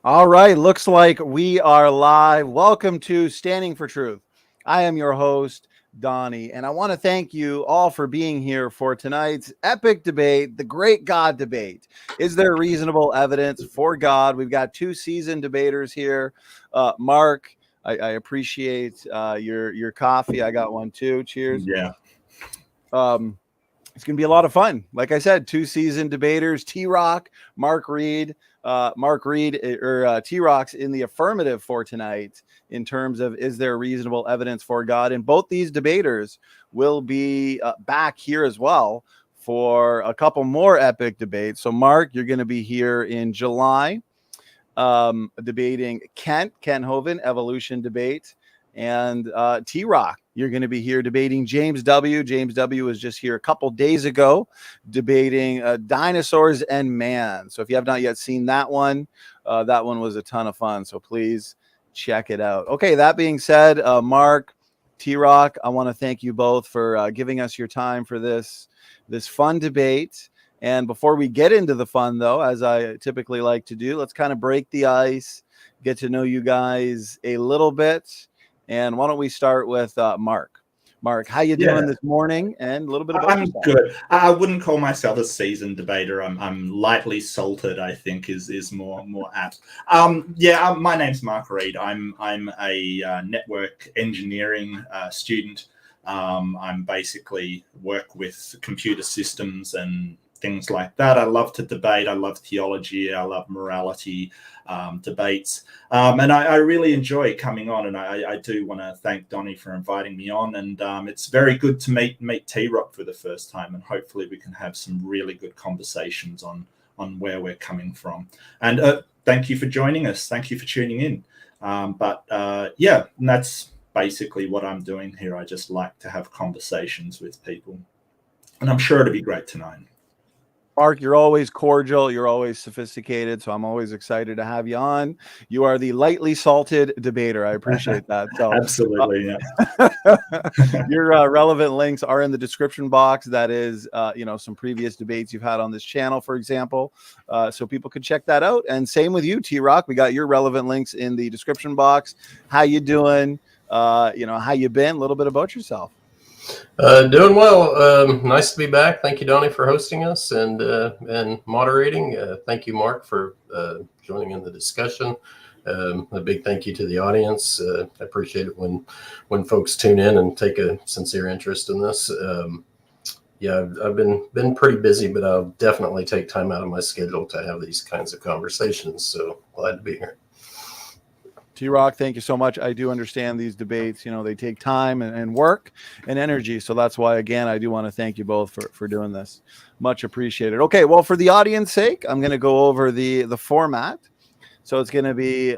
All right, looks like we are live. Welcome to Standing for Truth. I am your host, Donnie, and I want to thank you all for being here for tonight's epic debate, the Great God Debate. Is there reasonable evidence for God? We've got two seasoned debaters here. Mark, I appreciate your coffee. I got one too. Cheers. Yeah. Um, it's going to be a lot of fun. Like I said, two seasoned debaters, TRock, Mark Reid. Mark Reid or TRock's in the affirmative for tonight in terms of is there reasonable evidence for God? And both these debaters will be back here as well for a couple more epic debates. So, Mark, you're going to be here in July debating Kent Hovind, evolution debate. And TRock, you're going to be here debating James W. James W. was just here a couple days ago debating dinosaurs and man. So if you have not yet seen that one was a ton of fun. So please check it out. Okay, that being said, Mark, TRock, I want to thank you both for giving us your time for this fun debate. And before we get into the fun, though, as I typically like to do, let's kind of break the ice, get to know you guys a little bit. And why don't we start with Mark? Mark, how you doing this morning? And a little bit about I'm yourself. good. I wouldn't call myself a seasoned debater. I'm lightly salted, I think is more apt. My name's Mark Reid. I'm a network engineering student. I'm basically work with computer systems and things like that. I love to debate. I love theology. I love morality debates. And I really enjoy coming on. And I do want to thank Donnie for inviting me on. And it's very good to meet TRock for the first time. And hopefully we can have some really good conversations on where we're coming from. And thank you for joining us. Thank you for tuning in. And that's basically what I'm doing here. I just like to have conversations with people. And I'm sure it'll be great tonight. Mark, you're always cordial. You're always sophisticated. So I'm always excited to have you on. You are the lightly salted debater. I appreciate that. So absolutely. Yeah. Your relevant links are in the description box. That is, some previous debates you've had on this channel, for example. So people could check that out. And same with you, TRock. We got your relevant links in the description box. How you doing? How you been? A little bit about yourself. Doing well. Nice to be back. Thank you, Donnie, for hosting us and moderating. Thank you, Mark, for joining in the discussion. A big thank you to the audience. I appreciate it when folks tune in and take a sincere interest in this. I've been pretty busy, but I'll definitely take time out of my schedule to have these kinds of conversations. So glad to be here. TRock, thank you so much. I do understand these debates, they take time and work and energy. So that's why, again, I do want to thank you both for doing this. Much appreciated. Okay, well, for the audience sake, I'm going to go over the format. So it's going to be,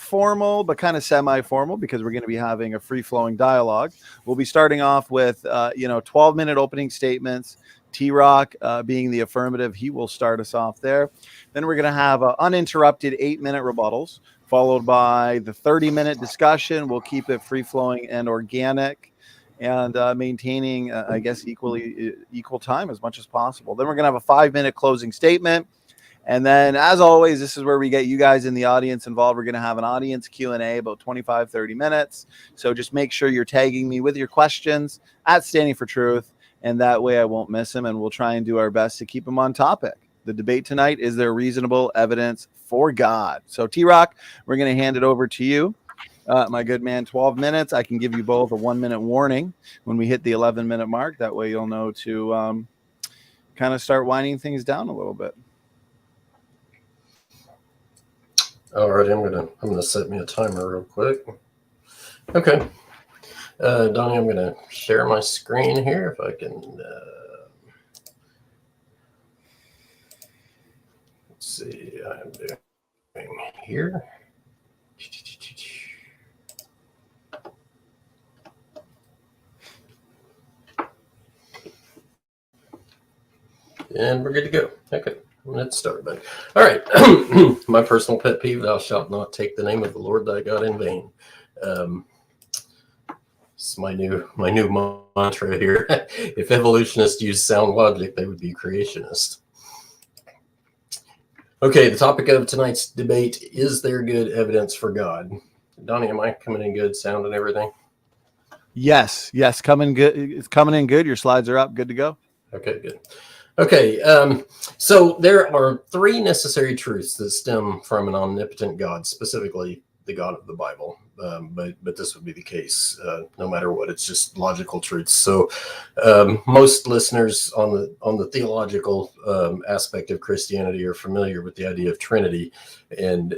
formal, but kind of semi-formal because we're going to be having a free-flowing dialogue. We'll be starting off with, 12-minute opening statements. TRock being the affirmative, he will start us off there. Then we're going to have uninterrupted 8-minute rebuttals, followed by the 30-minute discussion. We'll keep it free-flowing and organic and maintaining, equal time as much as possible. Then we're going to have a 5-minute closing statement. And then, as always, this is where we get you guys in the audience involved. We're going to have an audience Q&A about 25, 30 minutes. So just make sure you're tagging me with your questions at Standing for Truth. And that way I won't miss them. And we'll try and do our best to keep them on topic. The debate tonight, is there reasonable evidence for God? So TRock, we're going to hand it over to you. My good man, 12 minutes. I can give you both a 1-minute warning when we hit the 11-minute mark. That way you'll know to kind of start winding things down a little bit. All right, I'm gonna set me a timer real quick. Okay, Donnie, I'm gonna share my screen here if I can. Let's see, I'm doing here. And we're good to go. Okay. Let's start back. All right. My personal pet peeve, thou shalt not take the name of the Lord thy God in vain. It's my new mantra here. If evolutionists use sound logic, they would be creationists. Okay, the topic of tonight's debate, is there good evidence for God? Donnie, am I coming in good, sound and everything? Yes, coming good. It's coming in good. Your slides are up. Good to go. Okay, good. Okay, so there are three necessary truths that stem from an omnipotent God, specifically the God of the Bible. But this would be the case no matter what. It's just logical truths. So most listeners on the theological aspect of Christianity are familiar with the idea of Trinity, and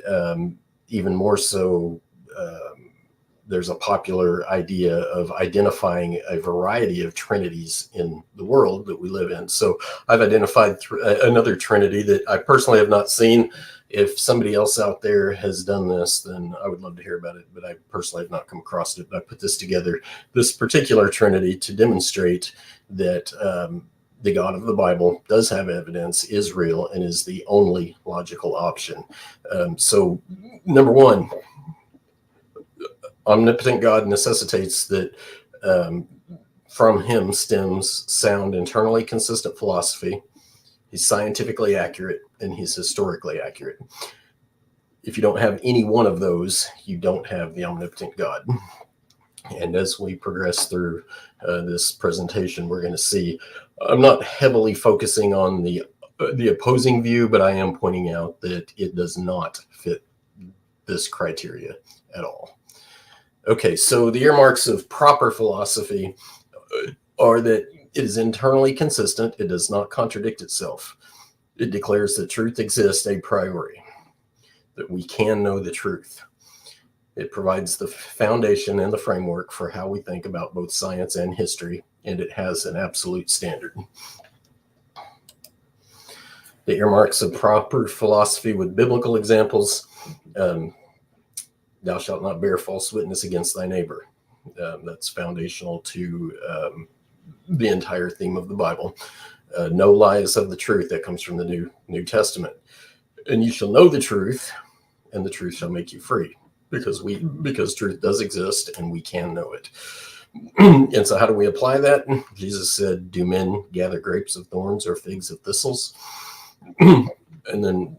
even more so. There's a popular idea of identifying a variety of trinities in the world that we live in. So I've identified another trinity that I personally have not seen. If somebody else out there has done this, then I would love to hear about it, but I personally have not come across it. But I put this together, this particular trinity, to demonstrate that the God of the Bible does have evidence, is real, and is the only logical option. So number one, omnipotent God necessitates that from him stems sound, internally consistent philosophy. He's scientifically accurate, and he's historically accurate. If you don't have any one of those, you don't have the omnipotent God. And as we progress through this presentation, we're going to see, I'm not heavily focusing on the opposing view, but I am pointing out that it does not fit this criteria at all. Okay, so the earmarks of proper philosophy are that it is internally consistent. It does not contradict itself. It declares that truth exists a priori, that we can know the truth. It provides the foundation and the framework for how we think about both science and history, and it has an absolute standard. The earmarks of proper philosophy with biblical examples. Thou shalt not bear false witness against thy neighbor. That's foundational to the entire theme of the Bible. No lies of the truth. That comes from the New Testament. And you shall know the truth, and the truth shall make you free. Because truth does exist, and we can know it. And so how do we apply that? Jesus said, do men gather grapes of thorns or figs of thistles? And then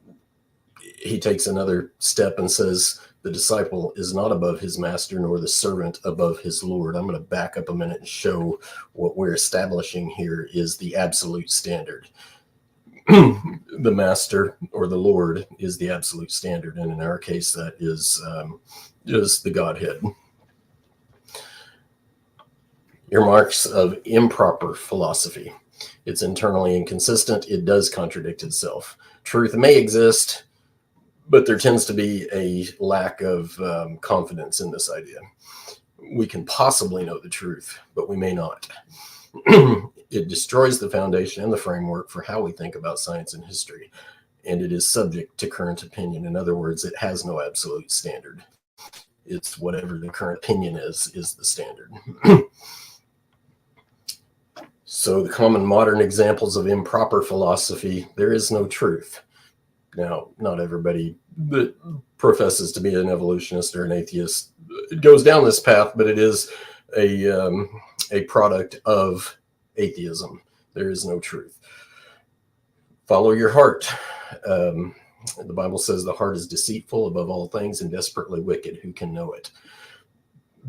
he takes another step and says, the disciple is not above his master, nor the servant above his Lord. I'm going to back up a minute and show what we're establishing here is the absolute standard. The master or the Lord is the absolute standard. And in our case, that is the Godhead. Earmarks of improper philosophy. It's internally inconsistent. It does contradict itself. Truth may exist, but there tends to be a lack of confidence in this idea. We can possibly know the truth, but we may not. It destroys the foundation and the framework for how we think about science and history, and it is subject to current opinion. In other words, it has no absolute standard. It's whatever the current opinion is the standard. So the common modern examples of improper philosophy, there is no truth. Now, not everybody that professes to be an evolutionist or an atheist goes down this path, but it is a product of atheism. There is no truth. Follow your heart. The Bible says the heart is deceitful above all things and desperately wicked. Who can know it?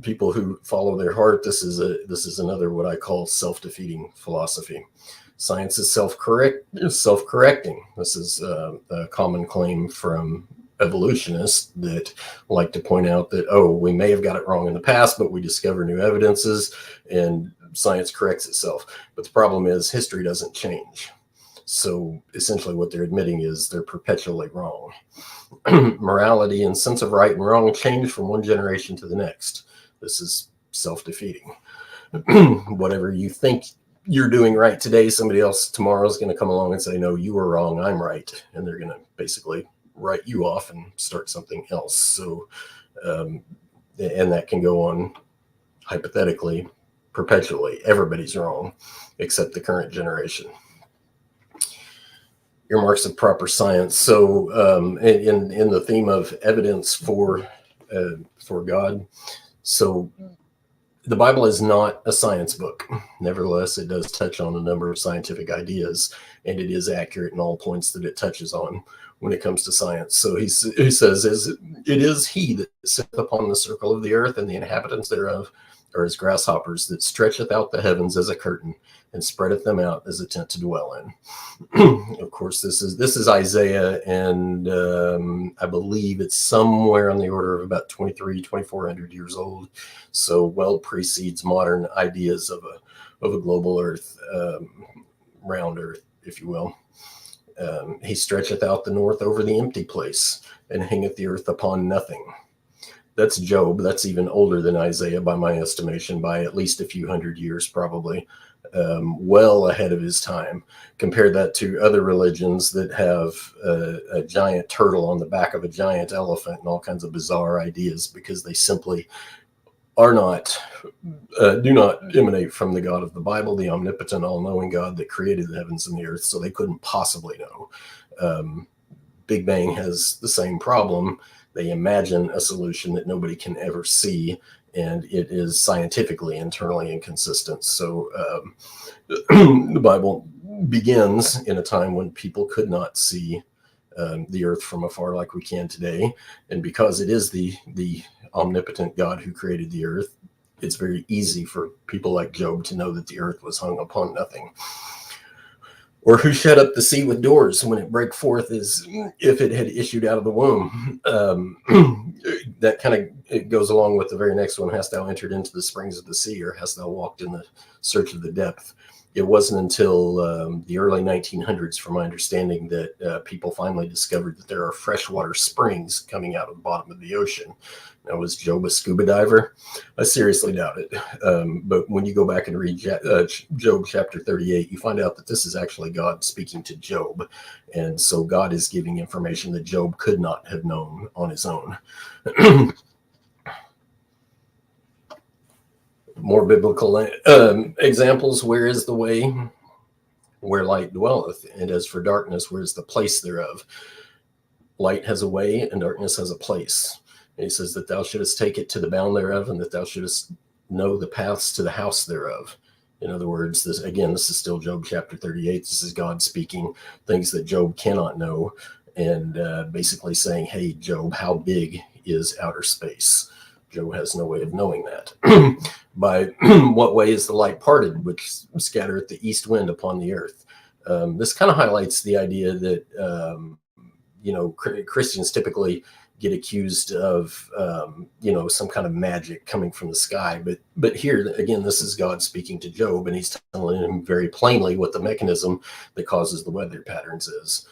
People who follow their heart, this is another what I call self-defeating philosophy. Science is self-correcting. This is a common claim from evolutionists that like to point out that, we may have got it wrong in the past, but we discover new evidences and science corrects itself. But the problem is history doesn't change. So essentially what they're admitting is they're perpetually wrong. Morality and sense of right and wrong change from one generation to the next. This is self-defeating. Whatever you think you're doing right today, somebody else tomorrow is going to come along and say, no, you were wrong, I'm right. And they're going to basically write you off and start something else. So, and that can go on hypothetically, perpetually. Everybody's wrong except the current generation. Earmarks of proper science. So in the theme of evidence for God, so the Bible is not a science book. Nevertheless, it does touch on a number of scientific ideas, and it is accurate in all points that it touches on. when it comes to science. So he says, it is he that sitteth upon the circle of the earth, and the inhabitants thereof are as grasshoppers, that stretcheth out the heavens as a curtain, and spreadeth them out as a tent to dwell in. Of course, this is Isaiah, and I believe it's somewhere on the order of about 2,400 years old. So well precedes modern ideas of a global earth, round earth, if you will. He stretcheth out the north over the empty place, and hangeth the earth upon nothing. That's Job. That's even older than Isaiah by my estimation, by at least a few hundred years probably. Well ahead of his time. Compare that to other religions that have a giant turtle on the back of a giant elephant and all kinds of bizarre ideas, because they simply are not, do not emanate from the God of the Bible, the omnipotent, all-knowing God that created the heavens and the earth. So they couldn't possibly know. Big Bang has the same problem. They imagine a solution that nobody can ever see, and it is scientifically internally inconsistent. So the Bible begins in a time when people could not see the earth from afar like we can today. And because it is the omnipotent God who created the earth, it's very easy for people like Job to know that the earth was hung upon nothing. Or who shut up the sea with doors when it brake forth as if it had issued out of the womb. That kind of, it goes along with the very next one. Hast thou entered into the springs of the sea, or hast thou walked in the search of the depth? It wasn't until the early 1900s, from my understanding, that people finally discovered that there are freshwater springs coming out of the bottom of the ocean. Now, was Job a scuba diver? I seriously doubt it. But when you go back and read Job chapter 38, you find out that this is actually God speaking to Job. And so God is giving information that Job could not have known on his own. More biblical examples. Where is the way? Where light dwelleth. And as for darkness, where is the place thereof? Light has a way, and darkness has a place. And he says that thou shouldest take it to the bound thereof, and that thou shouldest know the paths to the house thereof. In other words, this is still Job chapter 38. This is God speaking things that Job cannot know, and basically saying, hey, Job, how big is outer space? Job has no way of knowing that. By what way is the light parted, which scattereth the east wind upon the earth? This kind of highlights the idea that, Christians typically get accused of, some kind of magic coming from the sky. But here, again, this is God speaking to Job, and he's telling him very plainly what the mechanism that causes the weather patterns is.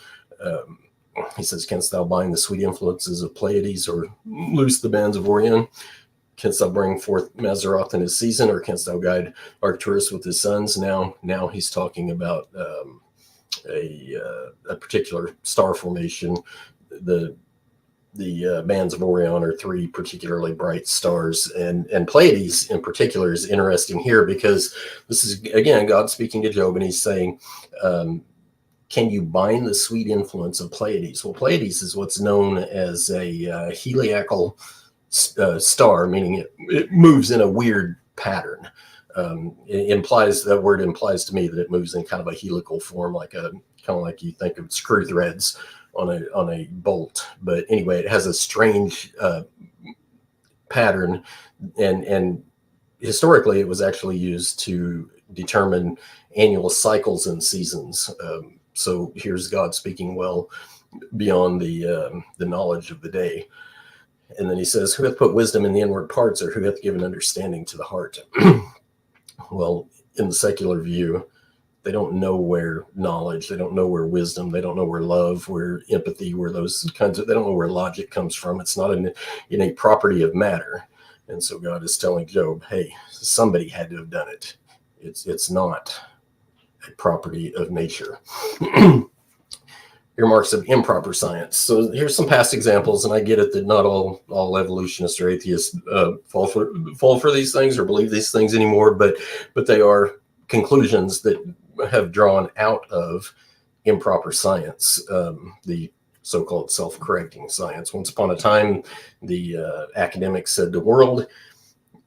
He says, canst thou bind the sweet influences of Pleiades, or loose the bands of Orion? Canst thou bring forth Mazzaroth in his season, or canst thou guide Arcturus with his sons? Now he's talking about a particular star formation. The bands of Orion are three particularly bright stars, and Pleiades in particular is interesting here, because this is, again, God speaking to Job, and he's saying, can you bind the sweet influence of Pleiades? Well, Pleiades is what's known as a heliacal star, meaning it moves in a weird pattern. That word implies to me that it moves in kind of a helical form, kind of like you think of screw threads on a bolt. But anyway, it has a strange pattern, and historically it was actually used to determine annual cycles and seasons. So here's God speaking well beyond the knowledge of the day. And then he says, who hath put wisdom in the inward parts, or who hath given understanding to the heart? Well, in the secular view, they don't know where knowledge, they don't know where wisdom, they don't know where love, where empathy, where those kinds of, they don't know where logic comes from. It's not an innate property of matter. And so God is telling Job, hey, somebody had to have done it. It's not a property of nature. Earmarks of improper science. So here's some past examples, and I get it that not all evolutionists or atheists fall for these things or believe these things anymore, but they are conclusions that have drawn out of improper science, the so-called self-correcting science. Once upon a time, the academics said the world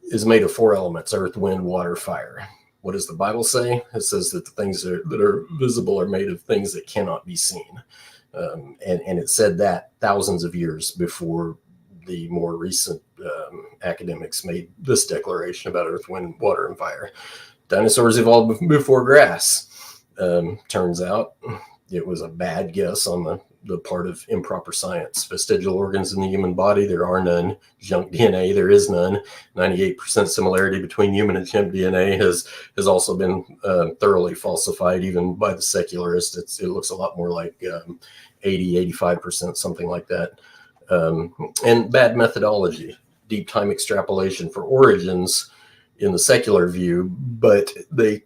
is made of four elements: earth, wind, water, fire. What does the Bible say? It says that the things that are visible are made of things that cannot be seen. And it said that thousands of years before the more recent academics made this declaration about earth, wind, water, and fire. Dinosaurs evolved before grass. Turns out it was a bad guess on the part of improper science. Vestigial organs in the human body, there are none. Junk DNA, there is none. 98% similarity between human and chimp DNA has also been thoroughly falsified, even by the secularists. It looks a lot more like 80-85%, something like that. And bad methodology, deep time extrapolation for origins in the secular view, but they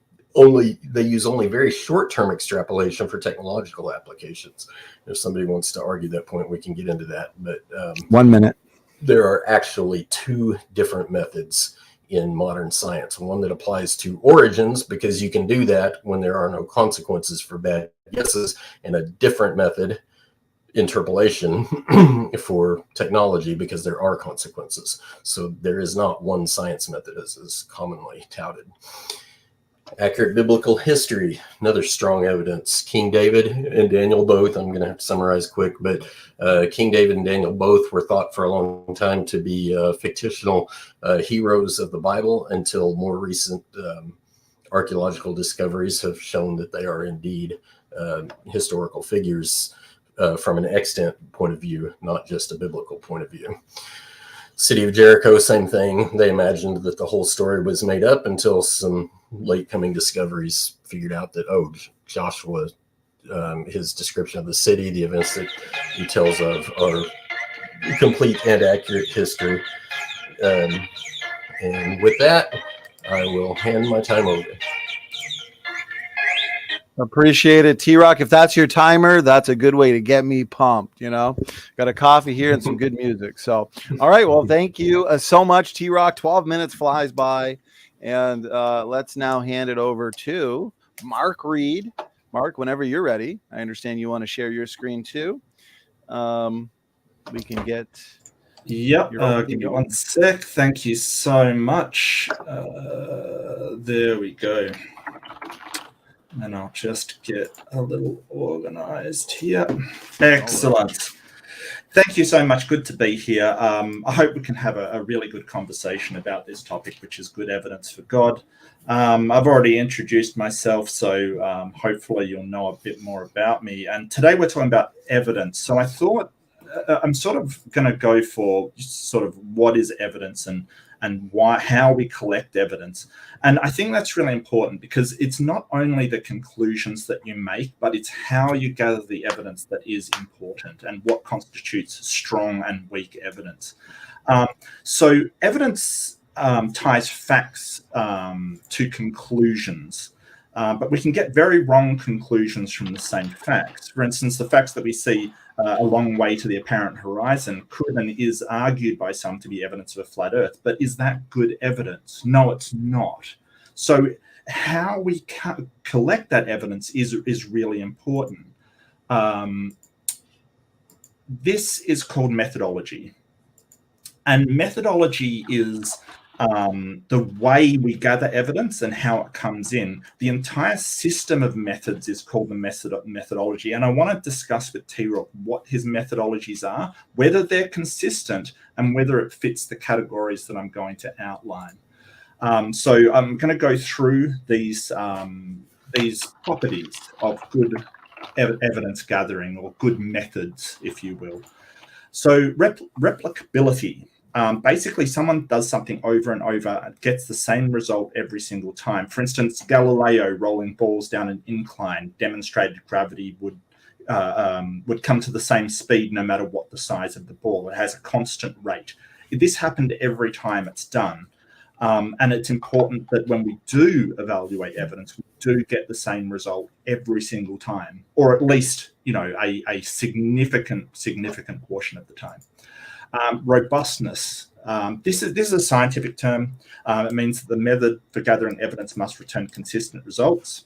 use only very short-term extrapolation for technological applications. If somebody wants to argue that point, we can get into that. But 1 minute. There are actually two different methods in modern science. One that applies to origins, because you can do that when there are no consequences for bad guesses, and a different method, interpolation, for technology, because there are consequences. So there is not one science method as is commonly touted. Accurate biblical history, another strong evidence. King David and Daniel both, I'm going to have to summarize quick, but King David and Daniel both were thought for a long time to be fictional heroes of the Bible, until more recent archaeological discoveries have shown that they are indeed historical figures from an extant point of view, not just a biblical point of view. City of Jericho, same thing. They imagined that the whole story was made up until some late coming discoveries figured out that, Joshua, his description of the city, the events that he tells of, are complete and accurate history. And with that, I will hand my time over. Appreciate it, TRock. If that's your timer, that's a good way to get me pumped. Got a coffee here and some good music. So, all right. Well, thank you so much, TRock. 12 minutes flies by, and let's now hand it over to Mark Reid. Mark, whenever you're ready. I understand you want to share your screen too. We can get. Yep. Give me 1 sec. Thank you so much. There we go. And I'll just get a little organized here. Excellent. Thank you so much. Good to be here. I hope we can have a really good conversation about this topic, which is good evidence for God. I've already introduced myself, so hopefully you'll know a bit more about me. And today we're talking about evidence. So I thought I'm sort of going to go for sort of what is evidence and how we collect evidence. And I think that's really important, because it's not only the conclusions that you make, but it's how you gather the evidence that is important, and what constitutes strong and weak evidence. So evidence ties facts to conclusions, but we can get very wrong conclusions from the same facts. For instance, the facts that we see a long way to the apparent horizon could and is argued by some to be evidence of a flat earth, but is that good evidence? No, it's not. So how we collect that evidence is really important. This is called methodology, and methodology is the way we gather evidence and how it comes in. The entire system of methods is called the methodology. And I want to discuss with TRock what his methodologies are, whether they're consistent, and whether it fits the categories that I'm going to outline. So I'm going to go through these properties of good evidence gathering, or good methods, if you will. So replicability. Basically, someone does something over and over and gets the same result every single time. For instance, Galileo rolling balls down an incline demonstrated gravity would come to the same speed no matter what the size of the ball. It has a constant rate. This happened every time it's done. And it's important that when we do evaluate evidence, we do get the same result every single time, or at least, a significant portion of the time. Robustness. This is a scientific term. It means that the method for gathering evidence must return consistent results,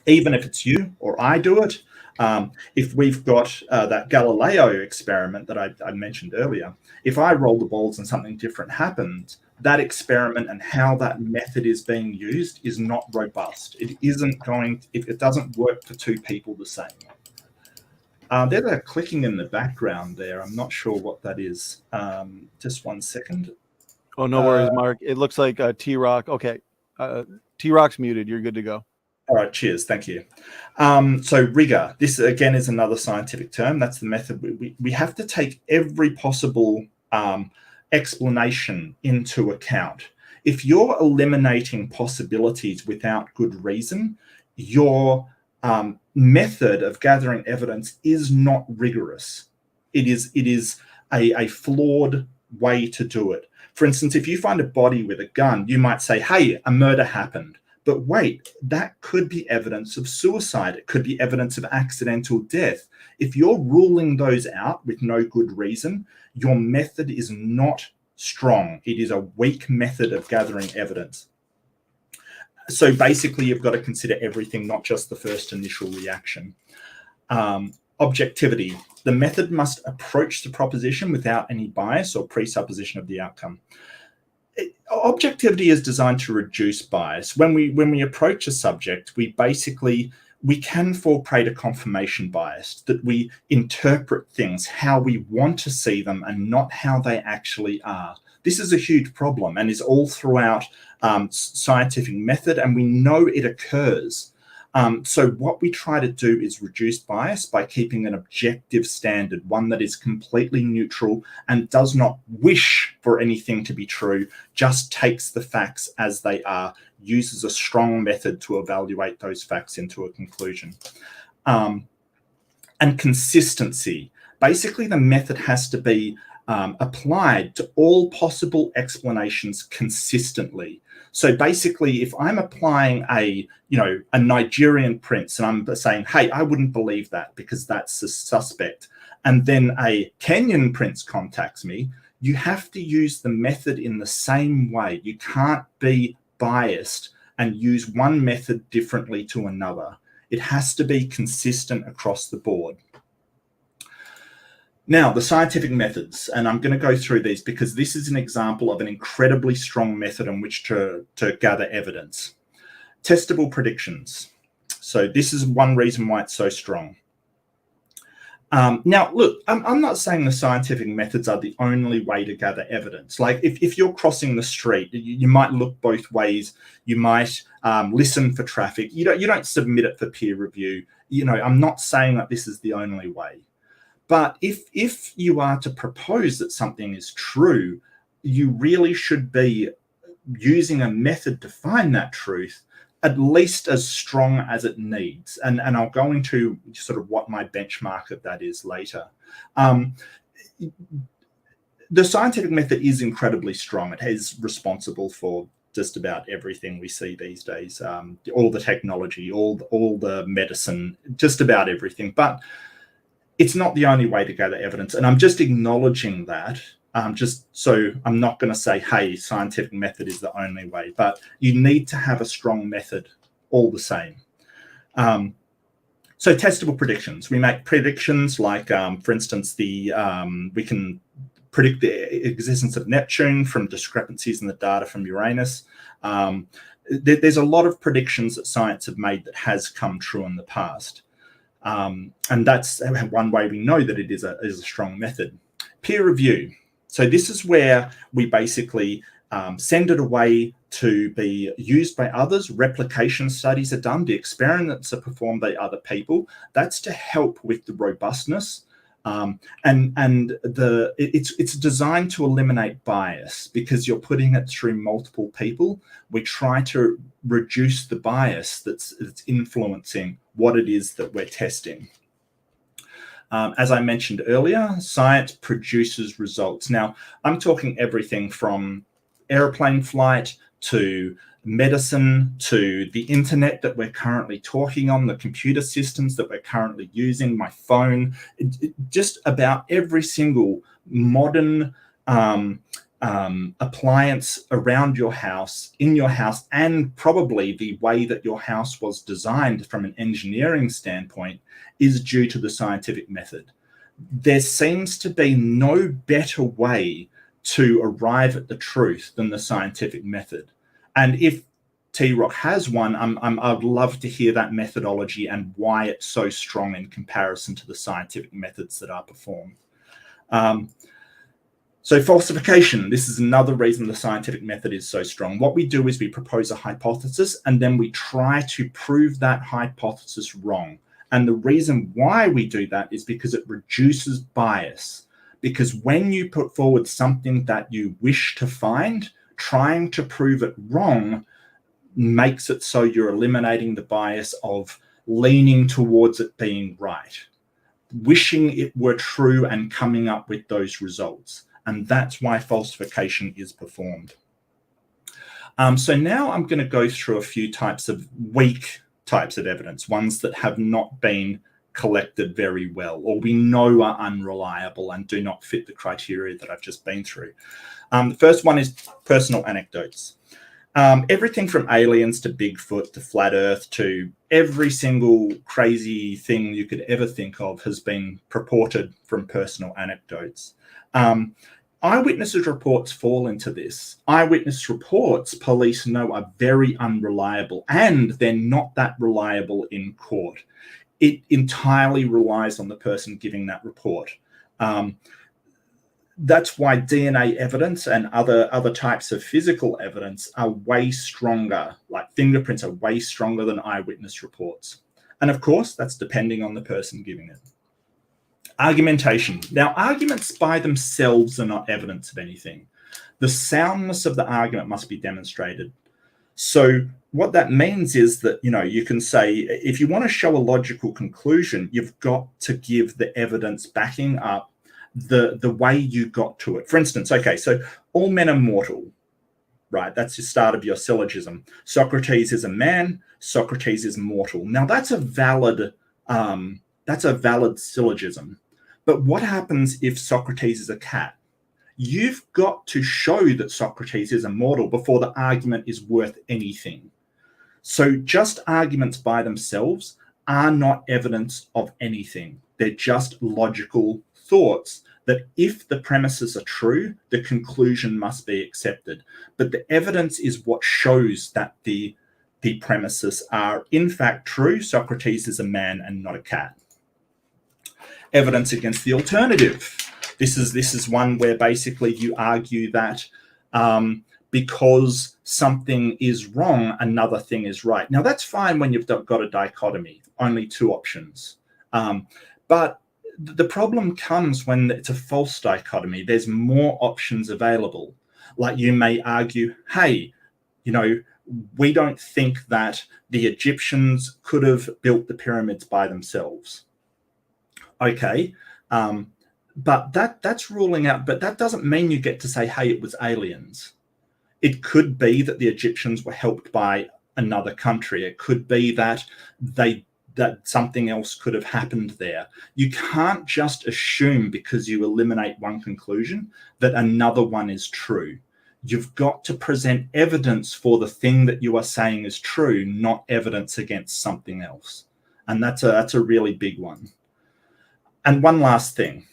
even if it's you or I do it. If we've got that Galileo experiment that I mentioned earlier, if I roll the balls and something different happens, that experiment and how that method is being used is not robust. It isn't going, if it doesn't work for two people the same. There's a clicking in the background there. I'm not sure what that is. Just 1 second. Oh, no worries, Mark. It looks like TRock. Okay. TRock's muted. You're good to go. All right, cheers. Thank you. So rigor, this again is another scientific term. That's the method. We have to take every possible explanation into account. If you're eliminating possibilities without good reason, your method of gathering evidence is not rigorous. It is a flawed way to do it. For instance, if you find a body with a gun, you might say, hey, a murder happened. But wait, that could be evidence of suicide. It could be evidence of accidental death. If you're ruling those out with no good reason, your method is not strong. It is a weak method of gathering evidence. So basically, you've got to consider everything, not just the first initial reaction. Objectivity. The method must approach the proposition without any bias or presupposition of the outcome. Objectivity is designed to reduce bias. When we approach a subject, we can fall prey to confirmation bias, that we interpret things how we want to see them and not how they actually are. This is a huge problem and is all throughout scientific method, and we know it occurs. So what we try to do is reduce bias by keeping an objective standard, one that is completely neutral and does not wish for anything to be true, just takes the facts as they are, uses a strong method to evaluate those facts into a conclusion. And consistency. Basically, the method has to be applied to all possible explanations consistently. So basically, if I'm applying a Nigerian prince and I'm saying, hey, I wouldn't believe that because that's a suspect, and then a Kenyan prince contacts me, you have to use the method in the same way. You can't be biased and use one method differently to another. It has to be consistent across the board. Now, the scientific methods, and I'm going to go through these because this is an example of an incredibly strong method in which to gather evidence. Testable predictions. So this is one reason why it's so strong. Now, look, I'm not saying the scientific methods are the only way to gather evidence. Like if you're crossing the street, you might look both ways. You might listen for traffic. You don't submit it for peer review. I'm not saying that this is the only way. But if you are to propose that something is true, you really should be using a method to find that truth at least as strong as it needs. And I'll go into sort of what my benchmark of that is later. The scientific method is incredibly strong. It is responsible for just about everything we see these days, all the technology, all the medicine, just about everything. But it's not the only way to gather evidence. And I'm just acknowledging that, just so I'm not going to say, hey, scientific method is the only way, but you need to have a strong method all the same. So testable predictions. We make predictions like, for instance, we can predict the existence of Neptune from discrepancies in the data from Uranus. There's a lot of predictions that science have made that has come true in the past. And that's one way we know that it is a strong method. Peer review. So this is where we basically send it away to be used by others. Replication studies are done. The experiments are performed by other people. That's to help with the robustness. It's designed to eliminate bias because you're putting it through multiple people. We try to reduce the bias that's influencing what it is that we're testing. As I mentioned earlier, science produces results. Now, I'm talking everything from airplane flight to medicine to the internet that we're currently talking on, the computer systems that we're currently using, my phone, just about every single modern appliance around your house, in your house, and probably the way that your house was designed from an engineering standpoint is due to the scientific method. There seems to be no better way to arrive at the truth than the scientific method. And if TRock has one, I'd love to hear that methodology and why it's so strong in comparison to the scientific methods that are performed. So falsification, this is another reason the scientific method is so strong. What we do is we propose a hypothesis and then we try to prove that hypothesis wrong. And the reason why we do that is because it reduces bias. Because when you put forward something that you wish to find, trying to prove it wrong makes it so you're eliminating the bias of leaning towards it being right, wishing it were true and coming up with those results. And that's why falsification is performed. So now I'm going to go through a few types of weak types of evidence, ones that have not been collected very well, or we know are unreliable and do not fit the criteria that I've just been through. The first one is personal anecdotes. Everything from aliens to Bigfoot to flat Earth to every single crazy thing you could ever think of has been purported from personal anecdotes. Eyewitnesses reports fall into this. Eyewitness reports, police know, are very unreliable, and they're not that reliable in court. It entirely relies on the person giving that report. That's why DNA evidence and other types of physical evidence are way stronger, like fingerprints are way stronger than eyewitness reports. And of course, that's depending on the person giving it. Argumentation. Now, arguments by themselves are not evidence of anything. The soundness of the argument must be demonstrated. So what that means is that, you can say, if you want to show a logical conclusion, you've got to give the evidence backing up the way you got to it. For instance, okay, so all men are mortal, right? That's the start of your syllogism. Socrates is a man, Socrates is mortal. Now that's a valid syllogism. But what happens if Socrates is a cat? You've got to show that Socrates is immortal before the argument is worth anything. So just arguments by themselves are not evidence of anything. They're just logical thoughts that if the premises are true, the conclusion must be accepted. But the evidence is what shows that the premises are in fact true. Socrates is a man and not a cat. Evidence against the alternative. This is one where basically you argue that because something is wrong, another thing is right. Now that's fine when you've got a dichotomy, only two options. But the problem comes when it's a false dichotomy. There's more options available. Like you may argue, hey, we don't think that the Egyptians could have built the pyramids by themselves. Okay, but that's ruling out, but that doesn't mean you get to say, hey, it was aliens. It could be that the Egyptians were helped by another country. It could be that that something else could have happened there. You can't just assume because you eliminate one conclusion that another one is true. You've got to present evidence for the thing that you are saying is true, not evidence against something else. And that's a really big one. And one last thing.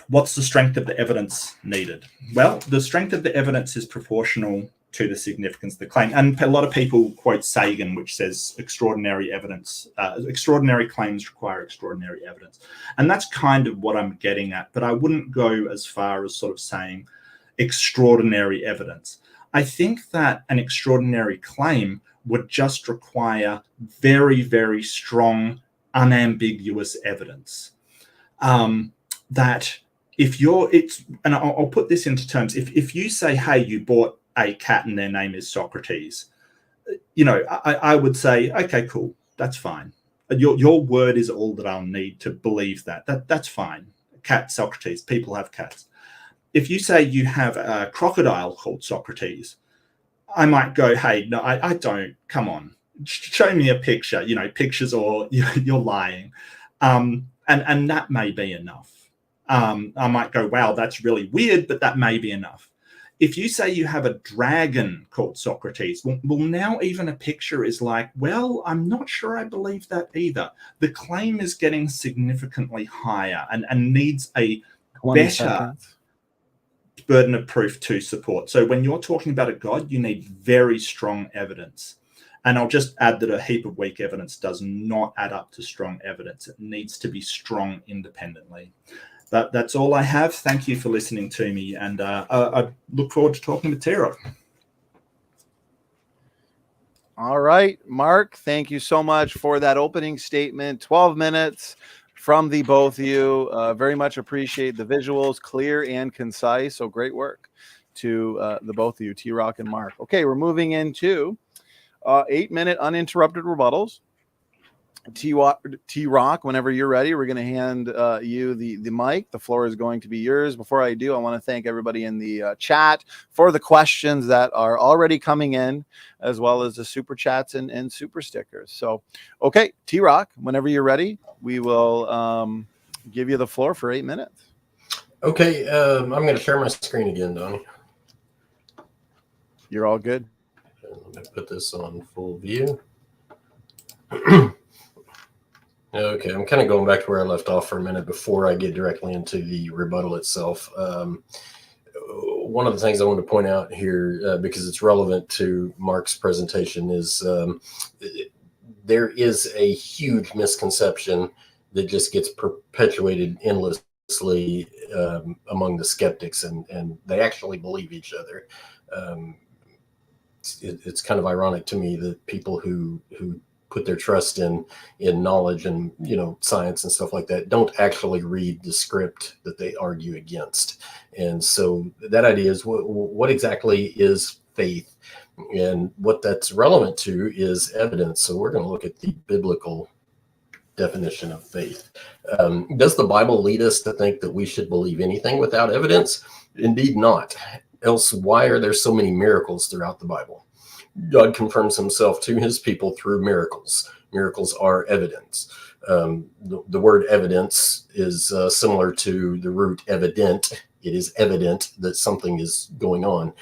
What's the strength of the evidence needed? Well, the strength of the evidence is proportional to the significance of the claim. And a lot of people quote Sagan, which says extraordinary evidence, extraordinary claims require extraordinary evidence. And that's kind of what I'm getting at, but I wouldn't go as far as sort of saying extraordinary evidence. I think that an extraordinary claim would just require very, very strong, unambiguous evidence. That if and I'll put this into terms, if you say, hey, you bought a cat and their name is Socrates, I would say, okay, cool, that's fine. Your word is all that I'll need to believe that's fine. Cat, Socrates, people have cats. If you say you have a crocodile called Socrates, I might go, hey, no, I don't, come on, show me a picture, pictures, or you're lying. And that may be enough. I might go, wow, that's really weird, but that may be enough. If you say you have a dragon called Socrates, well, now even a picture is like, well, I'm not sure I believe that either. The claim is getting significantly higher and needs a better. burden of proof to support. So when you're talking about a God, you need very strong evidence. And I'll just add that a heap of weak evidence does not add up to strong evidence. It needs to be strong independently. But that's all I have. Thank you for listening to me. And I look forward to talking with TRock. All right, Mark, thank you so much for that opening statement. 12 minutes from the both of you. Very much appreciate the visuals, clear and concise. So great work to the both of you, TRock and Mark. Okay, we're moving into 8-minute uninterrupted rebuttals. TRock, whenever you're ready, we're going to hand you the mic. The floor is going to be yours. Before I do, I want to thank everybody in the chat for the questions that are already coming in, as well as the super chats and super stickers. So, okay, TRock, whenever you're ready, we will give you the floor for 8 minutes. Okay, I'm going to share my screen again, Donnie. You're all good. Let me put this on full view. Okay, I'm kind of going back to where I left off for a minute before I get directly into the rebuttal itself. One of the things I want to point out here, because it's relevant to Mark's presentation, is there is a huge misconception that just gets perpetuated endlessly among the skeptics, and they actually believe each other. It's kind of ironic to me that people who put their trust in knowledge and, you know, science and stuff like that don't actually read the script that they argue against. And so that idea is what exactly is faith, and what that's relevant to is evidence. So we're going to look at the biblical definition of faith. Does the Bible lead us to think that we should believe anything without evidence? Indeed not. Else, why are there so many miracles throughout the Bible? God confirms himself to his people through miracles. Miracles are evidence. The word evidence is similar to the root evident. It is evident that something is going on.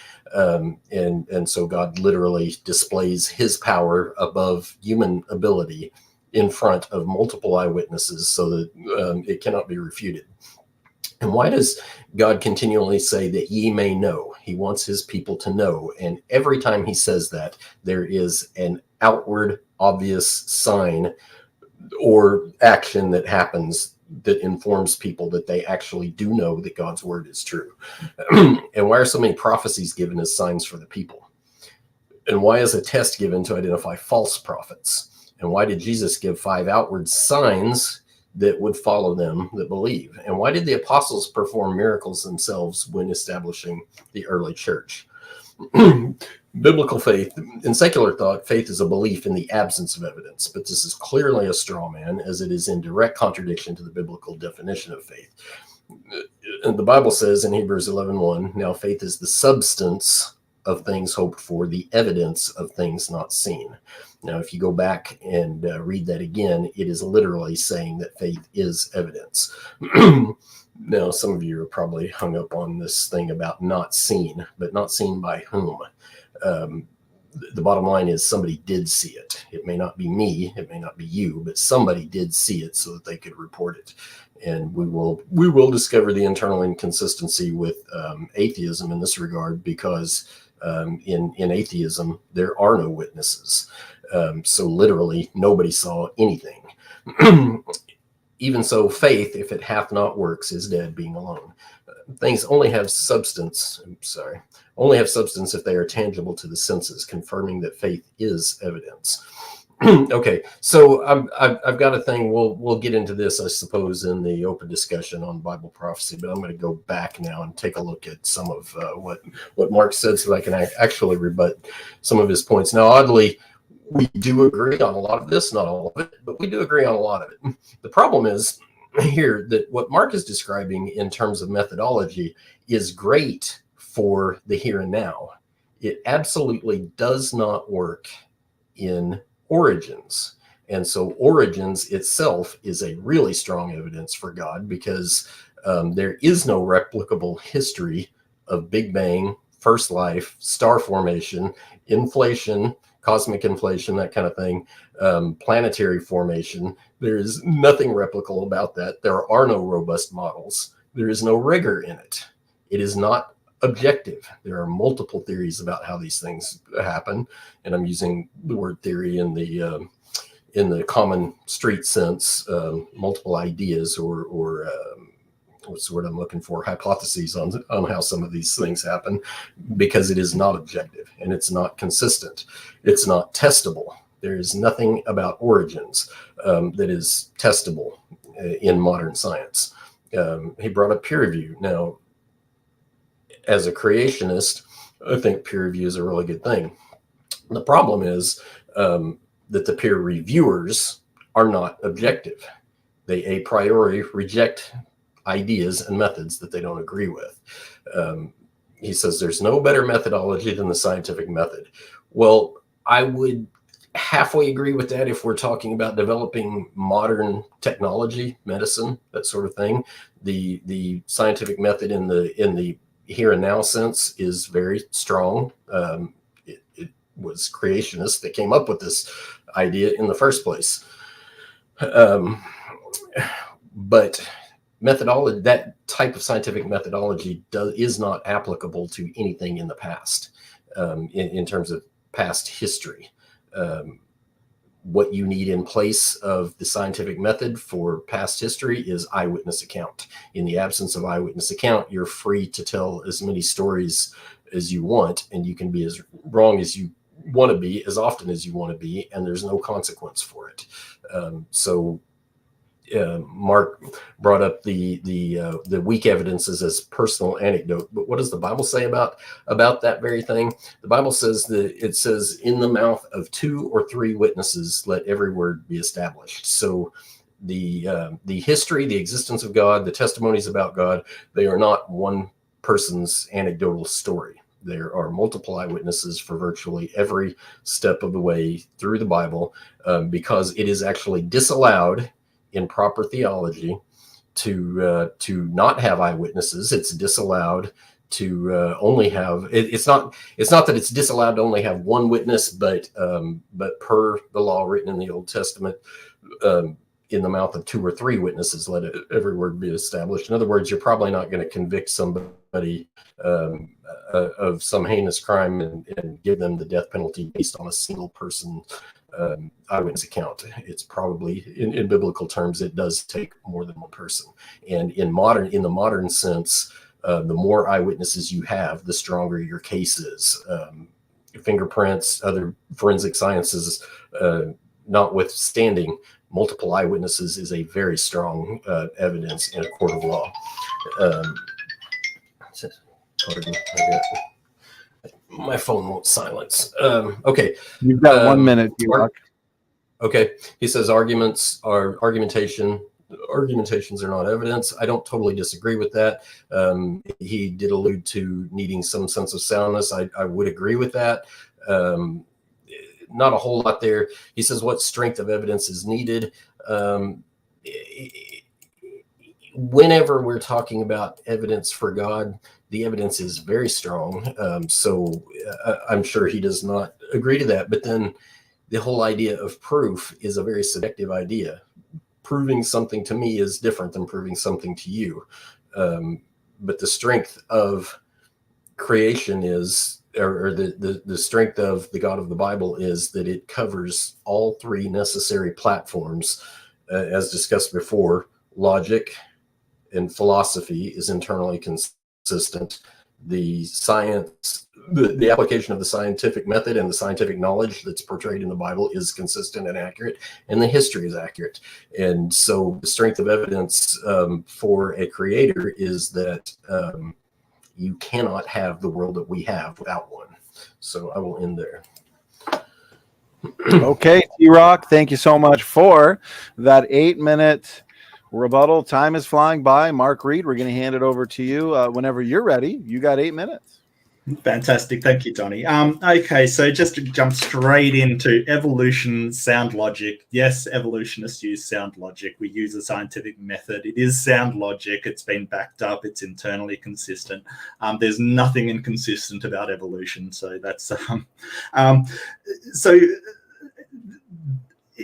And so God literally displays his power above human ability in front of multiple eyewitnesses so that it cannot be refuted. And why does God continually say that ye may know? He wants his people to know. And every time he says that, there is an outward, obvious sign or action that happens that informs people that they actually do know that God's word is true. And why are so many prophecies given as signs for the people? And why is a test given to identify false prophets? And why did Jesus give 5 outward signs that would follow them that believe? And why did the apostles perform miracles themselves when establishing the early church? Biblical faith, in secular thought, faith is a belief in the absence of evidence, but this is clearly a straw man, as it is in direct contradiction to the biblical definition of faith. And the Bible says in Hebrews 11:1, now faith is the substance of things hoped for, the evidence of things not seen. Now, if you go back and read that again, it is literally saying that faith is evidence. Now, some of you are probably hung up on this thing about not seen, but not seen by whom? The bottom line is somebody did see it. It may not be me, it may not be you, but somebody did see it so that they could report it. And we will discover the internal inconsistency with atheism in this regard, because in atheism, there are no witnesses. So literally nobody saw anything. Even so, faith, if it hath not works, is dead, being alone. Things only have substance. Only have substance if they are tangible to the senses, confirming that faith is evidence. Okay, so I've got a thing. We'll get into this, I suppose, in the open discussion on Bible prophecy. But I'm going to go back now and take a look at some of what Mark said, so I can actually rebut some of his points. Now, oddly, we do agree on a lot of this, not all of it, but we do agree on a lot of it. The problem is here that what Mark is describing in terms of methodology is great for the here and now. It absolutely does not work in Origins. And so Origins itself is a really strong evidence for God, because there is no replicable history of Big Bang, first life, star formation, inflation, cosmic inflation, that kind of thing, planetary formation. There is nothing replicable about that. There are no robust models. There is no rigor in it. It is not objective. There are multiple theories about how these things happen, and I'm using the word theory in the common street sense. Multiple ideas or what's the word I'm looking for? Hypotheses on how some of these things happen, because it is not objective and it's not consistent. It's not testable. There is nothing about origins that is testable in modern science. He brought up peer review. Now, as a creationist, I think peer review is a really good thing. The problem is that the peer reviewers are not objective. They a priori reject ideas and methods that they don't agree with. He says there's no better methodology than the scientific method. Well, I would halfway agree with that if we're talking about developing modern technology, medicine, that sort of thing. The scientific method in the here and now sense is very strong. It was creationists that came up with this idea in the first place. But methodology, that type of scientific methodology is not applicable to anything in the past, in terms of past history. What you need in place of the scientific method for past history is eyewitness account. In the absence of eyewitness account, you're free to tell as many stories as you want, and you can be as wrong as you want to be as often as you want to be, and there's no consequence for it. Mark brought up the weak evidences as personal anecdote, but what does the Bible say about that very thing? The Bible says that it says, "In the mouth of 2 or 3 witnesses, let every word be established." So the history, the existence of God, the testimonies about God, they are not one person's anecdotal story. There are multiple eyewitnesses for virtually every step of the way through the Bible, because it is actually disallowed in proper theology to not have eyewitnesses. It's disallowed to only have. It's not that it's disallowed to only have one witness, but per the law written in the Old Testament, in the mouth of 2 or 3 witnesses, let every word be established. In other words, you're probably not going to convict somebody of some heinous crime and give them the death penalty based on a single person eyewitness account. It's probably, in biblical terms, it does take more than one person. And in the modern sense, the more eyewitnesses you have, the stronger your case is. Fingerprints, other forensic sciences notwithstanding, multiple eyewitnesses is a very strong evidence in a court of law. Pardon me, my phone won't silence. Okay. You've got 1 minute, TRock. Okay. He says argumentations are not evidence. I don't totally disagree with that. He did allude to needing some sense of soundness. I would agree with that. Not a whole lot there. He says, what strength of evidence is needed? Whenever we're talking about evidence for God, the evidence is very strong. So I'm sure he does not agree to that. But then the whole idea of proof is a very subjective idea. Proving something to me is different than proving something to you. But the strength of creation is, or the strength of the God of the Bible is that it covers all 3 necessary platforms, as discussed before. Logic and philosophy is internally consistent. The science, the application of the scientific method and the scientific knowledge that's portrayed in the Bible is consistent and accurate, and the history is accurate. And so the strength of evidence for a creator is that you cannot have the world that we have without one. So I will end there. Okay, TRock, thank you so much for that 8-minute rebuttal. Time is flying by. Mark Reid, we're going to hand it over to you whenever you're ready. You got 8 minutes. Fantastic. Thank you, Donnie. Okay, so just to jump straight into evolution, sound logic. Yes, evolutionists use sound logic. We use a scientific method. It is sound logic. It's been backed up. It's internally consistent. There's nothing inconsistent about evolution. So that's so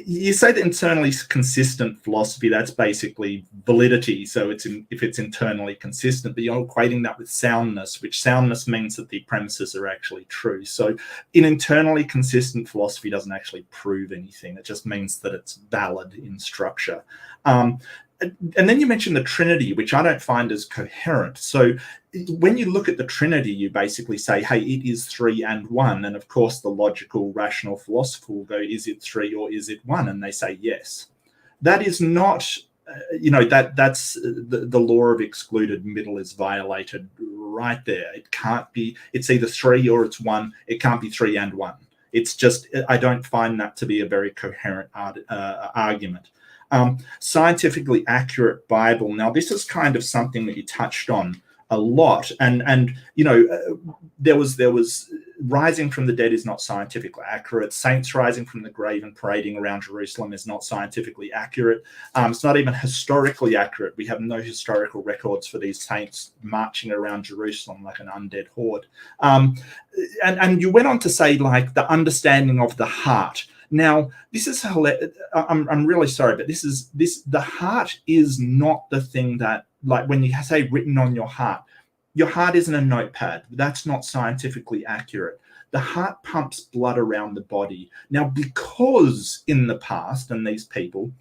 you say that internally consistent philosophy, that's basically validity. So if it's internally consistent, but you're equating that with soundness, which soundness means that the premises are actually true. So an internally consistent philosophy doesn't actually prove anything. It just means that it's valid in structure. And then you mentioned the Trinity, which I don't find as coherent. So when you look at the Trinity, you basically say, hey, it is 3 and 1. And of course, the logical, rational philosopher will go, is it 3 or is it 1? And they say, yes. That is not, that's the law of excluded middle is violated right there. It can't be, it's either 3 or it's 1. It can't be 3 and 1. It's just, I don't find that to be a very coherent argument. Scientifically accurate Bible. Now, this is kind of something that you touched on a lot, and there was rising from the dead is not scientifically accurate. Saints rising from the grave and parading around Jerusalem is not scientifically accurate. It's not even historically accurate. We have no historical records for these saints marching around Jerusalem like an undead horde. And you went on to say, like, the understanding of the heart. Now, this is I'm really sorry, but the heart is not the thing that, like, when you say written on your heart isn't a notepad. That's not scientifically accurate. The heart pumps blood around the body. Now, because in the past, and these people,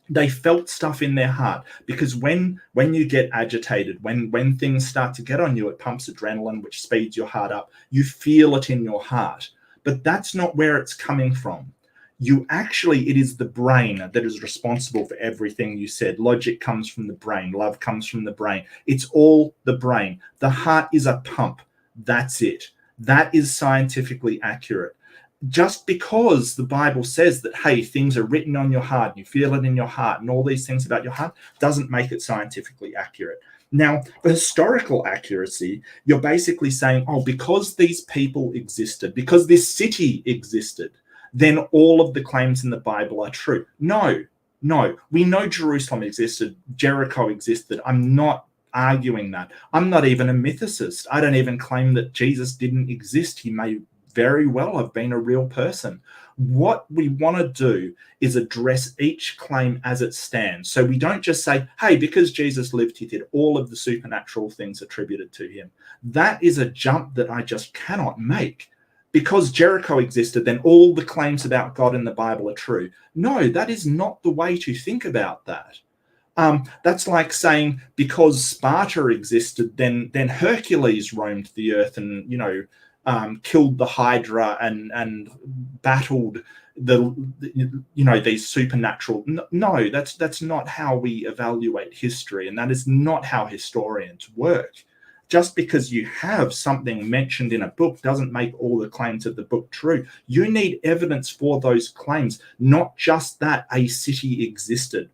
they felt stuff in their heart, because when you get agitated, when things start to get on you, it pumps adrenaline, which speeds your heart up. You feel it in your heart, but that's not where it's coming from. It is the brain that is responsible for everything you said. Logic comes from the brain. Love comes from the brain. It's all the brain. The heart is a pump. That's it. That is scientifically accurate. Just because the Bible says that, hey, things are written on your heart, and you feel it in your heart, and all these things about your heart, doesn't make it scientifically accurate. Now, for historical accuracy, you're basically saying, oh, because these people existed, because this city existed, then all of the claims in the Bible are true. No. We know Jerusalem existed, Jericho existed. I'm not arguing that. I'm not even a mythicist. I don't even claim that Jesus didn't exist. He may very well have been a real person. What we want to do is address each claim as it stands. So we don't just say, hey, because Jesus lived, he did all of the supernatural things attributed to him. That is a jump that I just cannot make. Because Jericho existed, then all the claims about God in the Bible are true. No, that is not the way to think about that. That's like saying because Sparta existed, then Hercules roamed the earth and killed the Hydra and battled these supernatural. No, that's not how we evaluate history, and that is not how historians work. Just because you have something mentioned in a book doesn't make all the claims of the book true. You need evidence for those claims, not just that a city existed.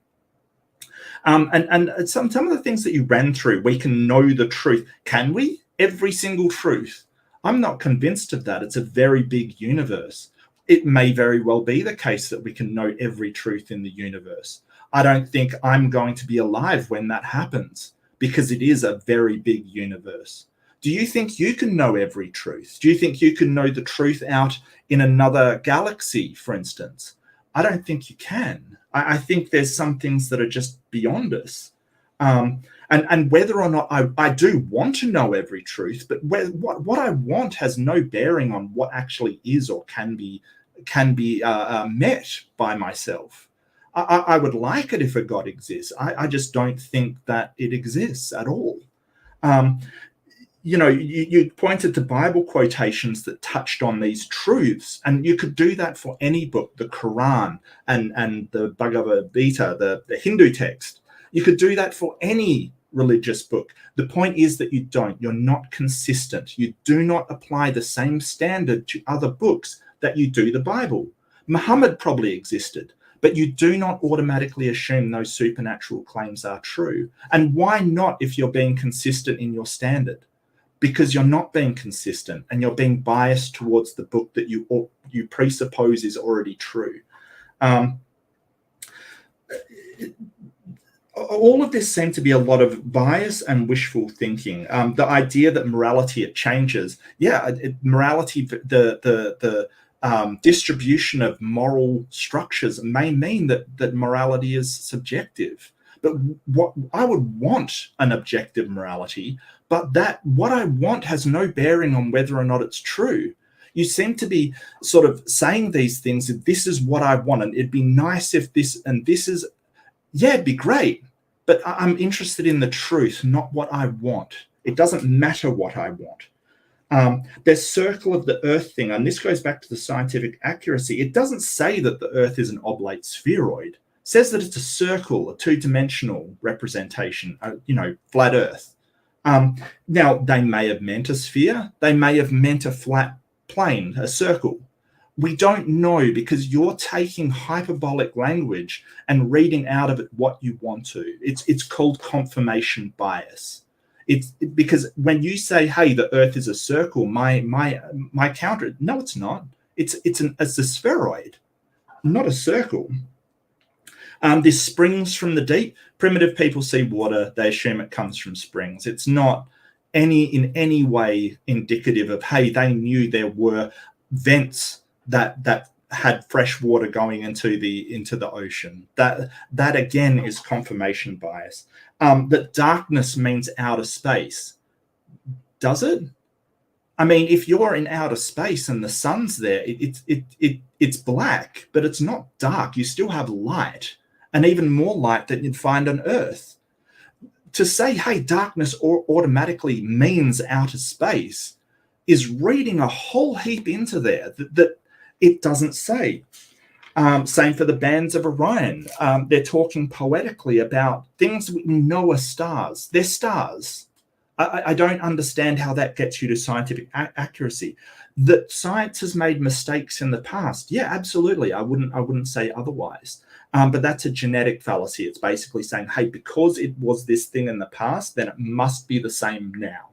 And some of the things that you ran through, we can know the truth. Can we? Every single truth? I'm not convinced of that. It's a very big universe. It may very well be the case that we can know every truth in the universe. I don't think I'm going to be alive when that happens, because it is a very big universe. Do you think you can know every truth? Do you think you can know the truth out in another galaxy, for instance? I don't think you can. I think there's some things that are just beyond us. And whether or not I do want to know every truth, but what I want has no bearing on what actually is or can be met by myself. I would like it if a God exists. I just don't think that it exists at all. You pointed to Bible quotations that touched on these truths, and you could do that for any book, the Quran and the Bhagavad Gita, the Hindu text. You could do that for any religious book. The point is that you're not consistent. You do not apply the same standard to other books that you do the Bible. Muhammad probably existed, but you do not automatically assume those supernatural claims are true. And why not if you're being consistent in your standard? Because you're not being consistent and you're being biased towards the book that you presuppose is already true. All of this seemed to be a lot of bias and wishful thinking. The idea that morality, it changes. Yeah, morality, the distribution of moral structures may mean that morality is subjective. But what I would want an objective morality, but that what I want has no bearing on whether or not it's true. You seem to be sort of saying these things, that this is what I want, and it'd be nice if this and this is, yeah, it'd be great. But I'm interested in the truth, not what I want. It doesn't matter what I want. There's circle of the earth thing, and this goes back to the scientific accuracy. It doesn't say that the earth is an oblate spheroid. It says that it's a circle, a two-dimensional representation, flat earth. Now, they may have meant a sphere. They may have meant a flat plane, a circle. We don't know, because you're taking hyperbolic language and reading out of it what you want to. It's called confirmation bias. It's because when you say, "Hey, the Earth is a circle," my counter, no, it's not. It's a spheroid, not a circle. This springs from the deep. Primitive people see water; they assume it comes from springs. It's not in any way indicative of, hey, they knew there were vents that had fresh water going into the ocean. That again is confirmation bias. That darkness means outer space. Does it? I mean, if you're in outer space and the sun's there, it's black, but it's not dark. You still have light, and even more light than you'd find on Earth. To say, hey, darkness automatically means outer space is reading a whole heap into there that it doesn't say. Same for the bands of Orion. They're talking poetically about things we know are stars. They're stars. I don't understand how that gets you to scientific accuracy. That science has made mistakes in the past. Yeah, absolutely. I wouldn't say otherwise. But that's a genetic fallacy. It's basically saying, hey, because it was this thing in the past, then it must be the same now.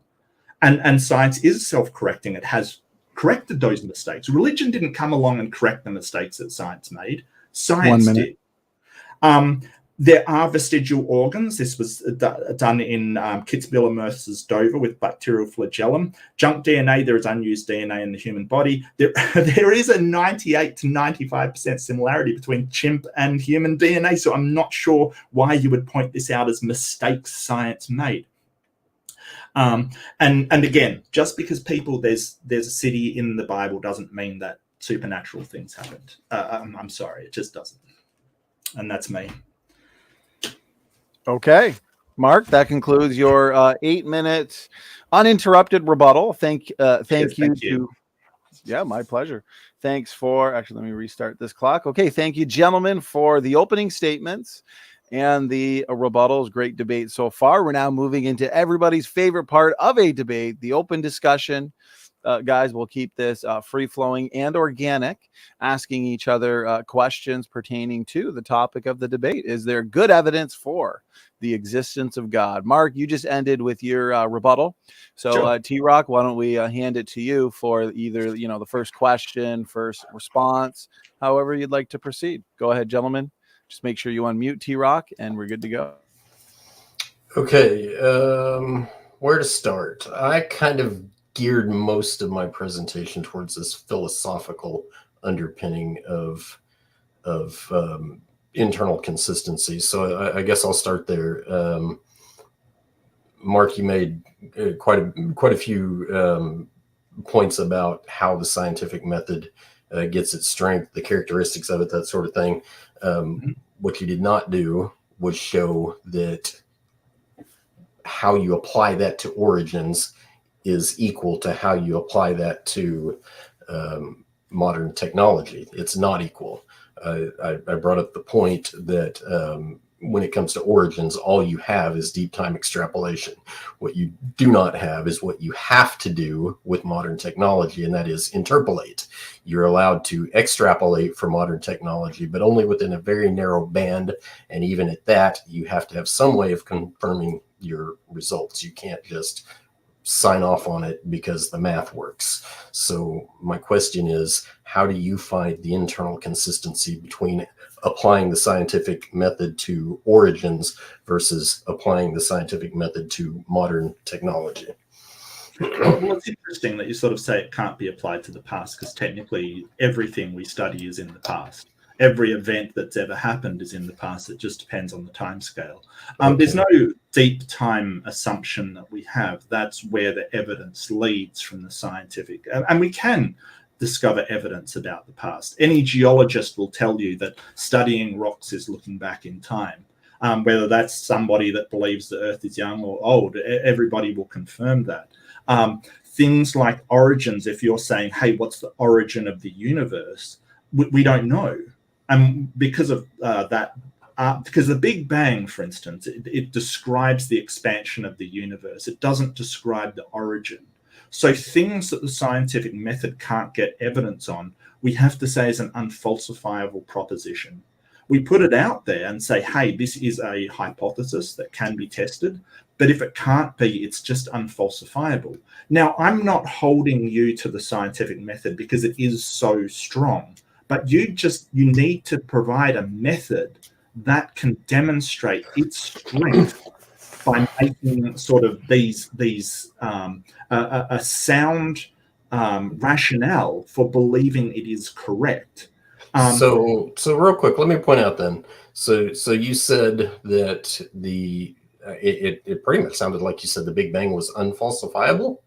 And science is self-correcting. It has corrected those mistakes. Religion didn't come along and correct the mistakes that science made. Science did. There are vestigial organs. This was done in Kitzbühel versus Dover with bacterial flagellum. Junk DNA, there is unused DNA in the human body. There is a 98 to 95% similarity between chimp and human DNA. So I'm not sure why you would point this out as mistakes science made. And again, just because there's a city in the Bible doesn't mean that supernatural things happened. I'm sorry, it just doesn't. And that's me. Okay, Mark, that concludes your 8 minutes uninterrupted rebuttal. Thank you. Yeah, my pleasure. Thanks for, actually, let me restart this clock. Okay, thank you, gentlemen, for the opening statements and the rebuttals. Great debate so far. We're now moving into everybody's favorite part of a debate, the open discussion. Guys, we'll keep this free-flowing and organic, asking each other questions pertaining to the topic of the debate. Is there good evidence for the existence of God? Mark, you just ended with your rebuttal. So, sure. TRock, why don't we hand it to you for either, the first question, first response, however you'd like to proceed. Go ahead, gentlemen. Just make sure you unmute TRock, and we're good to go. Okay, where to start? I kind of geared most of my presentation towards this philosophical underpinning of internal consistency. So I guess I'll start there. Mark, you made quite a few points about how the scientific method gets its strength, the characteristics of it, that sort of thing. What you did not do was show that how you apply that to origins is equal to how you apply that to modern technology. It's not equal. I brought up the point that when it comes to origins, all you have is deep time extrapolation. What you do not have is what you have to do with modern technology, and that is interpolate. You're allowed to extrapolate for modern technology, but only within a very narrow band. And even at that, you have to have some way of confirming your results. You can't just sign off on it because the math works. So my question is, how do you find the internal consistency between applying the scientific method to origins versus applying the scientific method to modern technology? Well, it's interesting that you sort of say it can't be applied to the past, because technically everything we study is in the past. Every event that's ever happened is in the past. It just depends on the time scale. There's no deep time assumption that we have. That's where the evidence leads from the scientific. And we can discover evidence about the past. Any geologist will tell you that studying rocks is looking back in time. Whether that's somebody that believes the Earth is young or old, everybody will confirm that. Things like origins, if you're saying, hey, what's the origin of the universe? We don't know. And because of that, because the Big Bang, for instance, it describes the expansion of the universe. It doesn't describe the origin. So things that the scientific method can't get evidence on, we have to say is an unfalsifiable proposition. We put it out there and say, hey, this is a hypothesis that can be tested. But if it can't be, it's just unfalsifiable. Now, I'm not holding you to the scientific method because it is so strong. But you need to provide a method that can demonstrate its strength by making sort of these a sound rationale for believing it is correct. So real quick, let me point out then. So you said that it pretty much sounded like you said the Big Bang was unfalsifiable.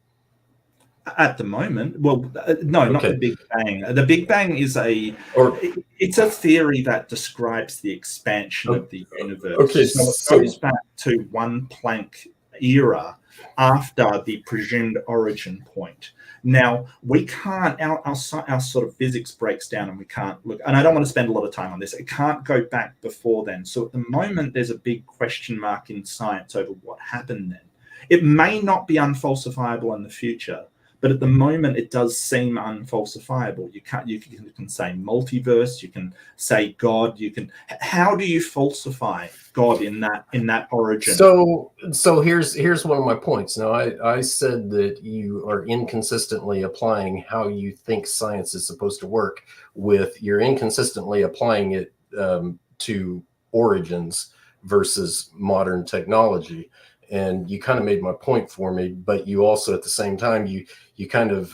At the moment, well, no, not the Big Bang. The Big Bang is it's a theory that describes the expansion of the universe. Okay, so it goes back to one Planck era after the presumed origin point. Now, we can't, our sort of physics breaks down and we can't look, and I don't want to spend a lot of time on this, it can't go back before then. So at the moment, there's a big question mark in science over what happened then. It may not be unfalsifiable in the future, but at the moment, it does seem unfalsifiable. You can say multiverse. You can say God. How do you falsify God in that origin? So here's one of my points. Now, I said that you are inconsistently applying how you think science is supposed to work. You're inconsistently applying it to origins versus modern technology. And you kind of made my point for me, but you also at the same time you kind of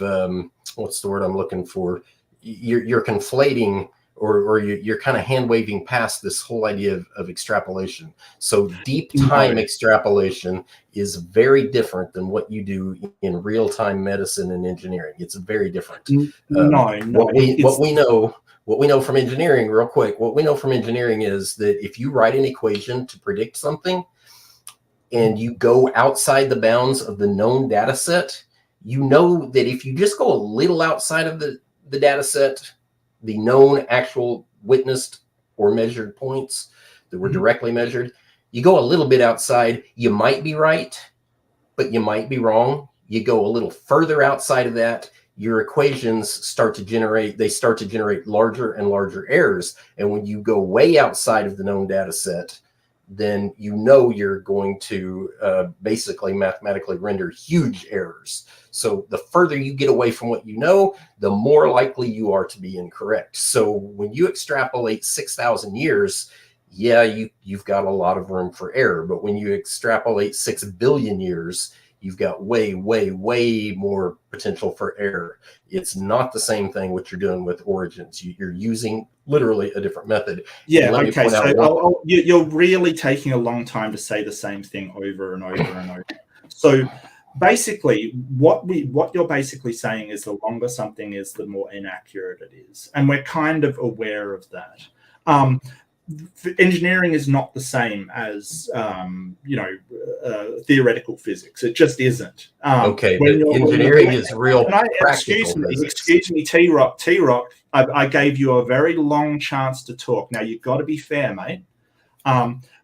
what's the word I'm looking for? You're conflating or you're kind of hand waving past this whole idea of extrapolation. So deep time extrapolation is very different than what you do in real time medicine and engineering. It's very different. What we know from engineering, real quick, what we know from engineering is that if you write an equation to predict something, and you go outside the bounds of the known data set, you know that if you just go a little outside of the data set, the known actual witnessed or measured points that were directly measured, you go a little bit outside, you might be right, but you might be wrong. You go a little further outside of that, your equations start to generate larger and larger errors. And when you go way outside of the known data set, then you're going to basically mathematically render huge errors. So the further you get away from what you know, the more likely you are to be incorrect. So when you extrapolate 6,000 years, you've got a lot of room for error. But when you extrapolate 6 billion years, you've got way, way, way more potential for error. It's not the same thing what you're doing with origins. You're using literally a different method. Yeah, okay, so you're really taking a long time to say the same thing over and over and over. So basically, what you're basically saying is the longer something is, the more inaccurate it is. And we're kind of aware of that. Engineering is not the same as theoretical physics. It just isn't. Engineering is real practical. Excuse me, TRock. I gave you a very long chance to talk. Now you've got to be fair, mate.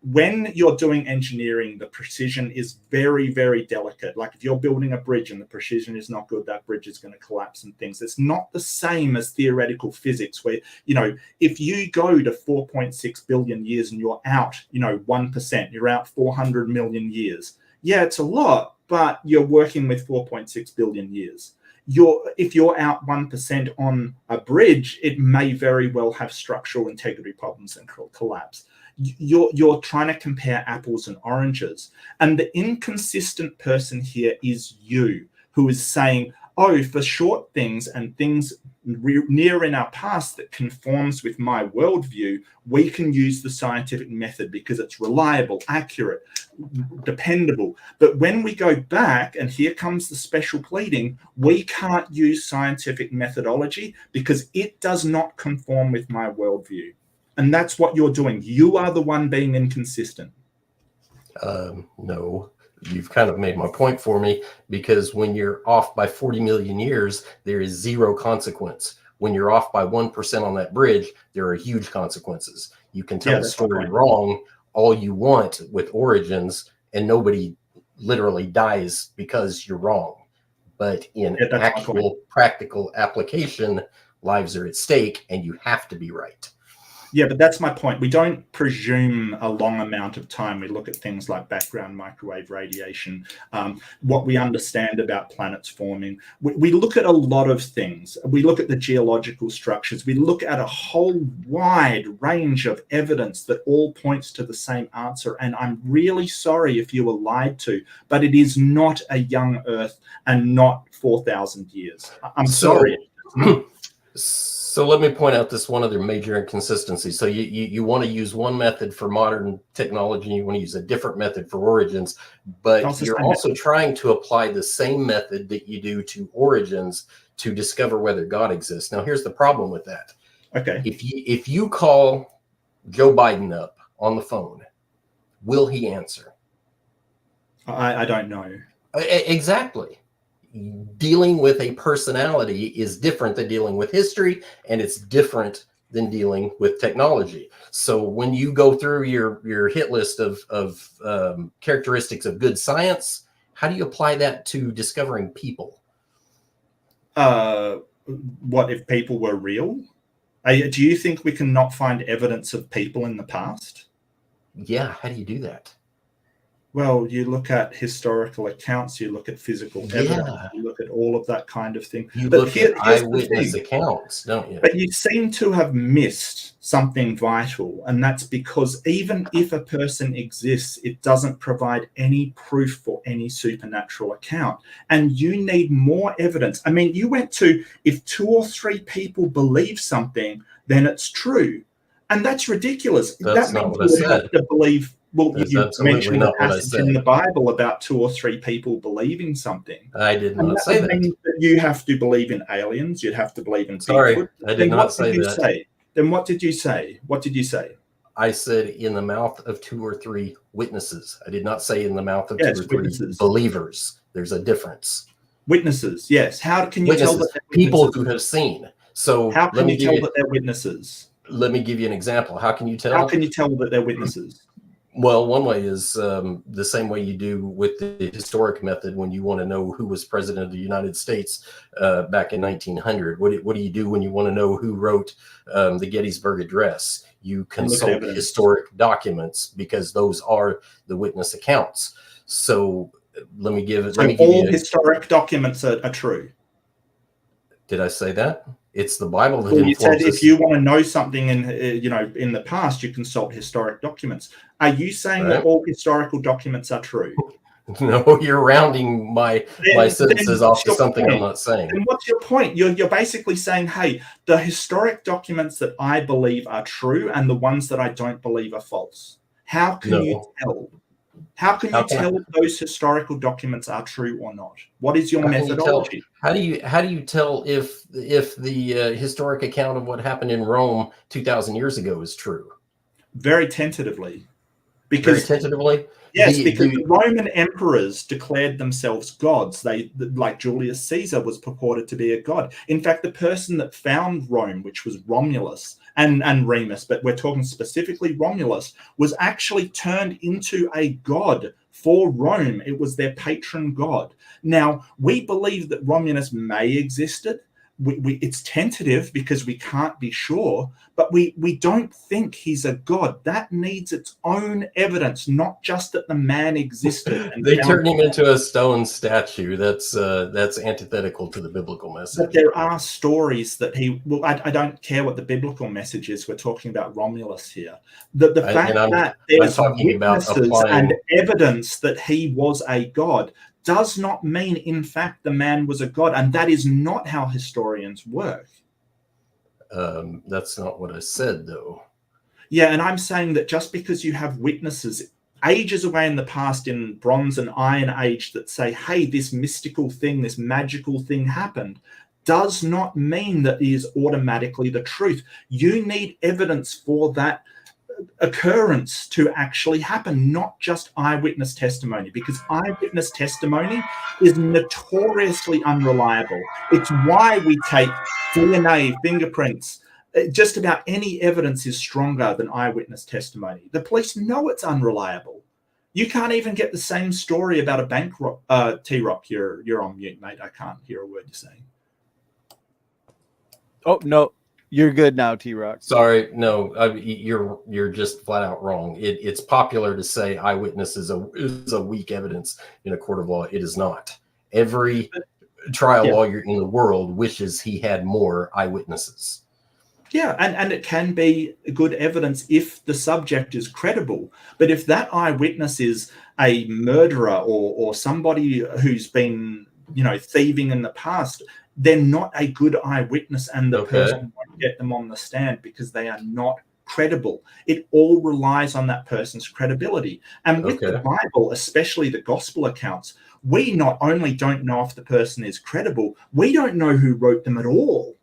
When you're doing engineering, the precision is very, very delicate. Like if you're building a bridge and the precision is not good, that bridge is going to collapse and things. It's not the same as theoretical physics where, if you go to 4.6 billion years and you're out, 1%, you're out 400 million years. Yeah, it's a lot, but you're working with 4.6 billion years. If you're out 1% on a bridge, it may very well have structural integrity problems and collapse. You're trying to compare apples and oranges, and the inconsistent person here is you. who is saying, oh, for short things and things near in our past that conforms with my worldview, we can use the scientific method because it's reliable, accurate, dependable. But when we go back, and here comes the special pleading, we can't use scientific methodology because it does not conform with my worldview. And that's what you're doing. You are the one being inconsistent. No. You've kind of made my point for me, because when you're off by 40 million years, there is zero consequence. When you're off by 1% on that bridge, there are huge consequences. You can tell the story wrong all you want with origins, and nobody literally dies because you're wrong. But in actual practical application, lives are at stake, and you have to be right. Yeah, but that's my point. We don't presume a long amount of time. We look at things like background microwave radiation, what we understand about planets forming. We look at a lot of things. We look at the geological structures. We look at a whole wide range of evidence that all points to the same answer. And I'm really sorry if you were lied to, but it is not a young Earth and not 4,000 years. I'm sorry. So let me point out this one other major inconsistency. So you want to use one method for modern technology, and you want to use a different method for origins, but you're also trying to apply the same method that you do to origins to discover whether God exists. Now, here's the problem with that. Okay. If you call Joe Biden up on the phone, will he answer? I don't know. Exactly. Dealing with a personality is different than dealing with history, and it's different than dealing with technology. So when you go through your hit list of characteristics of good science, how do you apply that to discovering people? What if people were real? Do you think we can not find evidence of people in the past? Yeah, how do you do that? Well, you look at historical accounts, you look at physical evidence, you look at all of that kind of thing. You look at eyewitness accounts, don't you? But you seem to have missed something vital, and that's because even if a person exists, it doesn't provide any proof for any supernatural account. And you need more evidence. I mean, you went to, if 2 or 3 people believe something, then it's true. And that's ridiculous. That's that not means what I you said. have to believe. Well, you mentioned the passage in the Bible about 2 or 3 people believing something. I did not say that. Means that you have to believe in aliens. You'd have to believe in Sorry, Bigfoot. I did not say that. Then what did you say? What did you say? I said in the mouth of 2 or 3 witnesses. I did not say in the mouth of 2 or 3 believers. There's a difference. Witnesses, yes. How can you tell that they're people who have seen? So how can you tell that they're witnesses? Let me give you an example. How can you tell? How can you tell that they're witnesses? Well, one way is the same way you do with the historic method when you want to know who was president of the United States back in 1900. What do you do when you want to know who wrote the Gettysburg Address? You consult historic documents because those are the witness accounts. So let me give it. So all historic documents are true. Did I say that? It's the Bible that you said if you want to know something in the past, you consult historic documents. Are you saying that all historical documents are true? No, you're rounding my sentences off to something I'm not saying. And what's your point? You're basically saying, hey, the historic documents that I believe are true and the ones that I don't believe are false. How can you tell? How can you tell if those historical documents are true or not? What is your methodology? How do you tell if the historic account of what happened in Rome 2,000 years ago is true? Very tentatively. Very tentatively? Yes, because the Roman emperors declared themselves gods. They, like Julius Caesar, was purported to be a god. In fact, the person that found Rome, which was Romulus and Remus, but we're talking specifically Romulus, was actually turned into a god for Rome. It was their patron god. Now, we believe that Romulus may have existed. It's tentative because we can't be sure, but we don't think he's a god. That needs its own evidence, not just that the man existed. They turned him into a stone statue. That's antithetical to the biblical message. But there are stories that I don't care what the biblical message is. We're talking about Romulus here. The fact that there's witnesses and evidence that he was a god does not mean, in fact, the man was a god. And that is not how historians work. That's not what I said, though. Yeah, and I'm saying that just because you have witnesses ages away in the past in Bronze and Iron Age that say, hey, this mystical thing, this magical thing happened, does not mean that it is automatically the truth. You need evidence for that occurrence to actually happen, not just eyewitness testimony, because eyewitness testimony is notoriously unreliable. It's why we take DNA, fingerprints. Just about any evidence is stronger than eyewitness testimony. The police know it's unreliable. You can't even get the same story about a bank rob. T-Rock, you're on mute, mate. I can't hear a word you're saying. Oh, no. You're good now, T-Rock. Sorry, no, you're just flat out wrong. It's popular to say eyewitness is a weak evidence in a court of law. It is not. Every trial lawyer in the world wishes he had more eyewitnesses. Yeah, and it can be good evidence if the subject is credible. But if that eyewitness is a murderer or somebody who's been, thieving in the past, they're not a good eyewitness, and the person won't get them on the stand because they are not credible. It all relies on that person's credibility. And with the Bible, especially the gospel accounts, we not only don't know if the person is credible, we don't know who wrote them at all.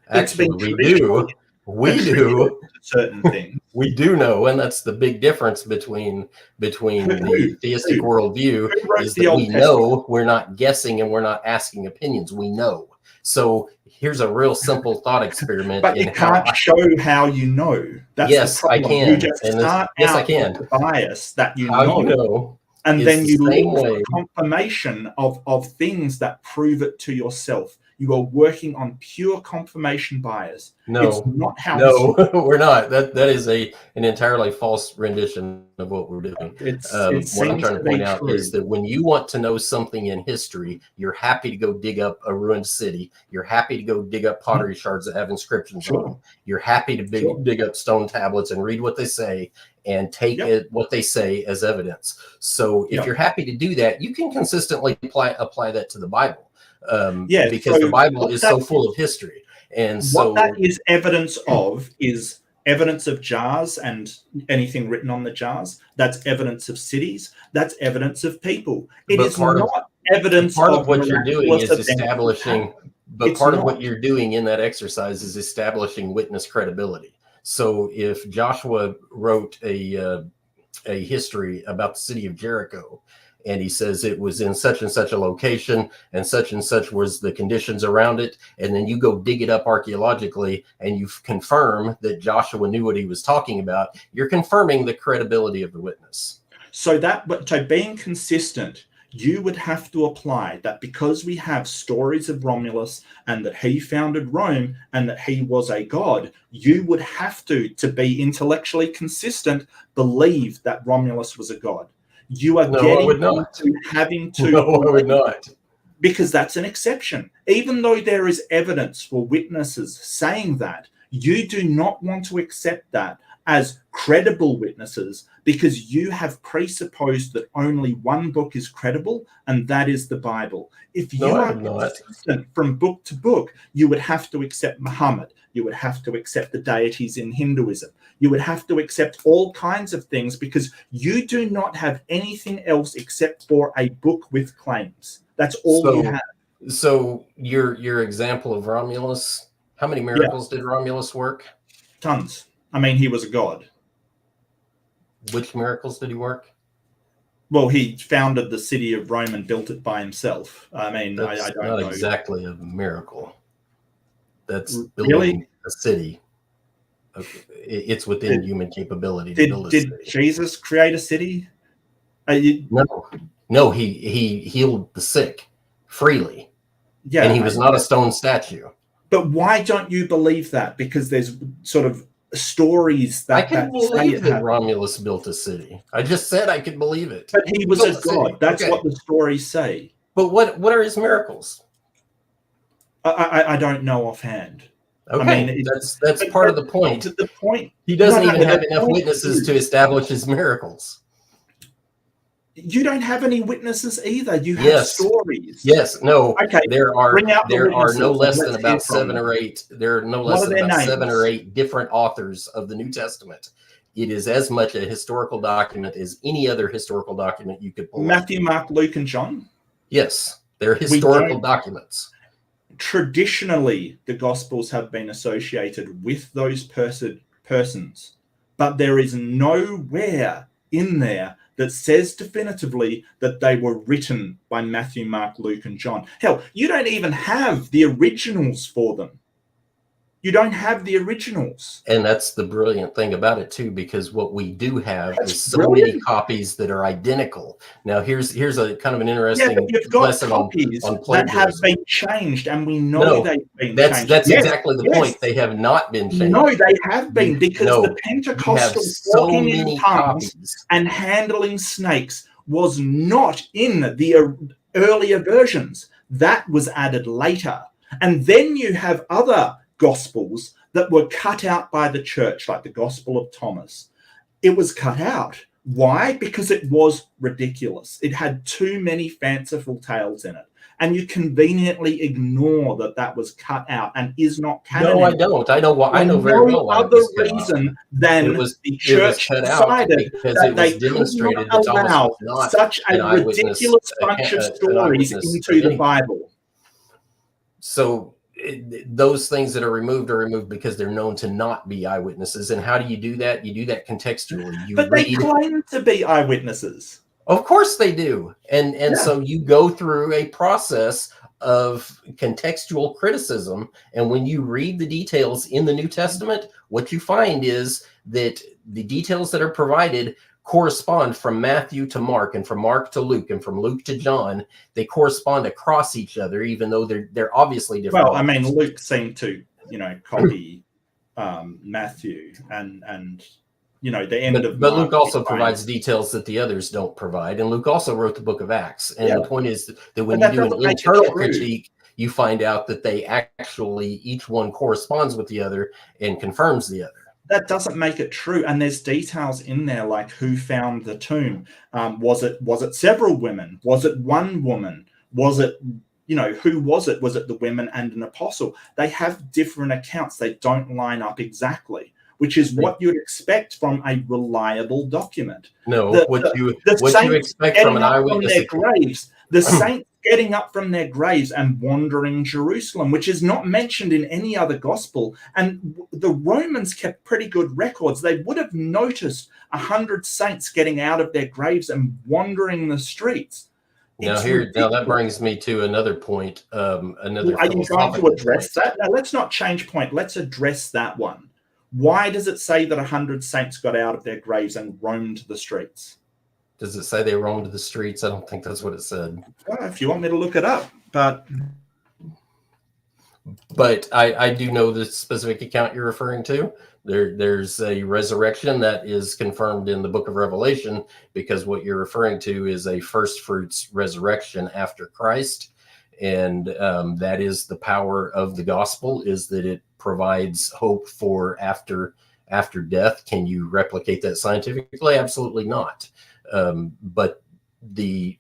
Actually, we do certain things. We do know, and that's the big difference between the theistic worldview is that we know, we're not guessing, and we're not asking opinions. We know. So here's a real simple thought experiment. But you can't show how you know. That's the problem. I can. You just start out with the bias that you know. And then you look for confirmation of things that prove it to yourself. You are working on pure confirmation bias. No, it's not how. No, we're not. That is an entirely false rendition of what we're doing. What I'm trying to point out is that when you want to know something in history, you're happy to go dig up a ruined city. You're happy to go dig up pottery shards that have inscriptions on them. You're happy to dig up stone tablets and read what they say and take what they say as evidence. So if you're happy to do that, you can consistently apply that to the Bible. Because the Bible is so full of history. And so what that is evidence of is evidence of jars and anything written on the jars. That's evidence of cities. That's evidence of people. It is not evidence. Part of what you're doing is establishing, but part of what you're doing in that exercise is establishing witness credibility. So if Joshua wrote a history about the city of Jericho, and he says it was in such and such a location and such was the conditions around it, and then you go dig it up archaeologically and you confirm that Joshua knew what he was talking about, you're confirming the credibility of the witness. So being consistent, you would have to apply that because we have stories of Romulus and that he founded Rome and that he was a god, you would have to be intellectually consistent, believe that Romulus was a god. You are having to. No, I would not. Because that's an exception. Even though there is evidence for witnesses saying that, you do not want to accept that as credible witnesses because you have presupposed that only one book is credible, and that is the Bible. If you are consistent from book to book, you would have to accept Muhammad. You would have to accept the deities in Hinduism. You would have to accept all kinds of things because you do not have anything else except for a book with claims. That's all you have. So your example of Romulus, how many miracles did Romulus work? Tons. I mean, he was a god. Which miracles did he work? Well, he founded the city of Rome and built it by himself. I mean, I don't know. Not exactly a miracle. That's building a city. It's within human capability to build a city. Did Jesus create a city? No, he healed the sick freely. Yeah, and he was not a stone statue. But why don't you believe that? Because there's sort of stories that I can believe that Romulus built a city. I just said I could believe it. But he was a god. That's what the stories say. But what are his miracles? I don't know offhand. Okay, I mean, that's part of the point. The point. He doesn't even have enough witnesses to establish his miracles. You don't have any witnesses either. You have Yes. stories. Yes, no. Okay, There are bring out the no witnesses. less Let's than hear about from seven them. or eight. There are no What less are than their about names? 7 or 8 different authors of the New Testament. It is as much a historical document as any other historical document you could pull up. Matthew, Mark, Luke, and John. Yes, they're historical documents. Traditionally, the Gospels have been associated with those persons, but there is nowhere in there that says definitively that they were written by Matthew, Mark, Luke, and John. Hell, you don't even have the originals for them. You don't have the originals. And that's the brilliant thing about it too, because what we do have That's is so brilliant. many copies that are identical. Now here's a kind of an interesting but you've got lesson copies on that have plagiarism. been changed, and we know they've been changed. That's Yes, exactly the yes. point. They have not been changed. No, they have been, because the You Pentecostal have so walking in many tongues copies. and handling snakes was not in the earlier versions. That was added later. And then you have other Gospels that were cut out by the church, like the Gospel of Thomas. It was cut out. Why? Because it was ridiculous. It had too many fanciful tales in it. And you conveniently ignore that was cut out and is not canon. No, I don't. I know why. I know very well why other it was cut out. reason than the church cut out decided because that it they was could demonstrated not that Thomas allow was not such a an eyewitness, ridiculous bunch of an stories eyewitness into of the any- Bible. So those things that are removed because they're known to not be eyewitnesses. And how do you do that? You do that contextually. But they claim to be eyewitnesses. Of course they do. And so you go through a process of contextual criticism. And when you read the details in the New Testament, what you find is that the details that are provided correspond from Matthew to Mark, and from Mark to Luke, and from Luke to John. They correspond across each other, even though they're obviously different. Well, I mean, Luke seemed to, copy Matthew and the end of. But Luke also provides details that the others don't provide, and Luke also wrote the Book of Acts. And the point is that when you do an internal critique, you find out that they actually each one corresponds with the other and confirms the other. That doesn't make it true. And there's details in there like who found the tomb. Was it several women? Was it one woman? Was it, who was it? Was it the women and an apostle? They have different accounts. They don't line up exactly, which is what you'd expect from a reliable document. No, what you expect from an eyewitness. The saints getting up from their graves and wandering Jerusalem, which is not mentioned in any other gospel. And the Romans kept pretty good records. They would have noticed 100 saints getting out of their graves and wandering the streets. Now that brings me to another point. Are you going to address that? Now, let's not change point. Let's address that one. Why does it say that 100 saints got out of their graves and roamed the streets? Does it say they roamed the streets? I don't think that's what it said. Well, if you want me to look it up, but I do know the specific account you're referring to. There's a resurrection that is confirmed in the book of Revelation, because what you're referring to is a first fruits resurrection after Christ. And that is the power of the gospel, is that it provides hope for after death. Can you replicate that scientifically? Absolutely not. But the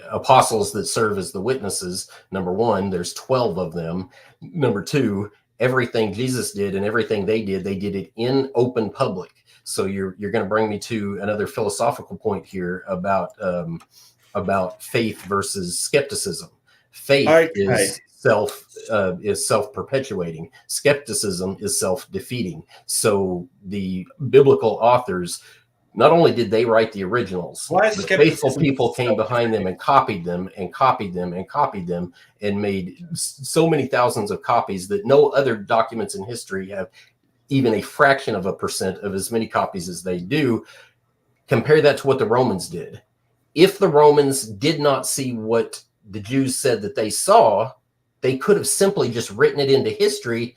apostles that serve as the witnesses, number one, there's 12 of them. Number two, everything Jesus did and everything they did it in open public. So you're going to bring me to another philosophical point here about faith versus skepticism. Faith is self-perpetuating. Skepticism is self-defeating. So the biblical authors, not only did they write the originals, but faithful people came behind them and copied them and copied them and copied them and made so many thousands of copies that no other documents in history have even a fraction of a percent of as many copies as they do. Compare that to what the Romans did. If the Romans did not see what the Jews said that they saw, they could have simply just written it into history.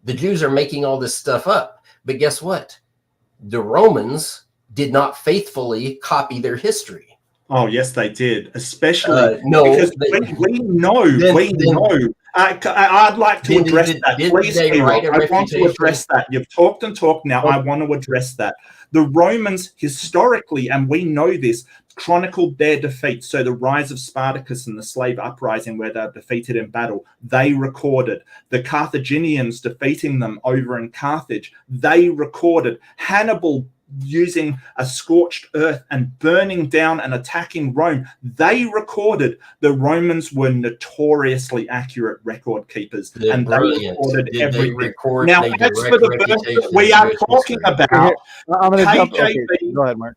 The Jews are making all this stuff up. But guess what? The Romans did not faithfully copy their history. Oh, yes, they did. Especially because we know. I'd like to address that. Please, I want to address that. You've talked and talked now. I want to address that. The Romans historically, and we know this, chronicled their defeat. So the rise of Spartacus and the slave uprising where they're defeated in battle, they recorded. The Carthaginians defeating them over in Carthage, they recorded. Hannibal using a scorched earth and burning down and attacking Rome, they recorded. The Romans were notoriously accurate record keepers. They're and brilliant. They recorded Did everything. they record Now, a as direct for the verse reputation that we of are Jewish talking history? about, I'm going to jump. Okay, KJV, go ahead, Mark.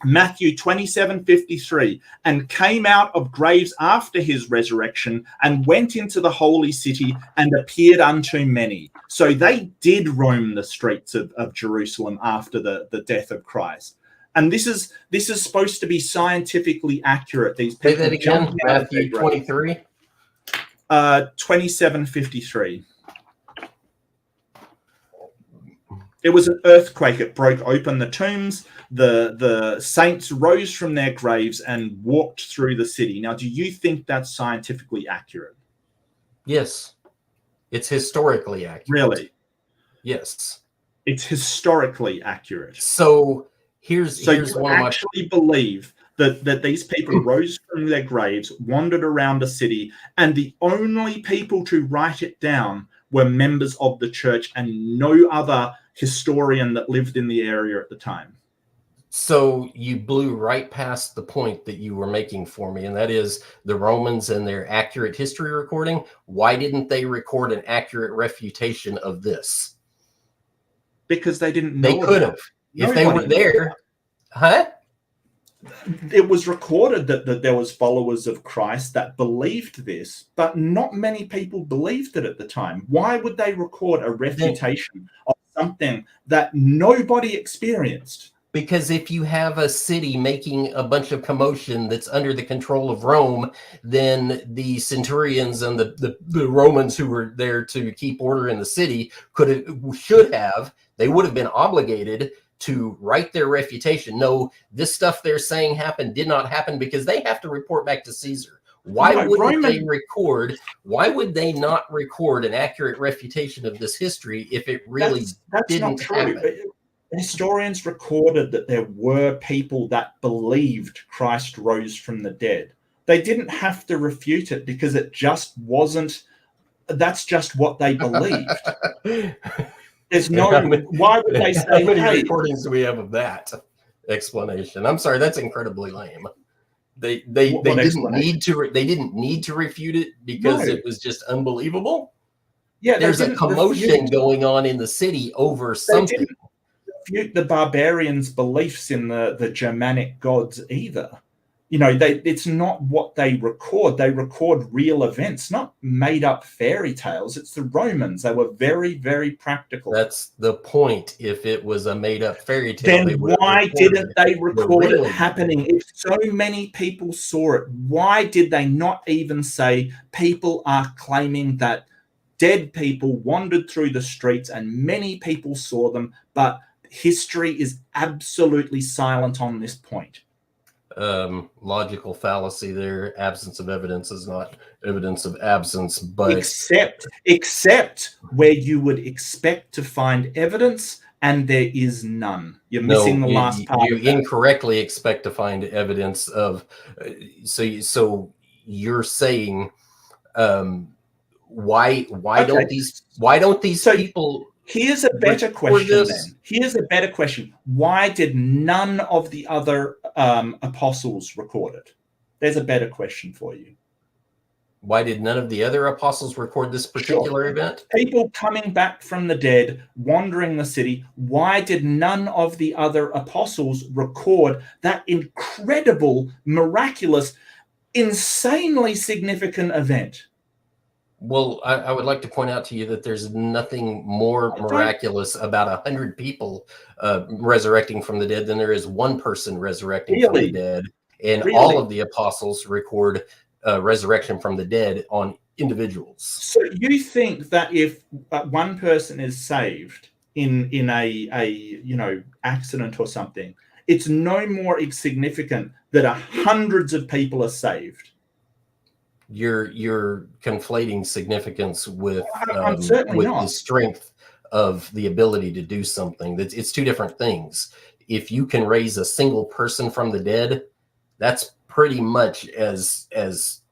Matthew 27:53, and came out of graves after his resurrection and went into the holy city and appeared unto many. So they did roam the streets of Jerusalem after the death of Christ. And this is supposed to be scientifically accurate. These people Say that again, Matthew 23. 27:53. It was an earthquake. It broke open the tombs. The saints rose from their graves and walked through the city. Now, do you think that's scientifically accurate? Yes. It's historically accurate. Really? Yes. It's historically accurate. So here's you one of my... actually believe that these people rose from their graves, wandered around a city, and the only people to write it down were members of the church and no other historian that lived in the area at the time. So you blew right past the point that you were making for me, and that is the Romans and their accurate history recording. Why didn't they record an accurate refutation of this? Because they didn't know. They could have. If they were there. Huh? It was recorded that there was followers of Christ that believed this, but not many people believed it at the time. Why would they record a refutation of something that nobody experienced? Because if you have a city making a bunch of commotion that's under the control of Rome, then the centurions and the Romans who were there to keep order in the city they would have been obligated to write their refutation. No, this stuff they're saying happened did not happen, because they have to report back to Caesar. Why would they not record an accurate refutation of this history if it really didn't happen? Historians recorded that there were people that believed Christ rose from the dead. They didn't have to refute it because it just wasn't. That's just what they believed. There's no. Why would they say? How many recordings do we have of that explanation? I'm sorry, that's incredibly lame. They didn't need to refute it because it was just unbelievable. Yeah, there's a commotion going on in the city over something. They didn't refute the barbarians' beliefs in the Germanic gods either. You know, it's not what they record. They record real events, not made up fairy tales. It's the Romans. They were very, very practical. That's the point. If it was a made up fairy tale, then why didn't they record it happening? If so many people saw it, why did they not even say people are claiming that dead people wandered through the streets and many people saw them, but history is absolutely silent on this point? Logical fallacy there. Absence of evidence is not evidence of absence, but except where you would expect to find evidence and there is none. You're missing the last part. You incorrectly expect to find evidence of. So you're saying, why don't these people? Here's a better question then. Here's a better question. Why did none of the other apostles record it? There's a better question for you. Why did none of the other apostles record this particular event? People coming back from the dead, wandering the city. Why did none of the other apostles record that incredible, miraculous, insanely significant event? Well, I would like to point out to you that there's nothing more miraculous about 100 people resurrecting from the dead than there is one person resurrecting from the dead. And all of the apostles record resurrection from the dead on individuals. So you think that if one person is saved in a accident or something, it's no more significant that hundreds of people are saved? You're conflating significance with not. The strength of the ability to do something. It's two different things. If you can raise a single person from the dead, That's pretty much as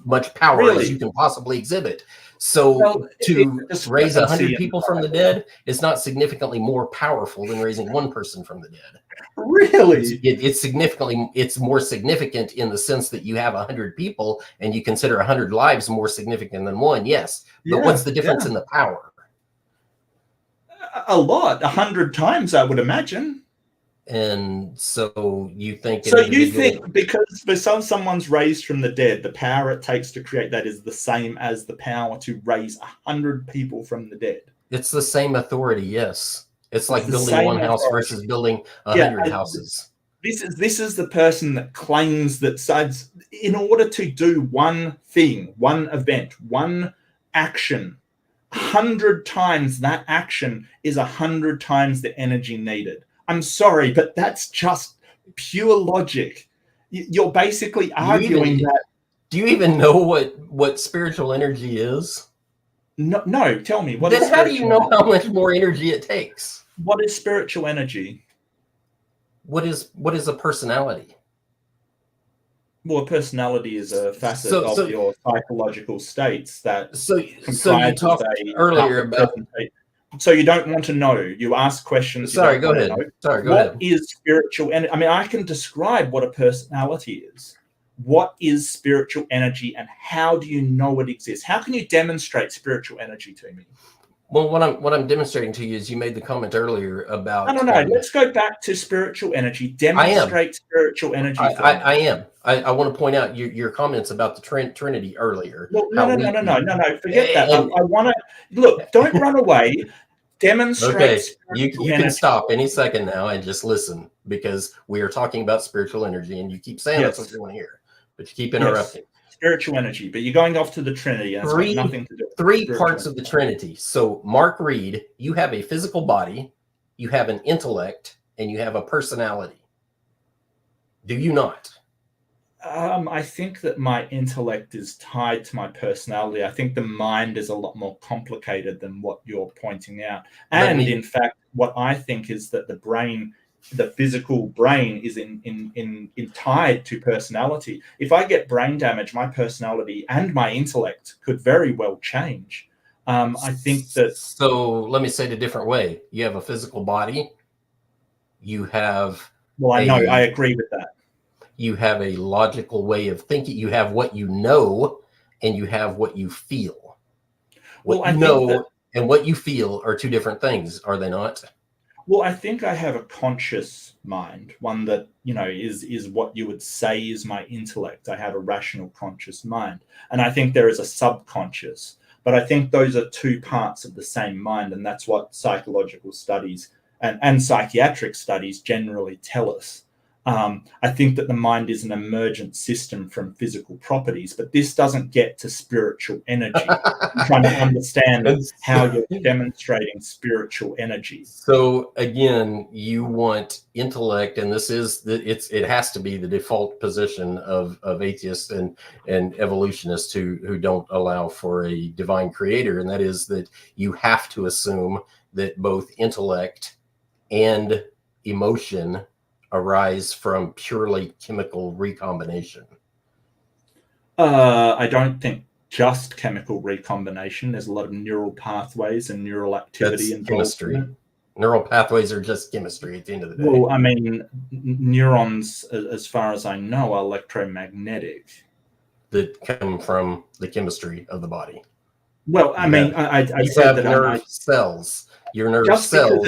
much power as Really? you can possibly exhibit. So Well, to it's a raise discrepancy 100 people from the dead is not significantly more powerful than raising one person from the dead. Really? It's more significant in the sense that you have 100 people and you consider 100 lives more significant than one. Yes. But what's the difference in the power? A lot, 100 times, I would imagine. And so you think So you think because someone's raised from the dead, the power it takes to create that is the same as the power to raise 100 people from the dead? It's the same authority, yes. It's like building one house versus building 100 houses. This is the person that claims that sides, in order to do one thing, one event, one action, 100 times that action is 100 times the energy needed. I'm sorry, but that's just pure logic. You're basically arguing that. Do you even know what spiritual energy is? No, tell me. Then how do you know how much more energy it takes? What is spiritual energy? What is a personality? Well, a personality is a facet of your psychological states that. So you talked earlier about. So you don't want to know. You ask questions. Sorry, go ahead. What is spiritual energy? I mean, I can describe what a personality is. What is spiritual energy, and how do you know it exists? How can you demonstrate spiritual energy to me? Well, what I'm demonstrating to you is you made the comment earlier about. No. Let's go back to spiritual energy. Demonstrate spiritual energy. I am. I want to point out your comments about the Trinity earlier. Well, no. Forget that. I want to look. Don't run away. Demonstrate. Okay, you can stop any second now and just listen, because we are talking about spiritual energy, and you keep saying that's what you want to hear, but you keep interrupting. Spiritual energy, but you're going off to the Trinity, and it's got nothing to do with three parts of the Trinity. So, Mark Reid, you have a physical body, you have an intellect, and you have a personality. Do you not? I think that my intellect is tied to my personality. I think the mind is a lot more complicated than what you're pointing out. And in fact, what I think is that the brain, the physical brain, is in tied to personality. If I get brain damage, my personality and my intellect could very well change. I think that. So let me say it a different way. You have a physical body. You have. Well, I know. I agree with that. You have a logical way of thinking. You have what you know, and you have what you feel. What you know and what you feel are two different things, are they not? Well, I think I have a conscious mind, one that, is what you would say is my intellect. I have a rational, conscious mind. And I think there is a subconscious. But I think those are two parts of the same mind. And that's what psychological studies and psychiatric studies generally tell us. I think that the mind is an emergent system from physical properties, but this doesn't get to spiritual energy. I'm trying to understand how you're demonstrating spiritual energy. So again, you want intellect, and it has to be the default position of atheists and evolutionists who don't allow for a divine creator, and that is that you have to assume that both intellect and emotion arise from purely chemical recombination. I don't think just chemical recombination. There's a lot of neural pathways and neural activity involved. Chemistry. Neural pathways are just chemistry at the end of the day. Well, I mean, neurons, as far as I know, are electromagnetic. That come from the chemistry of the body. Well, I mean, I said that nerve cells. Your nerve cells.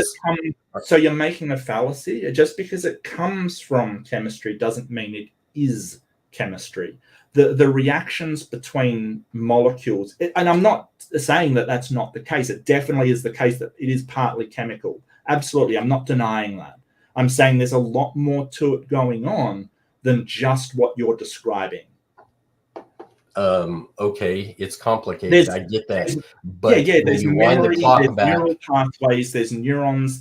So you're making a fallacy. Just because it comes from chemistry doesn't mean it is chemistry. The reactions between molecules, and I'm not saying that that's not the case. It definitely is the case that it is partly chemical. Absolutely, I'm not denying that. I'm saying there's a lot more to it going on than just what you're describing. Okay, it's complicated. I get that. But there's memory, there's neural pathways, there's neurons,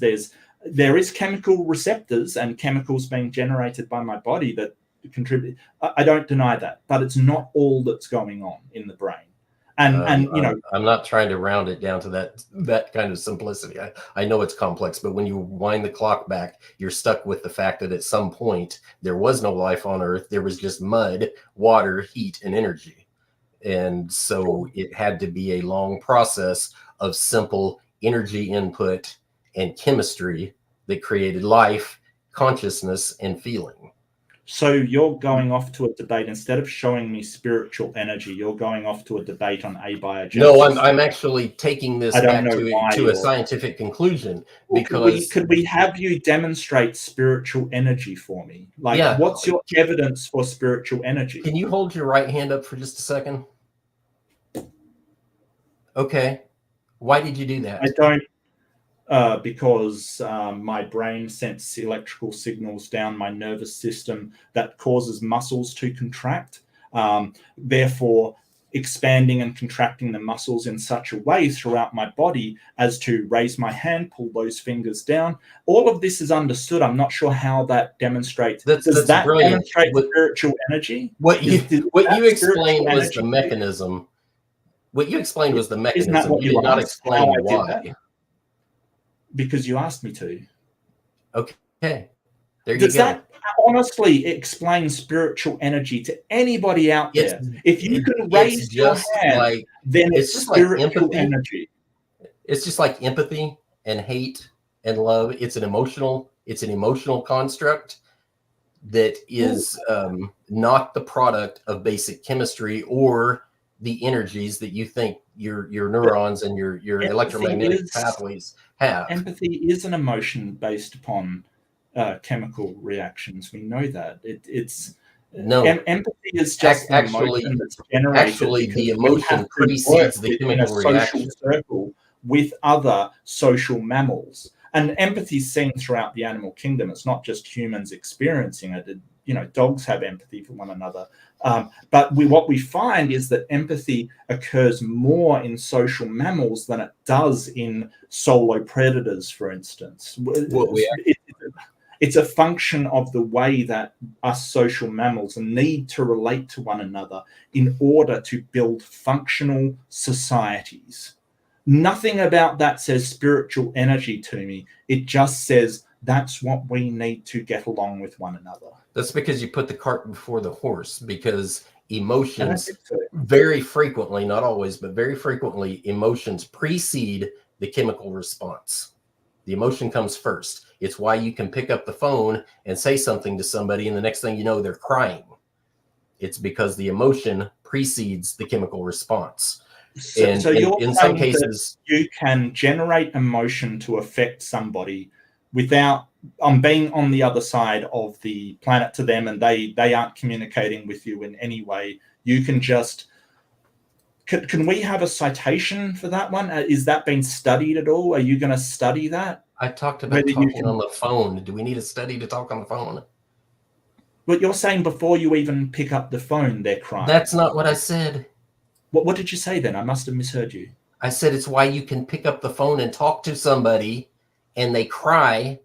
there is chemical receptors and chemicals being generated by my body that contribute. I don't deny that, but it's not all that's going on in the brain. And you know, I'm not trying to round it down to that kind of simplicity. I know it's complex, but when you wind the clock back, you're stuck with the fact that at some point there was no life on Earth. There was just mud, water, heat, and energy. And so it had to be a long process of simple energy input and chemistry that created life, consciousness, and feeling. So you're going off to a debate instead of showing me spiritual energy. You're going off to a debate on abiogenesis. No, I'm actually taking this back to a scientific conclusion. Well, because could we have you demonstrate spiritual energy for me? Like, yeah. What's your evidence for spiritual energy? Can you hold your right hand up for just a second? Okay. Why did you do that? I don't. Because my brain sends electrical signals down my nervous system that causes muscles to contract. Therefore, expanding and contracting the muscles in such a way throughout my body as to raise my hand, pull those fingers down. All of this is understood. I'm not sure how that demonstrates. Does that demonstrate spiritual energy? What you explained was the mechanism. What you explained was the mechanism. Isn't that what you did not explain why. Because you asked me to. Okay. There you Does go. that honestly explain spiritual energy to anybody out there? If you can raise your hand, then it's just spiritual energy. It's just like empathy and hate and love. It's an emotional construct that is not the product of basic chemistry or the energies that you think your neurons and your electromagnetic pathways have. Empathy is an emotion based upon chemical reactions. We know that. Empathy is just an emotion that's generated. Actually, the emotion precedes the chemical reaction. Circle with other social mammals. And empathy is seen throughout the animal kingdom. It's not just humans experiencing it. You know, dogs have empathy for one another. But what we find is that empathy occurs more in social mammals than it does in solo predators, for instance. It's a function of the way that us social mammals need to relate to one another in order to build functional societies. Nothing about that says spiritual energy to me. It just says that's what we need to get along with one another. That's because you put the cart before the horse, because emotions very frequently, not always, but very frequently, emotions precede the chemical response. The emotion comes first. It's why you can pick up the phone and say something to somebody, and the next thing you know, they're crying. It's because the emotion precedes the chemical response. So in some cases, you can generate emotion to affect somebody without being on the other side of the planet to them, and they aren't communicating with you in any way. You can just... Can we have a citation for that one? Is that being studied at all? Are you going to study that? I talked about talking on the phone. Do we need a study to talk on the phone? But you're saying before you even pick up the phone, they're crying. That's not what I said. What did you say then? I must have misheard you. I said it's why you can pick up the phone and talk to somebody and they cry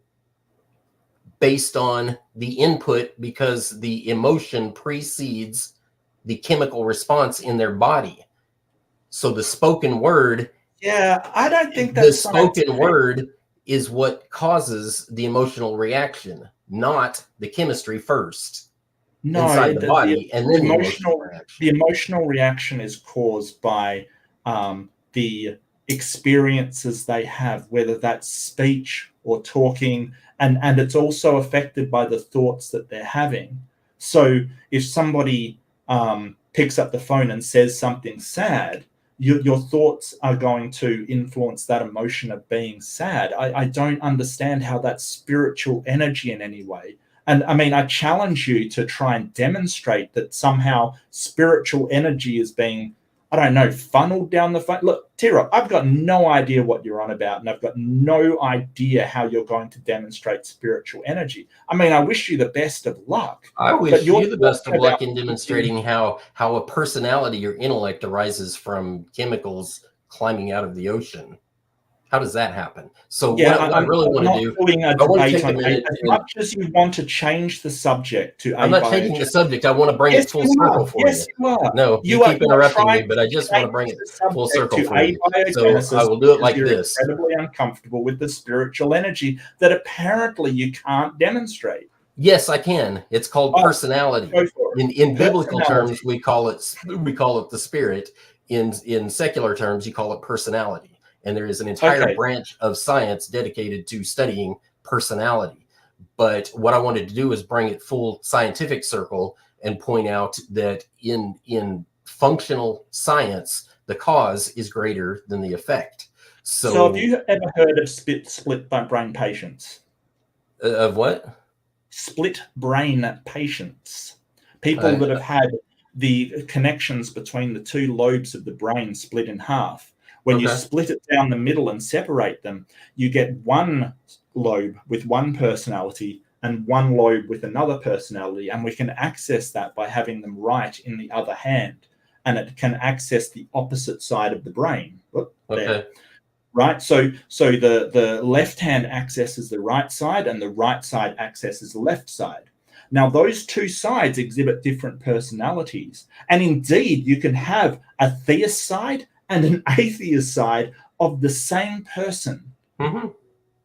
based on the input, because the emotion precedes the chemical response in their body. So the spoken word... Yeah, I don't think that's... The spoken word is what causes the emotional reaction, not the chemistry first. No, inside the body, and then the emotional reaction is caused by the experiences they have, whether that's speech or talking, and it's also affected by the thoughts that they're having. So if somebody picks up the phone and says something sad, your thoughts are going to influence that emotion of being sad. I don't understand how that's spiritual energy in any way. And I mean, I challenge you to try and demonstrate that somehow spiritual energy is being, I don't know, funneled down the phone. Look, TRock, I've got no idea what you're on about, and I've got no idea how you're going to demonstrate spiritual energy. I mean, I wish you the best of luck. I wish you the best of luck in demonstrating how a personality or intellect arises from chemicals climbing out of the ocean. How does that happen? So Yeah, what I really want to do, doing a I want to debate take a on minute. as much as you want to change the subject to I'm not changing the abiogenesis. subject. I want to bring Yes, it full you circle are. for you. Yes, you are. No, you keep You are interrupting me, trying but I to just want to bring change it the full subject circle to for you. So I abiogenesis will do it because like you're this. incredibly uncomfortable with the spiritual energy that apparently you can't demonstrate. Yes, I can. It's called Oh, personality. go for it. In biblical Personality. terms, we call it the spirit. In secular terms, you call it personality. And there is an entire Okay. branch of science dedicated to studying personality. But what I wanted to do is bring it full scientific circle and point out that in functional science, the cause is greater than the effect. So have you ever heard of split brain patients? Of what? Split brain patients. People that have had the connections between the two lobes of the brain split in half. When you split it down the middle and separate them, you get one lobe with one personality and one lobe with another personality. And we can access that by having them right in the other hand. And it can access the opposite side of the brain. There. Right, so the left hand accesses the right side and the right side accesses the left side. Now those two sides exhibit different personalities, and indeed you can have a theist side and an atheist side of the same person. Mm-hmm.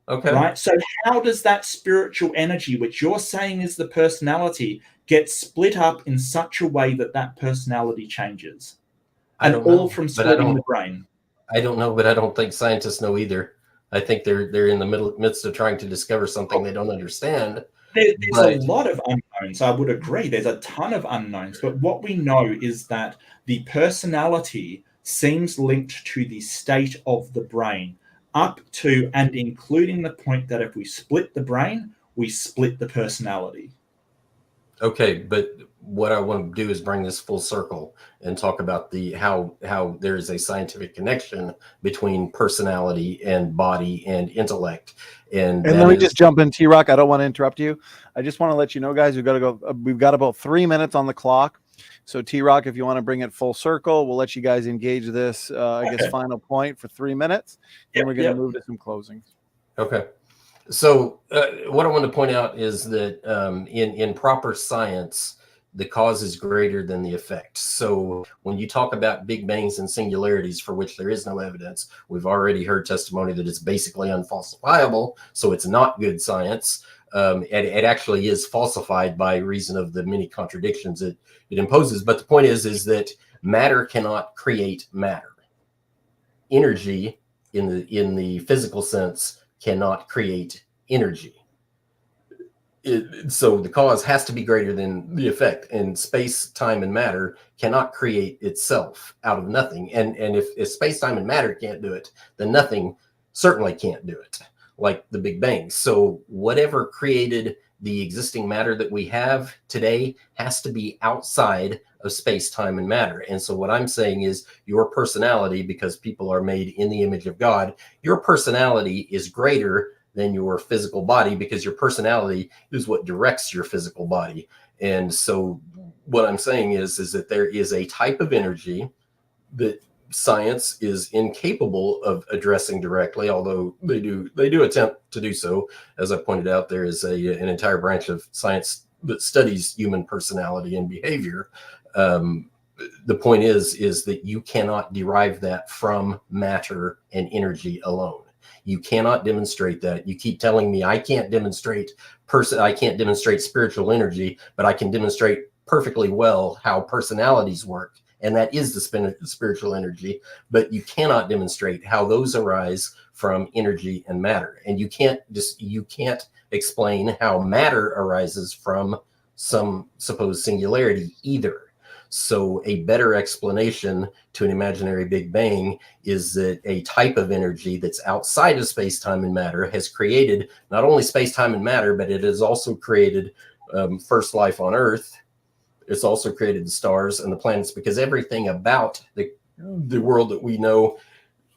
Okay. Right, so how does that spiritual energy, which you're saying is the personality, get split up in such a way that that personality changes? And all from splitting the brain. I don't know, but I don't think scientists know either. I think they're in the midst of trying to discover something they don't understand. There's a lot of unknowns. I would agree. There's a ton of unknowns. But what we know is that the personality seems linked to the state of the brain, up to and including the point that if we split the brain, we split the personality. Okay, but what I want to do is bring this full circle and talk about how there is a scientific connection between personality and body and intellect. And let me just jump in, TRock. I don't want to interrupt you. I just want to let you know, guys, we've got about 3 minutes on the clock. So TRock, if you want to bring it full circle, we'll let you guys engage this, I guess, final point for 3 minutes. Then we're going to move to some closings. Okay. So what I want to point out is that in proper science, the cause is greater than the effect. So when you talk about big bangs and singularities for which there is no evidence, we've already heard testimony that it's basically unfalsifiable. So it's not good science. It actually is falsified by reason of the many contradictions it imposes. But the point is that matter cannot create matter. Energy in the physical sense cannot create energy. So the cause has to be greater than the effect, and space, time, and matter cannot create itself out of nothing. And if space, time, and matter can't do it, then nothing certainly can't do it, like the Big Bang. So whatever created the existing matter that we have today has to be outside of space, time, and matter. And so what I'm saying is your personality, because people are made in the image of God, your personality is greater than your physical body, because your personality is what directs your physical body. And so what I'm saying is that there is a type of energy that science is incapable of addressing directly, although they do attempt to do so. As I pointed out, there is an entire branch of science that studies human personality and behavior. The point is that you cannot derive that from matter and energy alone. You cannot demonstrate that. You keep telling me I can't demonstrate spiritual energy, but I can demonstrate perfectly well how personalities work. And that is the spiritual energy, but you cannot demonstrate how those arise from energy and matter. And you can't explain how matter arises from some supposed singularity either. So a better explanation to an imaginary Big Bang is that a type of energy that's outside of space, time, and matter has created not only space, time, and matter, but it has also created first life on Earth. It's also created the stars and the planets, because everything about the world that we know,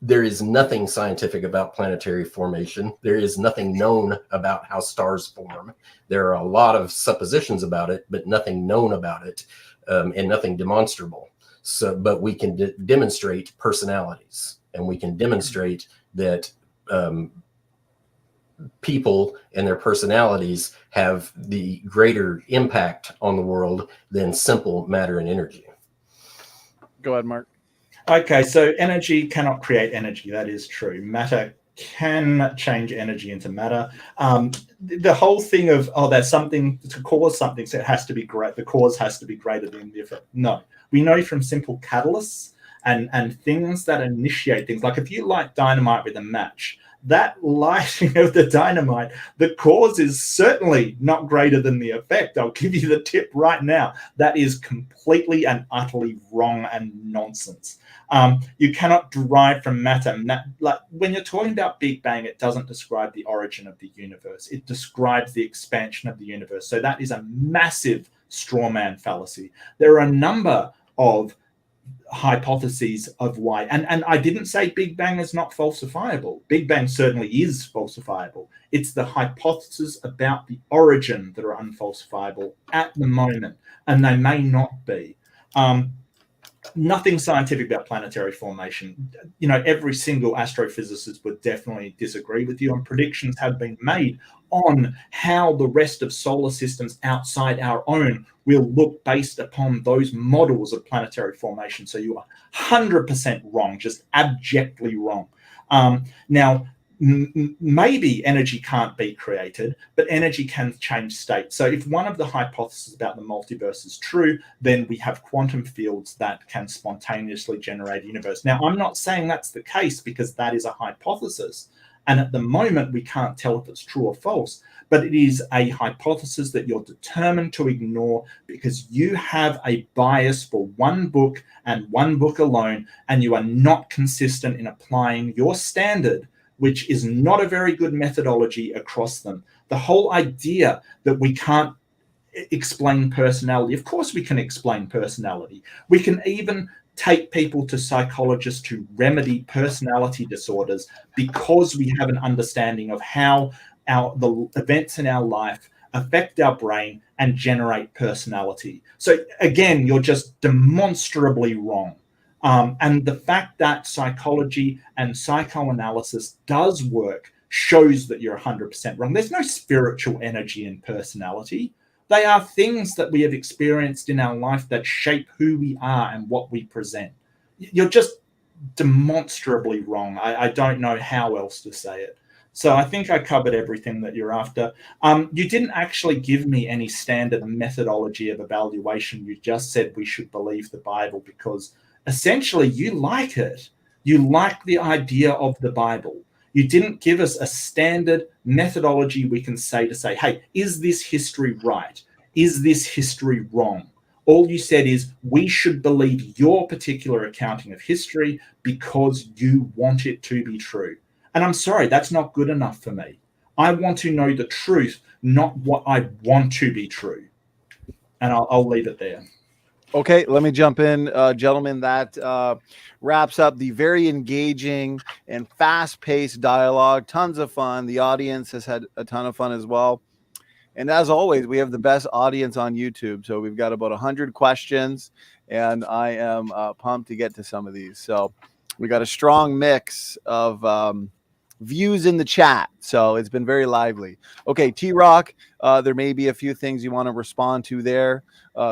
there is nothing scientific about planetary formation. There is nothing known about how stars form. There are a lot of suppositions about it, but nothing known about it, and nothing demonstrable. So, but we can demonstrate personalities, and we can demonstrate that people and their personalities have the greater impact on the world than simple matter and energy. Go ahead, Mark. Okay, so energy cannot create energy. That is true. Matter can change energy into matter. The whole thing of, oh, there's something to cause something, so it has to be great. The cause has to be greater than the effect. No, we know from simple catalysts and things that initiate things. Like if you light dynamite with a match, that lighting of the dynamite, the cause is certainly not greater than the effect. I'll give you the tip right now. That is completely and utterly wrong and nonsense. You cannot derive from matter. Like when you're talking about Big Bang, it doesn't describe the origin of the universe. It describes the expansion of the universe. So that is a massive straw man fallacy. There are a number of hypotheses of why, and I didn't say Big Bang is not falsifiable. Big Bang certainly is falsifiable. It's the hypotheses about the origin that are unfalsifiable at the moment, and they may not be. Nothing scientific about planetary formation. You know, every single astrophysicist would definitely disagree with you, and predictions have been made on how the rest of solar systems outside our own will look based upon those models of planetary formation. So you are 100% wrong, just abjectly wrong. Now, maybe energy can't be created, but energy can change state. So if one of the hypotheses about the multiverse is true, then we have quantum fields that can spontaneously generate a universe. Now, I'm not saying that's the case because that is a hypothesis. And at the moment, we can't tell if it's true or false, but it is a hypothesis that you're determined to ignore because you have a bias for one book and one book alone, and you are not consistent in applying your standard, which is not a very good methodology across them. The whole idea that we can't explain personality, of course we can explain personality. We can even take people to psychologists to remedy personality disorders because we have an understanding of how the events in our life affect our brain and generate personality. So again, you're just demonstrably wrong. And the fact that psychology and psychoanalysis does work shows that you're 100% wrong. There's no spiritual energy in personality. They are things that we have experienced in our life that shape who we are and what we present. You're just demonstrably wrong. I don't know how else to say it. So I think I covered everything that you're after. You didn't actually give me any standard methodology of evaluation. You just said we should believe the Bible because essentially you like it. You like the idea of the Bible. You didn't give us a standard methodology we can say, hey, is this history right? Is this history wrong? All you said is we should believe your particular accounting of history because you want it to be true. And I'm sorry, that's not good enough for me. I want to know the truth, not what I want to be true. And I'll leave it there. Okay, let me jump in, gentlemen. That wraps up the very engaging and fast-paced dialogue. Tons of fun. The audience has had a ton of fun as well. And as always, we have the best audience on YouTube. So we've got about 100 questions, and I am pumped to get to some of these. So we got a strong mix of views in the chat. So it's been very lively. Okay, TRock, there may be a few things you want to respond to there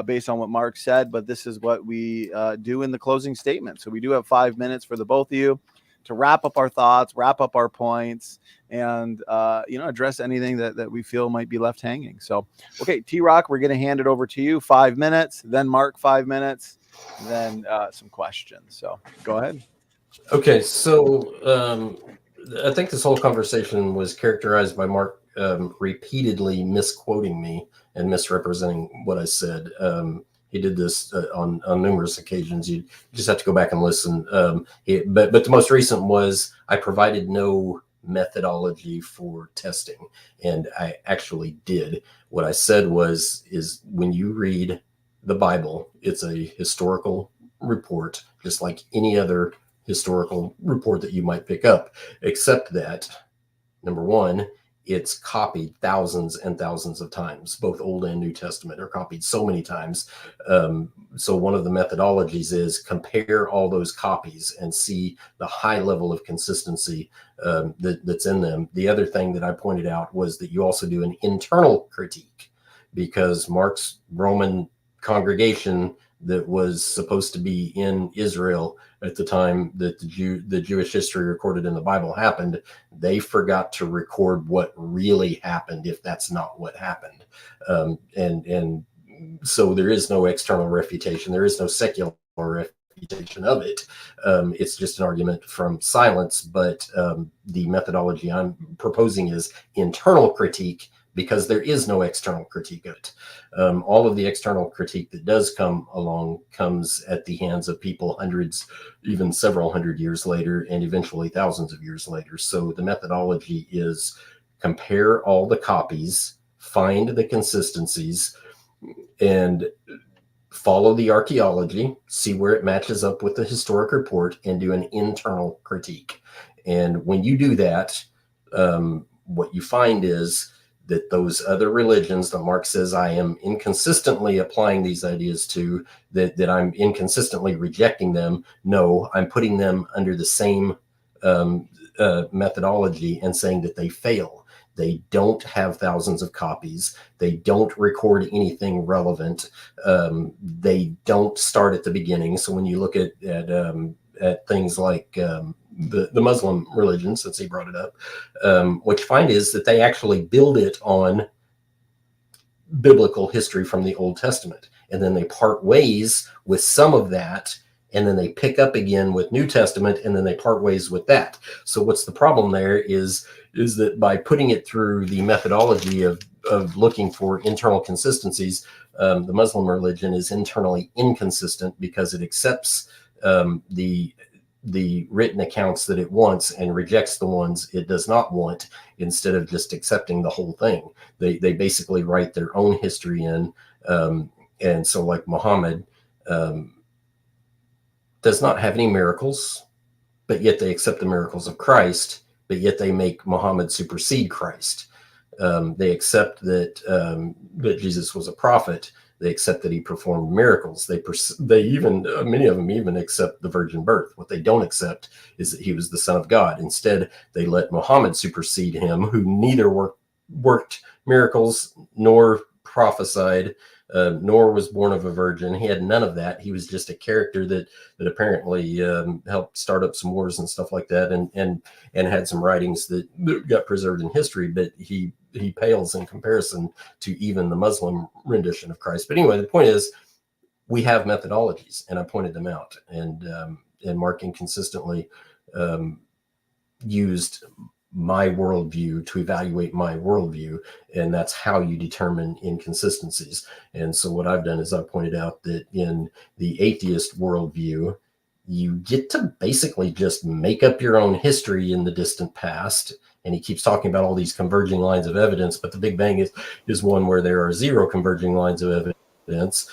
based on what Mark said, but this is what we do in the closing statement. So we do have 5 minutes for the both of you to wrap up our thoughts, wrap up our points, and address anything that we feel might be left hanging. So, okay, TRock, we're going to hand it over to you. 5 minutes, then Mark 5 minutes, then some questions. So go ahead. Okay, so I think this whole conversation was characterized by Mark repeatedly misquoting me and misrepresenting what I said. He did this on numerous occasions. You just have to go back and listen. But the most recent was I provided no methodology for testing, and I actually did. What I said is when you read the Bible, it's a historical report, just like any other historical report that you might pick up, except that, number one, it's copied thousands and thousands of times. Both Old and New Testament are copied so many times. So one of the methodologies is compare all those copies and see the high level of consistency that's in them. The other thing that I pointed out was that you also do an internal critique, because Mark's Roman congregation that was supposed to be in Israel at the time that the Jewish history recorded in the Bible happened, they forgot to record what really happened, if that's not what happened. And so there is no external refutation. There is no secular refutation of it. It's just an argument from silence. But the methodology I'm proposing is internal critique, because there is no external critique of it. All of the external critique that does come along comes at the hands of people hundreds, even several hundred years later, and eventually thousands of years later. So the methodology is compare all the copies, find the consistencies, and follow the archaeology, see where it matches up with the historic report, and do an internal critique. And when you do that, what you find is that those other religions that Mark says I am inconsistently applying these ideas to, that I'm inconsistently rejecting them. No, I'm putting them under the same methodology and saying that they fail. They don't have thousands of copies. They don't record anything relevant. They don't start at the beginning. So when you look at things like the Muslim religion, since he brought it up, what you find is that they actually build it on biblical history from the Old Testament, and then they part ways with some of that, and then they pick up again with New Testament, and then they part ways with that. So what's the problem there is that by putting it through the methodology of looking for internal consistencies, the Muslim religion is internally inconsistent, because it accepts the written accounts that it wants and rejects the ones it does not want, instead of just accepting the whole thing. They basically write their own history in. And so like Muhammad does not have any miracles, but yet they accept the miracles of Christ, but yet they make Muhammad supersede Christ. They accept that Jesus was a prophet. They accept that he performed miracles. They even, many of them even accept the virgin birth. What they don't accept is that he was the Son of God. Instead, they let Muhammad supersede him, who neither worked miracles nor prophesied, nor was born of a virgin. He had none of that. He was just a character that apparently helped start up some wars and stuff like that, and had some writings that got preserved in history, but he pales in comparison to even the Muslim rendition of Christ. But anyway, the point is, we have methodologies, and I pointed them out, and Mark inconsistently used my worldview to evaluate my worldview, and that's how you determine inconsistencies. And so what I've done is I've pointed out that in the atheist worldview, you get to basically just make up your own history in the distant past. And he keeps talking about all these converging lines of evidence, but the Big Bang is one where there are zero converging lines of evidence.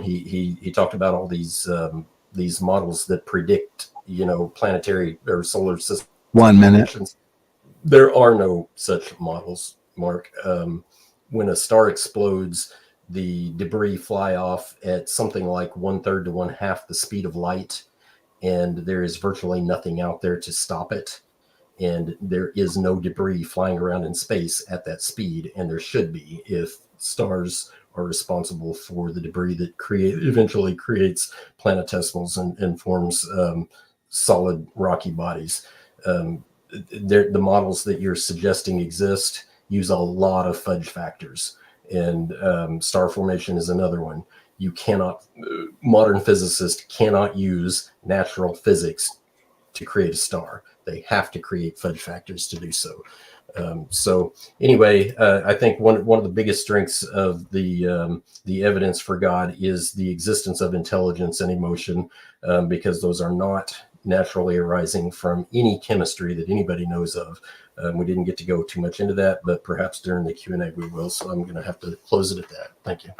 He talked about all these models that predict, planetary or solar system. 1 minute. There are no such models, Mark. When a star explodes, the debris fly off at something like 1/3 to 1/2 the speed of light, and there is virtually nothing out there to stop it. And there is no debris flying around in space at that speed, and there should be, if stars are responsible for the debris that eventually creates planetesimals and forms solid rocky bodies. The models that you're suggesting exist use a lot of fudge factors, and star formation is another one. You cannot, modern physicists cannot use natural physics to create a star. They have to create fudge factors to do so. So anyway, I think one of the biggest strengths of the evidence for God is the existence of intelligence and emotion, because those are not naturally arising from any chemistry that anybody knows of. We didn't get to go too much into that, but perhaps during the Q&A we will. So I'm going to have to close it at that. Thank you.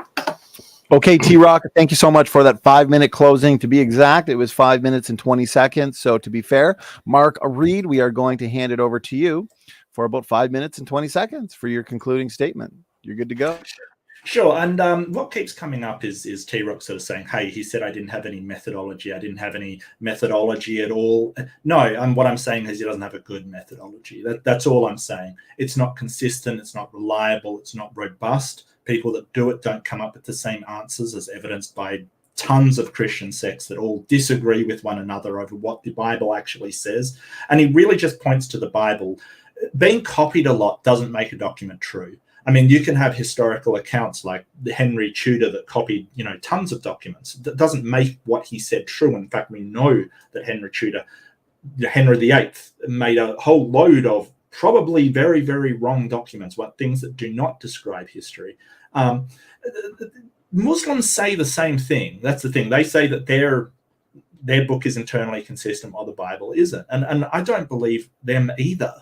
Okay, TRock, thank you so much for that 5-minute closing. To be exact, it was 5 minutes and 20 seconds. So to be fair, Mark Reid, we are going to hand it over to you for about 5 minutes and 20 seconds for your concluding statement. You're good to go. Sure. And what keeps coming up is TRock sort of saying, hey, he said I didn't have any methodology. I didn't have any methodology at all. No, what I'm saying is he doesn't have a good methodology. That's all I'm saying. It's not consistent. It's not reliable. It's not robust. People that do it don't come up with the same answers, as evidenced by tons of Christian sects that all disagree with one another over what the Bible actually says. And he really just points to the Bible. Being copied a lot doesn't make a document true. I mean, you can have historical accounts like Henry Tudor that copied, tons of documents. That doesn't make what he said true. In fact, we know that Henry Tudor, Henry VIII, made a whole load of probably very, very wrong documents, things that do not describe history. Muslims say the same thing. That's the thing. They say that their book is internally consistent while the Bible isn't. And I don't believe them either.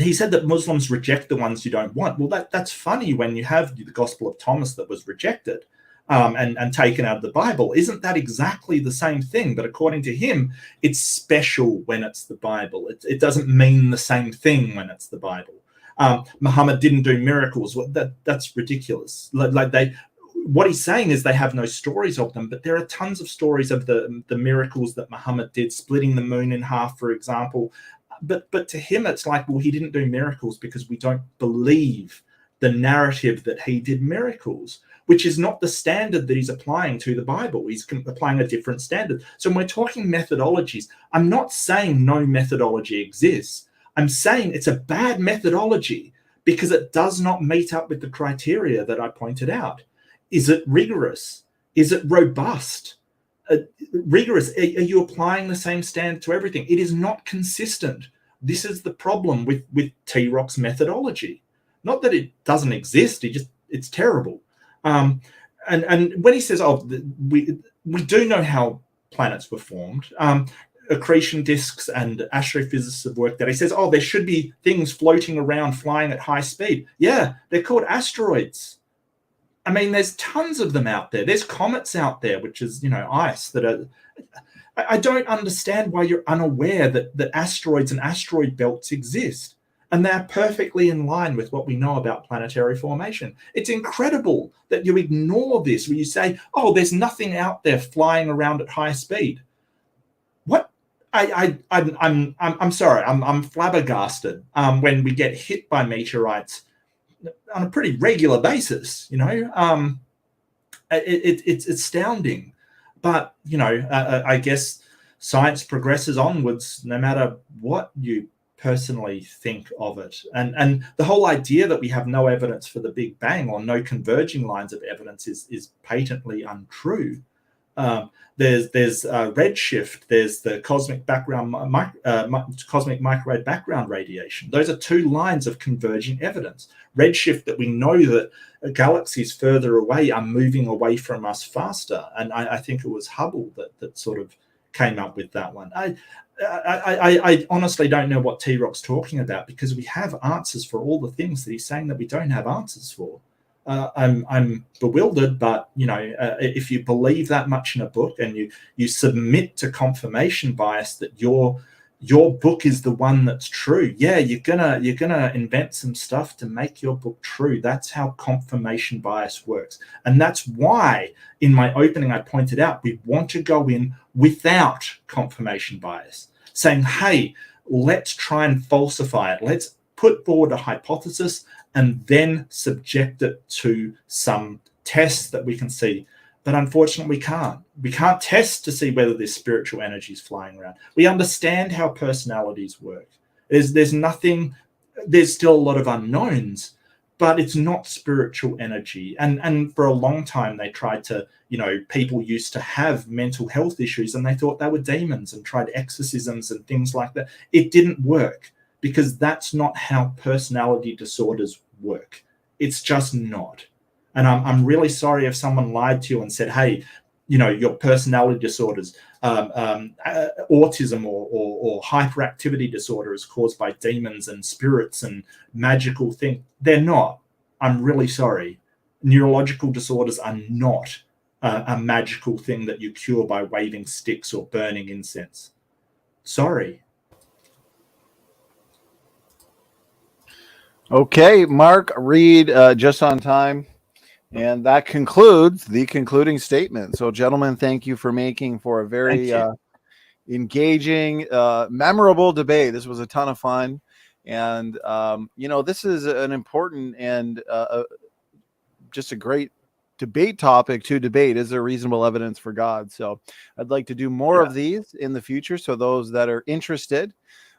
He said that Muslims reject the ones you don't want. Well, that's funny when you have the Gospel of Thomas that was rejected and taken out of the Bible. Isn't that exactly the same thing? But according to him, it's special when it's the Bible. It doesn't mean the same thing when it's the Bible. Muhammad didn't do miracles. Well, that's ridiculous. What he's saying is they have no stories of them, but there are tons of stories of the miracles that Muhammad did, splitting the moon in half, for example. But to him, it's like, well, he didn't do miracles because we don't believe the narrative that he did miracles, which is not the standard that he's applying to the Bible. He's applying a different standard. So when we're talking methodologies, I'm not saying no methodology exists. I'm saying it's a bad methodology because it does not meet up with the criteria that I pointed out. Is it rigorous? Is it robust? Rigorous? Are you applying the same standard to everything? It is not consistent. This is the problem with TRock's methodology. Not that it doesn't exist. It's terrible. And when he says, we do know how planets were formed. Accretion disks and astrophysicists have worked that. He says, there should be things floating around, flying at high speed. Yeah, they're called asteroids. I mean, there's tons of them out there. There's comets out there, which is, ice that are. I don't understand why you're unaware that asteroids and asteroid belts exist. And they're perfectly in line with what we know about planetary formation. It's incredible that you ignore this when you say, there's nothing out there flying around at high speed. What? I'm sorry. I'm flabbergasted when we get hit by meteorites on a pretty regular basis. It's astounding. But I guess science progresses onwards no matter what you personally think of it. And the whole idea that we have no evidence for the Big Bang or no converging lines of evidence is patently untrue. There's redshift. There's the cosmic microwave background radiation. Those are two lines of converging evidence. Redshift, that we know that galaxies further away are moving away from us faster, and I think it was Hubble that sort of came up with that one. I honestly don't know what TRock's talking about, because we have answers for all the things that he's saying that we don't have answers for. I'm bewildered, but if you believe that much in a book and you submit to confirmation bias that your book is the one that's true, you're gonna invent some stuff to make your book true. That's how confirmation bias works, and that's why in my opening I pointed out we want to go in without confirmation bias, saying, hey, let's try and falsify it. Let's put forward a hypothesis and then subject it to some tests that we can see. But unfortunately, we can't. We can't test to see whether there's spiritual energies flying around. We understand how personalities work. There's nothing, there's still a lot of unknowns, but it's not spiritual energy. And for a long time, they tried to, people used to have mental health issues and they thought they were demons and tried exorcisms and things like that. It didn't work, because that's not how personality disorders work. It's just not. And I'm really sorry if someone lied to you and said, hey, your personality disorders, autism or hyperactivity disorder is caused by demons and spirits and magical things. They're not. I'm really sorry. Neurological disorders are not a magical thing that you cure by waving sticks or burning incense. Sorry. Okay, Mark Reid, just on time. And that concludes the concluding statement. So, gentlemen, thank you for making for a very engaging, memorable debate. This was a ton of fun. And, this is an important and just a great debate topic to debate. Is there reasonable evidence for God? So I'd like to do more of these in the future. So those that are interested,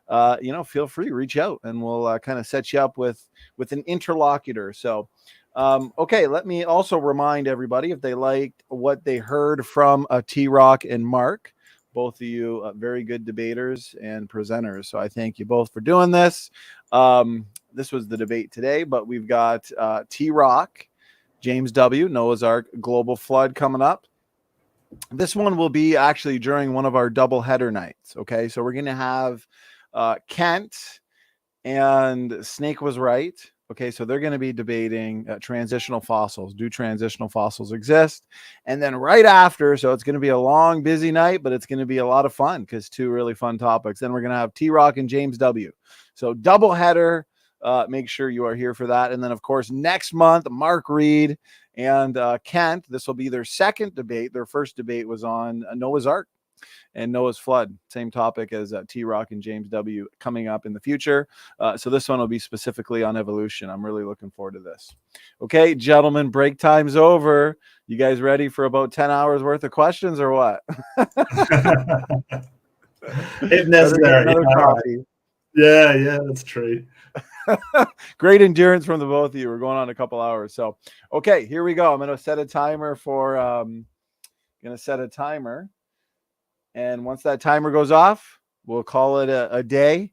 feel free, reach out, and we'll kind of set you up with an interlocutor. So, okay, let me also remind everybody, if they liked what they heard from TRock and Mark, both of you very good debaters and presenters. So I thank you both for doing this. This was the debate today, but we've got TRock, James W., Noah's Ark, Global Flood coming up. This one will be actually during one of our double header nights. Okay, so we're going to have Kent and Snake Was Right. Okay, so they're going to be debating transitional fossils. Do transitional fossils exist? And then right after, so it's going to be a long, busy night, but it's going to be a lot of fun because two really fun topics. Then we're going to have TRock and James W. So double header. Make sure you are here for that. And then, of course, next month, Mark Reid and Kent. This will be their second debate. Their first debate was on Noah's Ark and Noah's Flood. Same topic as TRock and James W. coming up in the future. So this one will be specifically on evolution. I'm really looking forward to this. Okay, gentlemen, break time's over. You guys ready for about 10 hours worth of questions or what? If necessary. Another coffee. Yeah, that's true. Great endurance from the both of you. We're going on a couple hours. So, okay, here we go. I'm going to set a timer for, and once that timer goes off, we'll call it a day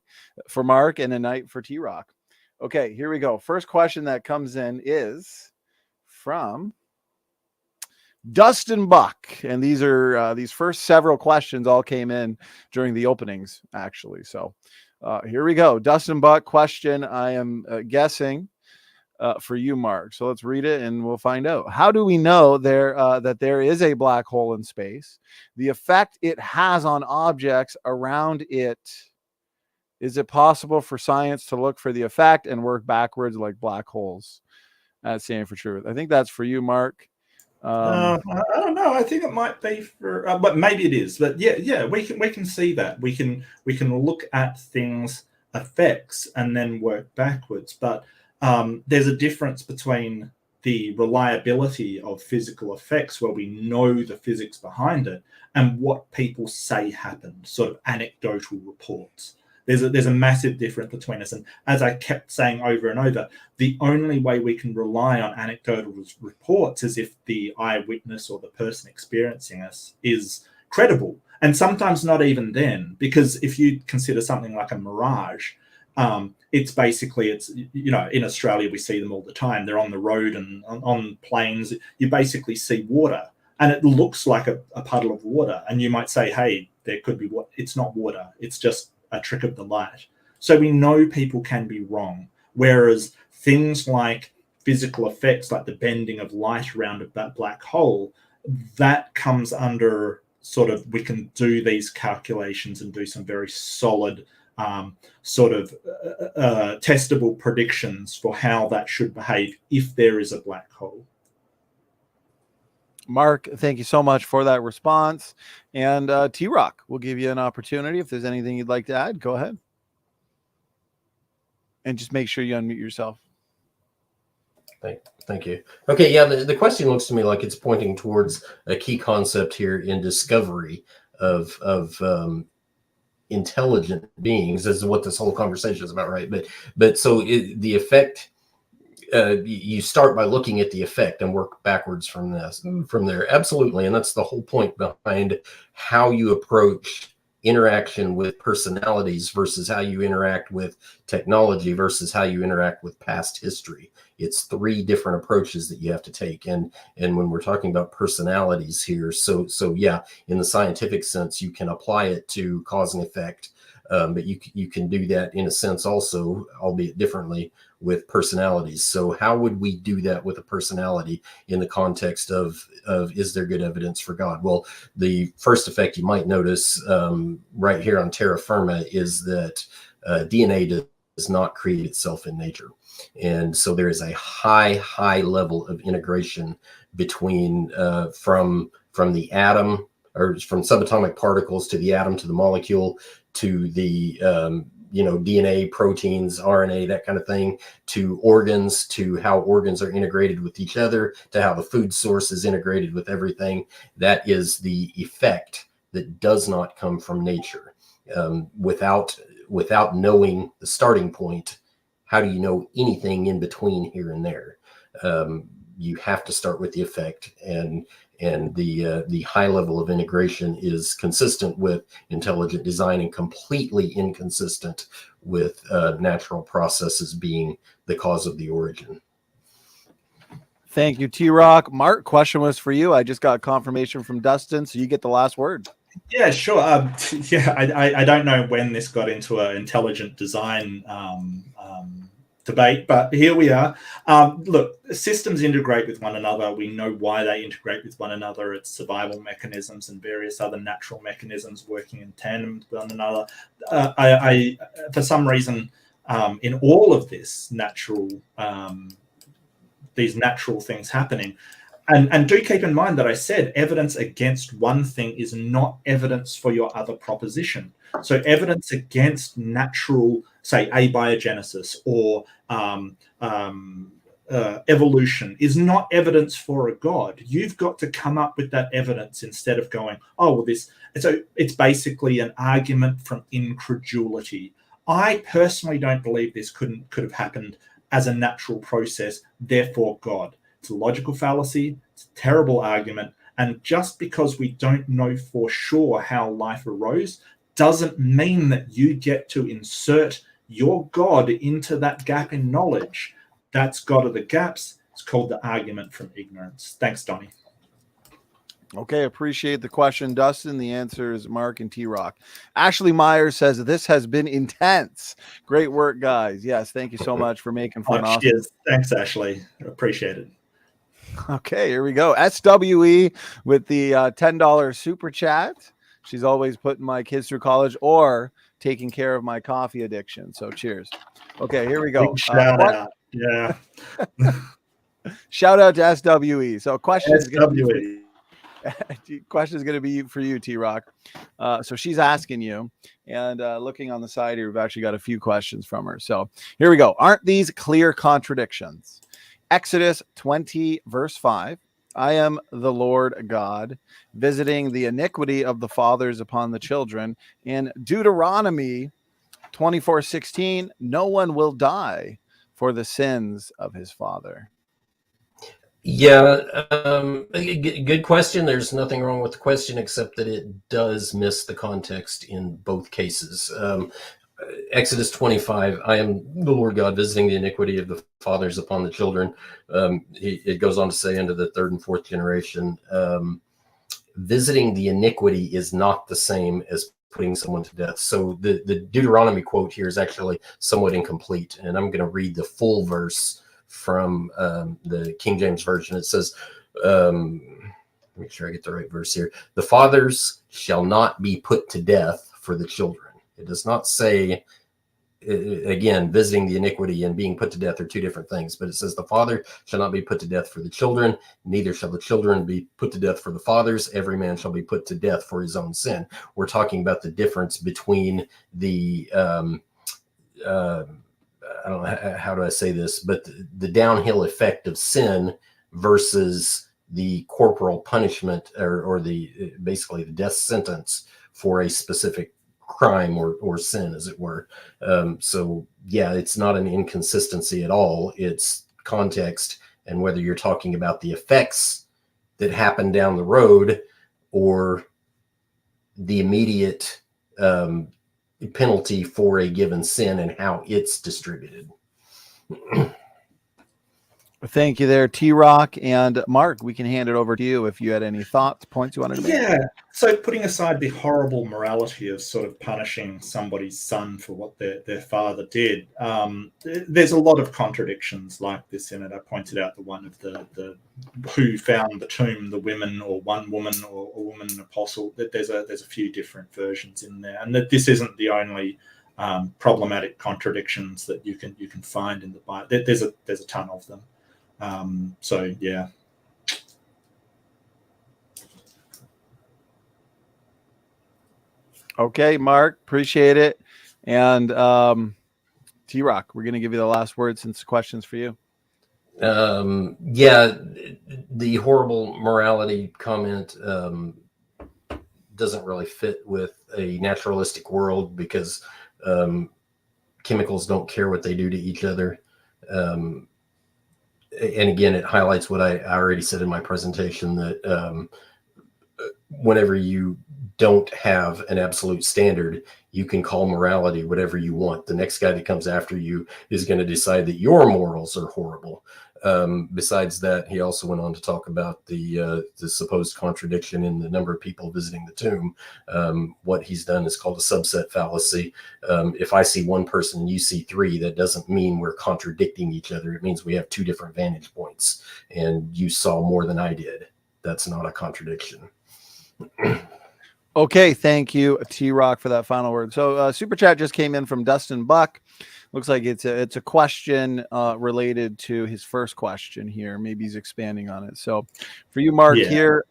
for Mark and a night for TRock. Okay, here we go. First question that comes in is from Dustin Buck. And these are, these first several questions all came in during the openings, actually. So, here we go. Dustin Buck question, I am guessing for you, Mark. So let's read it and we'll find out. How do we know that there is a black hole in space? The effect it has on objects around it. Is it possible for science to look for the effect and work backwards like black holes? That's saying For Truth. I think that's for you, Mark. I don't know. I think it might be for, but maybe it is. But yeah, we can see that. We can look at things effects and then work backwards. But there's a difference between the reliability of physical effects, where we know the physics behind it, and what people say happened, sort of anecdotal reports. There's a massive difference between us. And as I kept saying over and over, the only way we can rely on anecdotal reports is if the eyewitness or the person experiencing us is credible. And sometimes not even then, because if you consider something like a mirage, it's in Australia, we see them all the time. They're on the road and on planes. You basically see water and it looks like a puddle of water. And you might say, hey, there could be what? It's not water. It's just a trick of the light. So we know people can be wrong. Whereas things like physical effects, like the bending of light around a black hole, that comes under sort of, we can do these calculations and do some very solid testable predictions for how that should behave if there is a black hole. Mark, thank you so much for that response. And TRock, we'll give you an opportunity. If there's anything you'd like to add, go ahead. And just make sure you unmute yourself. Thank you. Okay, yeah, the question looks to me like it's pointing towards a key concept here in discovery of intelligent beings. This is what this whole conversation is about, right? But so the effect, you start by looking at the effect and work backwards from there. Absolutely. And that's the whole point behind how you approach interaction with personalities versus how you interact with technology versus how you interact with past history. It's three different approaches that you have to take. And when we're talking about personalities here, so yeah, in the scientific sense, you can apply it to cause and effect. But you can do that in a sense also, albeit differently, with personalities. So how would we do that with a personality in the context of is there good evidence for God? Well, the first effect you might notice right here on terra firma is that DNA does not create itself in nature. And so there is a high level of integration between from the atom, or from subatomic particles, to the atom, to the molecule, to the DNA, proteins, RNA, that kind of thing, to organs, to how organs are integrated with each other, to how the food source is integrated with everything. That is the effect that does not come from nature. Without knowing the starting point, how do you know anything in between here and there? You have to start with the effect, and the high level of integration is consistent with intelligent design and completely inconsistent with natural processes being the cause of the origin. Thank you, TRock. Mark, question was for you. I just got confirmation from Dustin, so you get the last word. Yeah, sure. I don't know when this got into an intelligent design debate, but here we are. Look, systems integrate with one another. We know why they integrate with one another. It's survival mechanisms and various other natural mechanisms working in tandem with one another. I for some reason, in all of this these natural things happening, and do keep in mind that I said evidence against one thing is not evidence for your other proposition. So evidence against natural, say, abiogenesis or evolution is not evidence for a God. You've got to come up with that evidence instead of going, oh, well, this. So it's basically an argument from incredulity. I personally don't believe this could have happened as a natural process, therefore God. It's a logical fallacy. It's a terrible argument. And just because we don't know for sure how life arose doesn't mean that you get to insert your God into that gap in knowledge. That's God of the gaps. It's called the argument from ignorance. Thanks, Donnie. Okay, appreciate the question, Dustin. The answer is Mark and TRock. Ashley Myers says, this has been intense. Great work, guys. Yes, thank you so much for making for an awesome. Cheers. Thanks, Ashley. Appreciate it. Okay, here we go. SWE with the $10 super chat. She's always putting my kids through college or taking care of my coffee addiction. So cheers. Okay, here we go. Shout out. Yeah. Shout out to SWE. So question is going to be for you, TRock. So she's asking you, and looking on the side here, we've actually got a few questions from her. So here we go. Aren't these clear contradictions? Exodus 20, verse 5. I am the Lord God, visiting the iniquity of the fathers upon the children. In Deuteronomy 24:16, no one will die for the sins of his father. Yeah, good question. There's nothing wrong with the question, except that it does miss the context in both cases. Exodus 25, I am the Lord God, visiting the iniquity of the fathers upon the children. It goes on to say into the third and fourth generation. Visiting the iniquity is not the same as putting someone to death. So the Deuteronomy quote here is actually somewhat incomplete, and I'm going to read the full verse from the King James Version. It says, make sure I get the right verse here. The fathers shall not be put to death for the children. It does not say, again, visiting the iniquity and being put to death are two different things, but it says the father shall not be put to death for the children, neither shall the children be put to death for the fathers. Every man shall be put to death for his own sin. We're talking about the difference between the, I don't know, how do I say this, but the downhill effect of sin versus the corporal punishment or the basically the death sentence for a specific crime or sin, as it were. So yeah, it's not an inconsistency at all. It's context, and whether you're talking about the effects that happen down the road or the immediate penalty for a given sin and how it's distributed. Thank you there, TRock. And Mark, we can hand it over to you if you had any thoughts, points you wanted to make. Yeah. So putting aside the horrible morality of sort of punishing somebody's son for what their father did, there's a lot of contradictions like this in it. I pointed out the one of the who found the tomb, the women, or one woman, or a woman, an apostle. That there's a few different versions in there, and that this isn't the only problematic contradictions that you can find in the Bible. There's a ton of them. So yeah. Okay, Mark, appreciate it. And TRock, we're going to give you the last word since the question's for you. Yeah, the horrible morality comment doesn't really fit with a naturalistic world, because chemicals don't care what they do to each other. And again, it highlights what I already said in my presentation, that whenever you don't have an absolute standard, you can call morality whatever you want. The next guy that comes after you is going to decide that your morals are horrible. Besides that, he also went on to talk about the supposed contradiction in the number of people visiting the tomb. What he's done is called a subset fallacy. If I see one person and you see three, that doesn't mean we're contradicting each other. It means we have two different vantage points, and you saw more than I did. That's not a contradiction. Okay, thank you, TRock, for that final word. So super chat just came in from Dustin Buck. Looks like it's a question related to his first question here. Maybe he's expanding on it. So for you, Mark, here,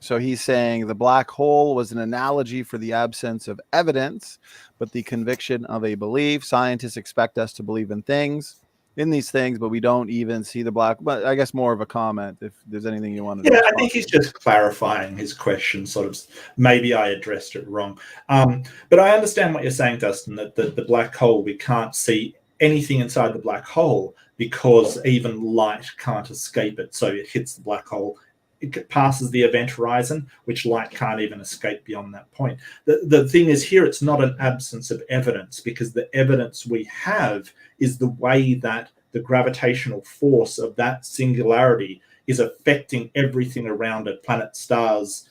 so he's saying the black hole was an analogy for the absence of evidence, but the conviction of a belief. Scientists expect us to believe in these things, but we don't even see the black. But I guess more of a comment, if there's anything you want to. Yeah, I think he's just clarifying his question. Sort of, maybe I addressed it wrong. But I understand what you're saying, Dustin. That the black hole, we can't see anything inside the black hole because even light can't escape it. So it hits the black hole. It passes the event horizon, which light can't even escape beyond that point. The thing is here, it's not an absence of evidence, because the evidence we have is the way that the gravitational force of that singularity is affecting everything around it, planets, stars,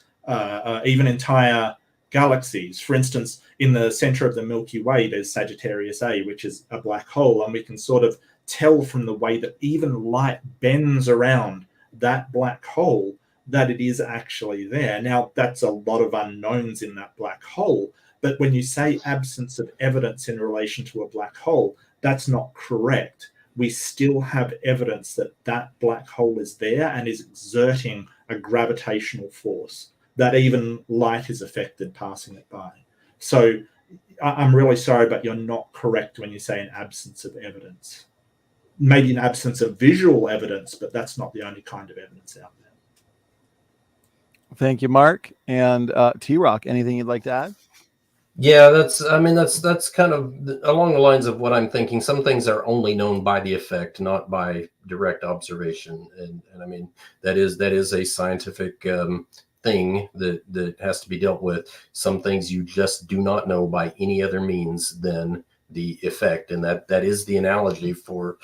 even entire galaxies. For instance, in the center of the Milky Way, there's Sagittarius A, which is a black hole, and we can sort of tell from the way that even light bends around that black hole that it is actually there. Now, that's a lot of unknowns in that black hole, but when you say absence of evidence in relation to a black hole, that's not correct. We still have evidence that that black hole is there and is exerting a gravitational force that even light is affected passing it by. So I'm really sorry, but you're not correct when you say an absence of evidence. Maybe an absence of visual evidence, but that's not the only kind of evidence out there. Thank you, Mark. And TRock, anything you'd like to add? Yeah, that's kind of along the lines of what I'm thinking. Some things are only known by the effect, not by direct observation. And I mean, that is a scientific thing that has to be dealt with. Some things you just do not know by any other means than the effect. And that is the analogy for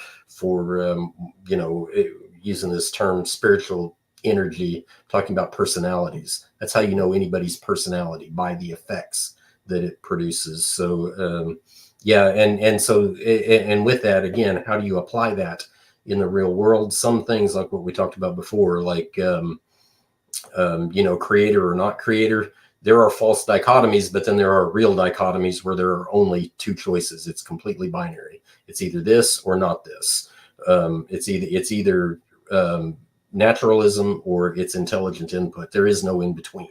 using this term spiritual energy, talking about personalities. That's how you know anybody's personality, by the effects that it produces. So and with that, again, how do you apply that in the real world? Some things, like what we talked about before, like creator or not creator, there are false dichotomies, but then there are real dichotomies where there are only two choices. It's completely binary. It's either this or not this. It's either naturalism or it's intelligent input. There is no in between.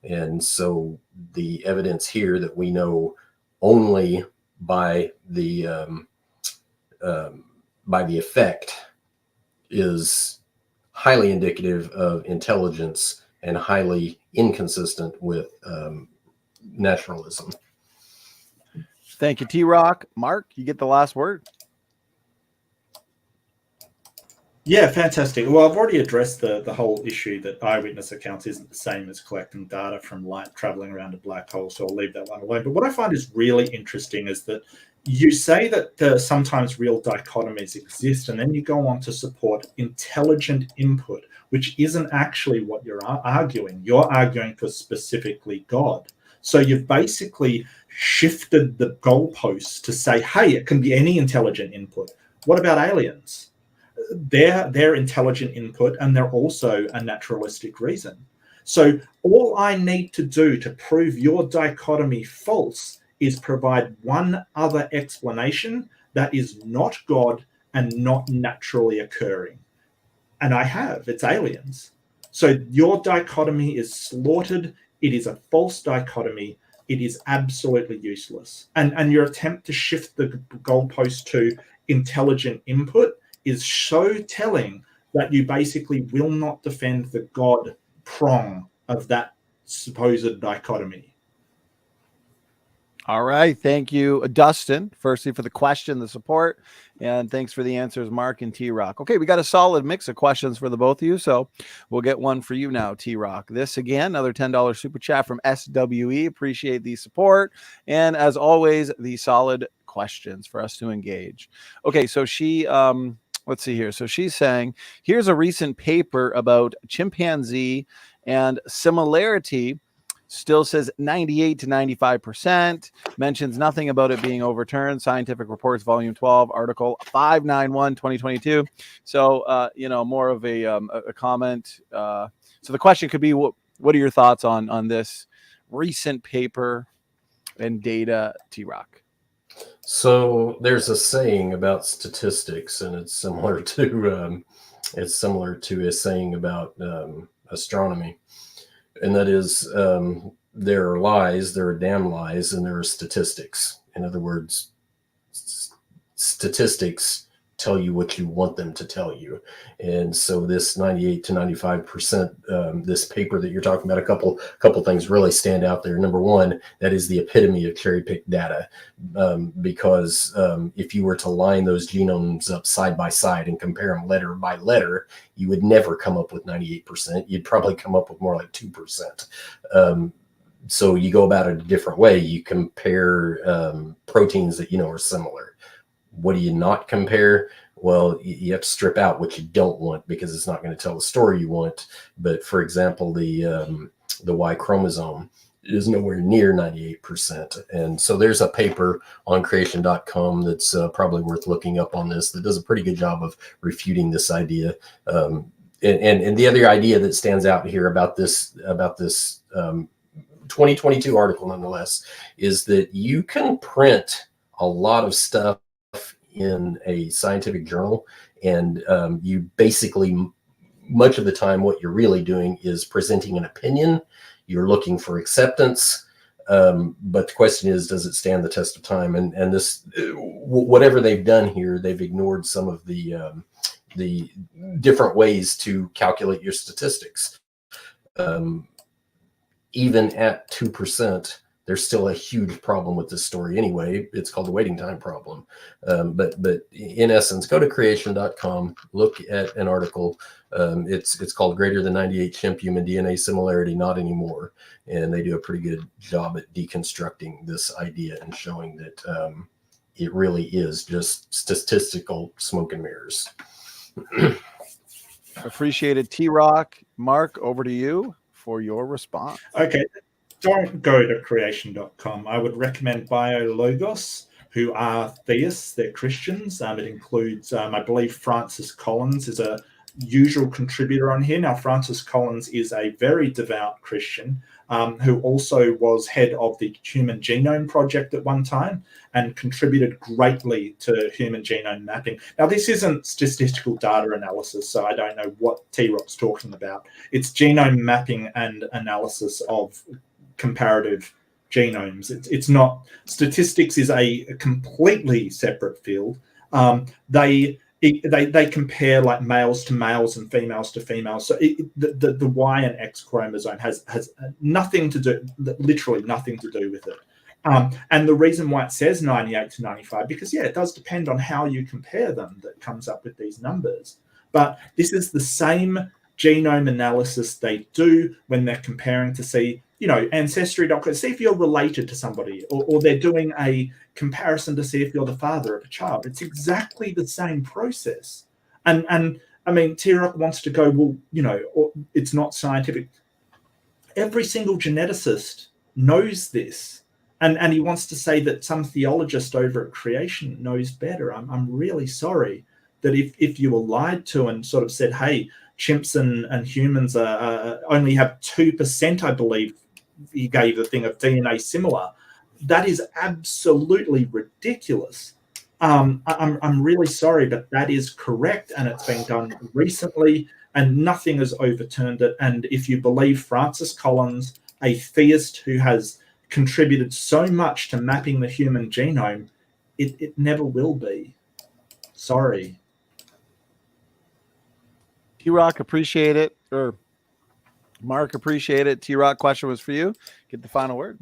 And so the evidence here that we know only by the effect is highly indicative of intelligence and highly inconsistent with naturalism. Thank you, TRock. Mark, you get the last word. Yeah, fantastic. Well, I've already addressed the whole issue that eyewitness accounts isn't the same as collecting data from light traveling around a black hole, so I'll leave that one alone. But what I find is really interesting is that you say that sometimes real dichotomies exist, and then you go on to support intelligent input, which isn't actually what you're arguing. You're arguing for specifically God. So you've basically shifted the goalposts to say, hey, it can be any intelligent input. What about aliens? They're intelligent input, and they're also a naturalistic reason. So all I need to do to prove your dichotomy false is provide one other explanation that is not God and not naturally occurring. And I have. It's aliens. So your dichotomy is slaughtered. It is a false dichotomy. It is absolutely useless. And your attempt to shift the goalpost to intelligent input is so telling that you basically will not defend the God prong of that supposed dichotomy. All right. Thank you, Dustin, firstly for the question, the support, and thanks for the answers, Mark and TRock. Okay, we got a solid mix of questions for the both of you, so we'll get one for you now, TRock. This, again, another $10 super chat from SWE. Appreciate the support, and as always, the solid questions for us to engage. Okay, so she... let's see here. So she's saying, here's a recent paper about chimpanzee and similarity. Still says 98 to 95%, mentions nothing about it being overturned. Scientific Reports, Volume 12, Article 591, 2022. So, more of a comment. So the question could be, what are your thoughts on this recent paper and data, TRock? So there's a saying about statistics, and it's similar to a saying about astronomy. And that is, there are lies, there are damn lies, and there are statistics. In other words, statistics tell you what you want them to tell you. And so this 98 to 95%, this paper that you're talking about, a couple things really stand out there. Number one, that is the epitome of cherry-picked data, because if you were to line those genomes up side by side and compare them letter by letter, you would never come up with 98%. You'd probably come up with more like 2%. So you go about it a different way. You compare proteins that you know are similar. What do you not compare? Well, you have to strip out what you don't want because it's not going to tell the story you want. But for example, the Y chromosome is nowhere near 98%. And so there's a paper on creation.com that's probably worth looking up on this that does a pretty good job of refuting this idea. And the other idea that stands out here about this 2022 article, nonetheless, is that you can print a lot of stuff in a scientific journal, and you basically, much of the time, what you're really doing is presenting an opinion. You're looking for acceptance, but the question is, does it stand the test of time? And this, whatever they've done here, they've ignored some of the different ways to calculate your statistics. Even at 2%, there's still a huge problem with this story anyway. It's called the waiting time problem. But in essence, go to creation.com, look at an article. It's called Greater Than 98 Chimp Human DNA Similarity, Not Anymore. And they do a pretty good job at deconstructing this idea and showing that it really is just statistical smoke and mirrors. Appreciated, TRock. Mark, over to you for your response. Okay. Don't go to creation.com. I would recommend BioLogos, who are theists. They're Christians. It includes, I believe, Francis Collins is a usual contributor on here. Now, Francis Collins is a very devout Christian who also was head of the Human Genome Project at one time and contributed greatly to human genome mapping. Now, this isn't statistical data analysis, so I don't know what TRock's talking about. It's genome mapping and analysis of comparative genomes. It's not, statistics is a completely separate field. They compare like males to males and females to females. So the Y and X chromosome has nothing to do, literally nothing to do with it. And the reason why it says 98 to 95, because it does depend on how you compare them that comes up with these numbers. But this is the same genome analysis they do when they're comparing to see, ancestry.com, see if you're related to somebody, or they're doing a comparison to see if you're the father of a child. It's exactly the same process. And I mean, TRock wants to go, well, it's not scientific. Every single geneticist knows this. And he wants to say that some theologist over at Creation knows better. I'm really sorry that if you were lied to and sort of said, hey, chimps and humans only have 2%, I believe he gave the thing of DNA similar, That is absolutely ridiculous. I'm really sorry, but that is correct, and it's been done recently, and nothing has overturned it. And if you believe Francis Collins, a theist who has contributed so much to mapping the human genome, it never will be. Sorry. TRock, appreciate it. Or Mark, appreciate it. TRock, question was for you. Get the final word.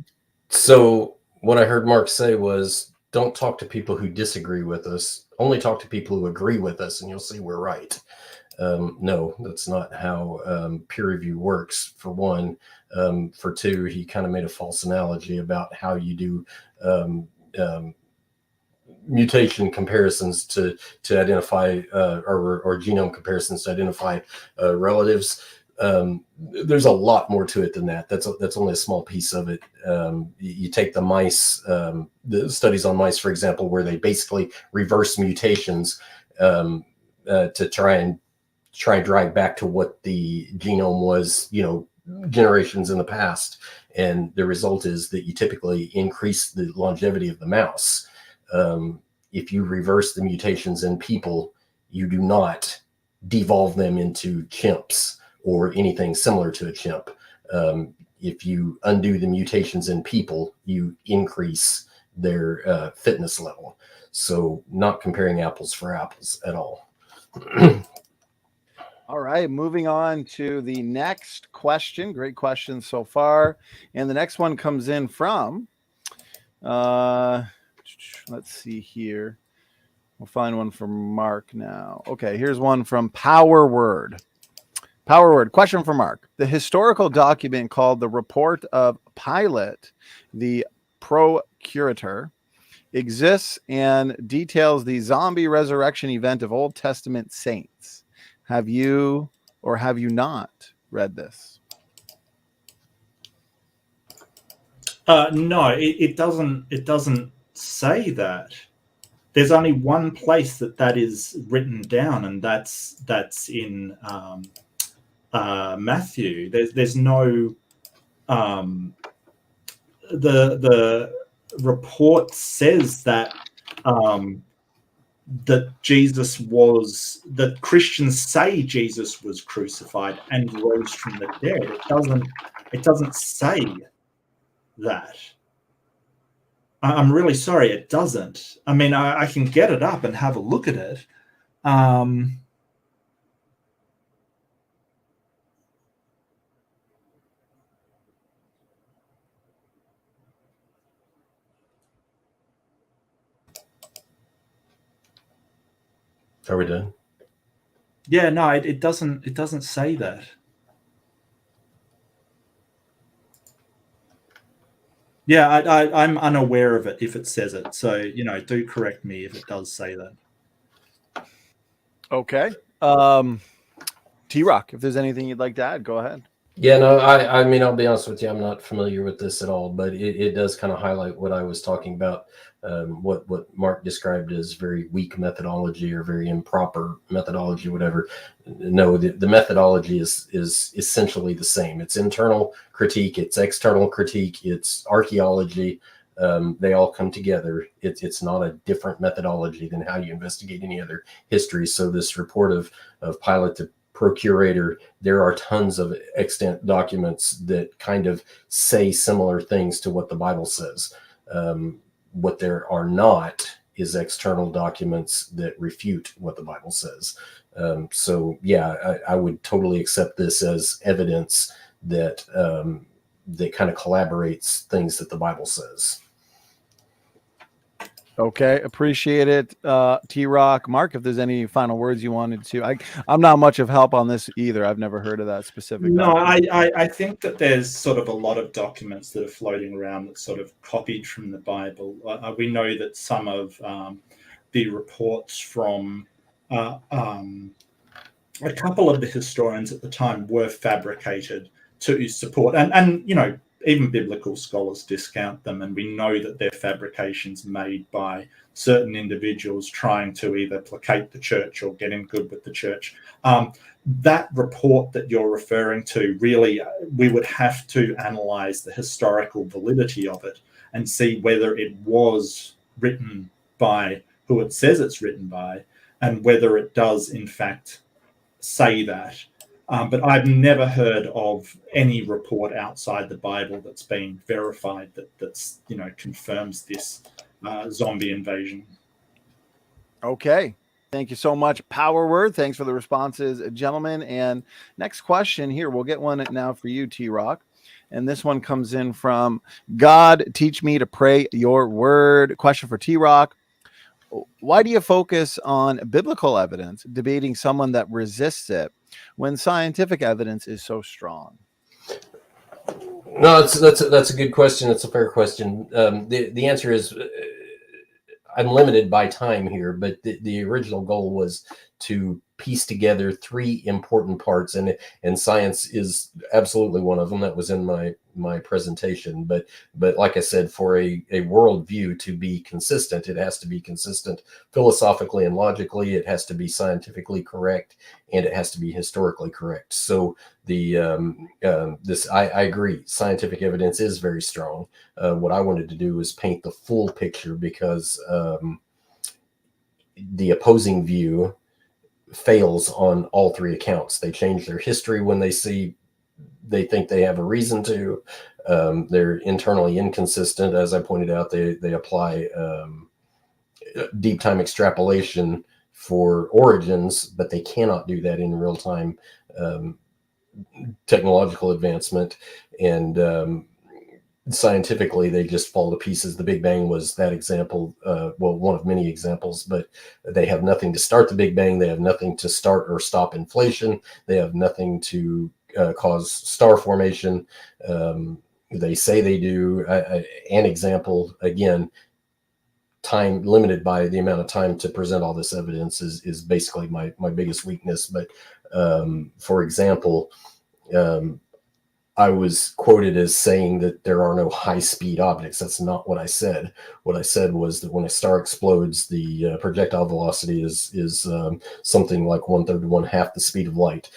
So what I heard Mark say was, don't talk to people who disagree with us. Only talk to people who agree with us, and you'll see we're right. No, that's not how peer review works, for one. For two, he kind of made a false analogy about how you do mutation comparisons to identify or genome comparisons to identify relatives. There's a lot more to it than that. That's only a small piece of it. You take the mice, the studies on mice, for example, where they basically reverse mutations to try and drag back to what the genome was, generations in the past. And the result is that you typically increase the longevity of the mouse. If you reverse the mutations in people, you do not devolve them into chimps or anything similar to a chimp. If you undo the mutations in people, you increase their fitness level. So not comparing apples for apples at all. All right, moving on to the next question. Great question so far. And the next one comes in from, let's see here. We'll find one from Mark now. Okay, here's one from Power Word. Power Word, question for Mark. The historical document called the Report of Pilate, the Procurator, exists and details the zombie resurrection event of Old Testament saints. Have you or have you not read this? No, it doesn't. It doesn't say that. There's only one place that is written down, and that's in Matthew. There's no the report says that that Christians say Jesus was crucified and rose from the dead. It doesn't say that. I'm really sorry, it doesn't. I mean, I can get it up and have a look at it. Are we done? Yeah, no, it doesn't say that. Yeah, I'm unaware of it if it says it. So, do correct me if it does say that. Okay. TRock, if there's anything you'd like to add, go ahead. Yeah, no, I mean, I'll be honest with you, I'm not familiar with this at all, but it does kind of highlight what I was talking about, what Mark described as very weak methodology or very improper methodology, whatever. No, the methodology is essentially the same. It's internal critique, it's external critique, it's archaeology. They all come together. It's not a different methodology than how you investigate any other history. So this report of Pilate the Procurator, there are tons of extant documents that kind of say similar things to what the Bible says. What there are not is external documents that refute what the Bible says. So yeah, I would totally accept this as evidence that that kind of collaborates things that the Bible says. Okay, appreciate it, TRock. Mark, if there's any final words you wanted to, I'm not much of help on this either. I've never heard of that specific. No, I think that there's sort of a lot of documents that are floating around that sort of copied from the Bible. We know that some of the reports from a couple of the historians at the time were fabricated to support, and even biblical scholars discount them, and we know that they're fabrications made by certain individuals trying to either placate the church or get in good with the church. That report that you're referring to, really, we would have to analyze the historical validity of it and see whether it was written by who it says it's written by, and whether it does in fact say that. But I've never heard of any report outside the Bible that's been verified that's confirms this zombie invasion. Okay. Thank you so much, Power Word. Thanks for the responses, gentlemen. And next question here. We'll get one now for you, TRock. And this one comes in from God, teach me to pray your word. Question for TRock. Why do you focus on biblical evidence debating someone that resists it when scientific evidence is so strong? No, that's a good question. It's a fair question. The answer is I'm limited by time here, but the original goal was to piece together three important parts, and science is absolutely one of them. That was in my presentation. But like I said, for a worldview to be consistent, it has to be consistent philosophically and logically. It has to be scientifically correct, and it has to be historically correct. So I agree. Scientific evidence is very strong. What I wanted to do is paint the full picture, because the opposing view fails on all three accounts. They change their history when they think they have a reason to. They're internally inconsistent. As I pointed out, they apply deep time extrapolation for origins, but they cannot do that in real time technological advancement. And scientifically, they just fall to pieces. The Big Bang was that example, one of many examples, but they have nothing to start the Big Bang. They have nothing to start or stop inflation. They have nothing to cause star formation. They say they do. An example, again, time limited by the amount of time to present all this evidence is basically my biggest weakness. But for example, I was quoted as saying that there are no high-speed objects. That's not what I said. What I said was that when a star explodes, the projectile velocity is something like 1/3 to 1/2 the speed of light.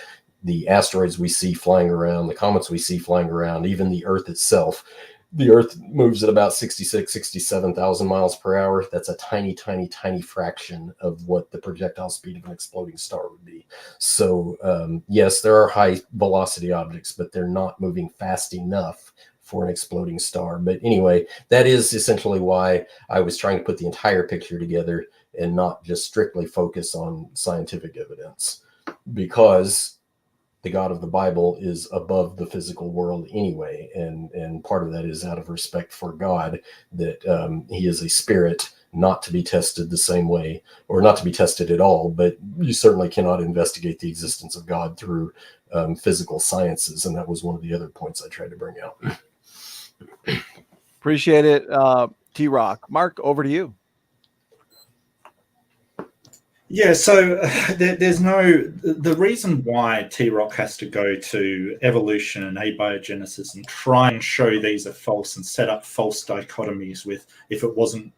The asteroids we see flying around, the comets we see flying around, even the Earth itself, the Earth moves at about 67,000 miles per hour. That's a tiny, tiny, tiny fraction of what the projectile speed of an exploding star would be. So yes, there are high velocity objects, but they're not moving fast enough for an exploding star. But anyway, that is essentially why I was trying to put the entire picture together and not just strictly focus on scientific evidence, because the God of the Bible is above the physical world anyway. And part of that is out of respect for God, that he is a spirit, not to be tested the same way, or not to be tested at all. But you certainly cannot investigate the existence of God through physical sciences. And that was one of the other points I tried to bring out. Appreciate it, TRock. Mark, over to you. Yeah, so the reason why TRock has to go to evolution and abiogenesis and try and show these are false and set up false dichotomies with, if it wasn't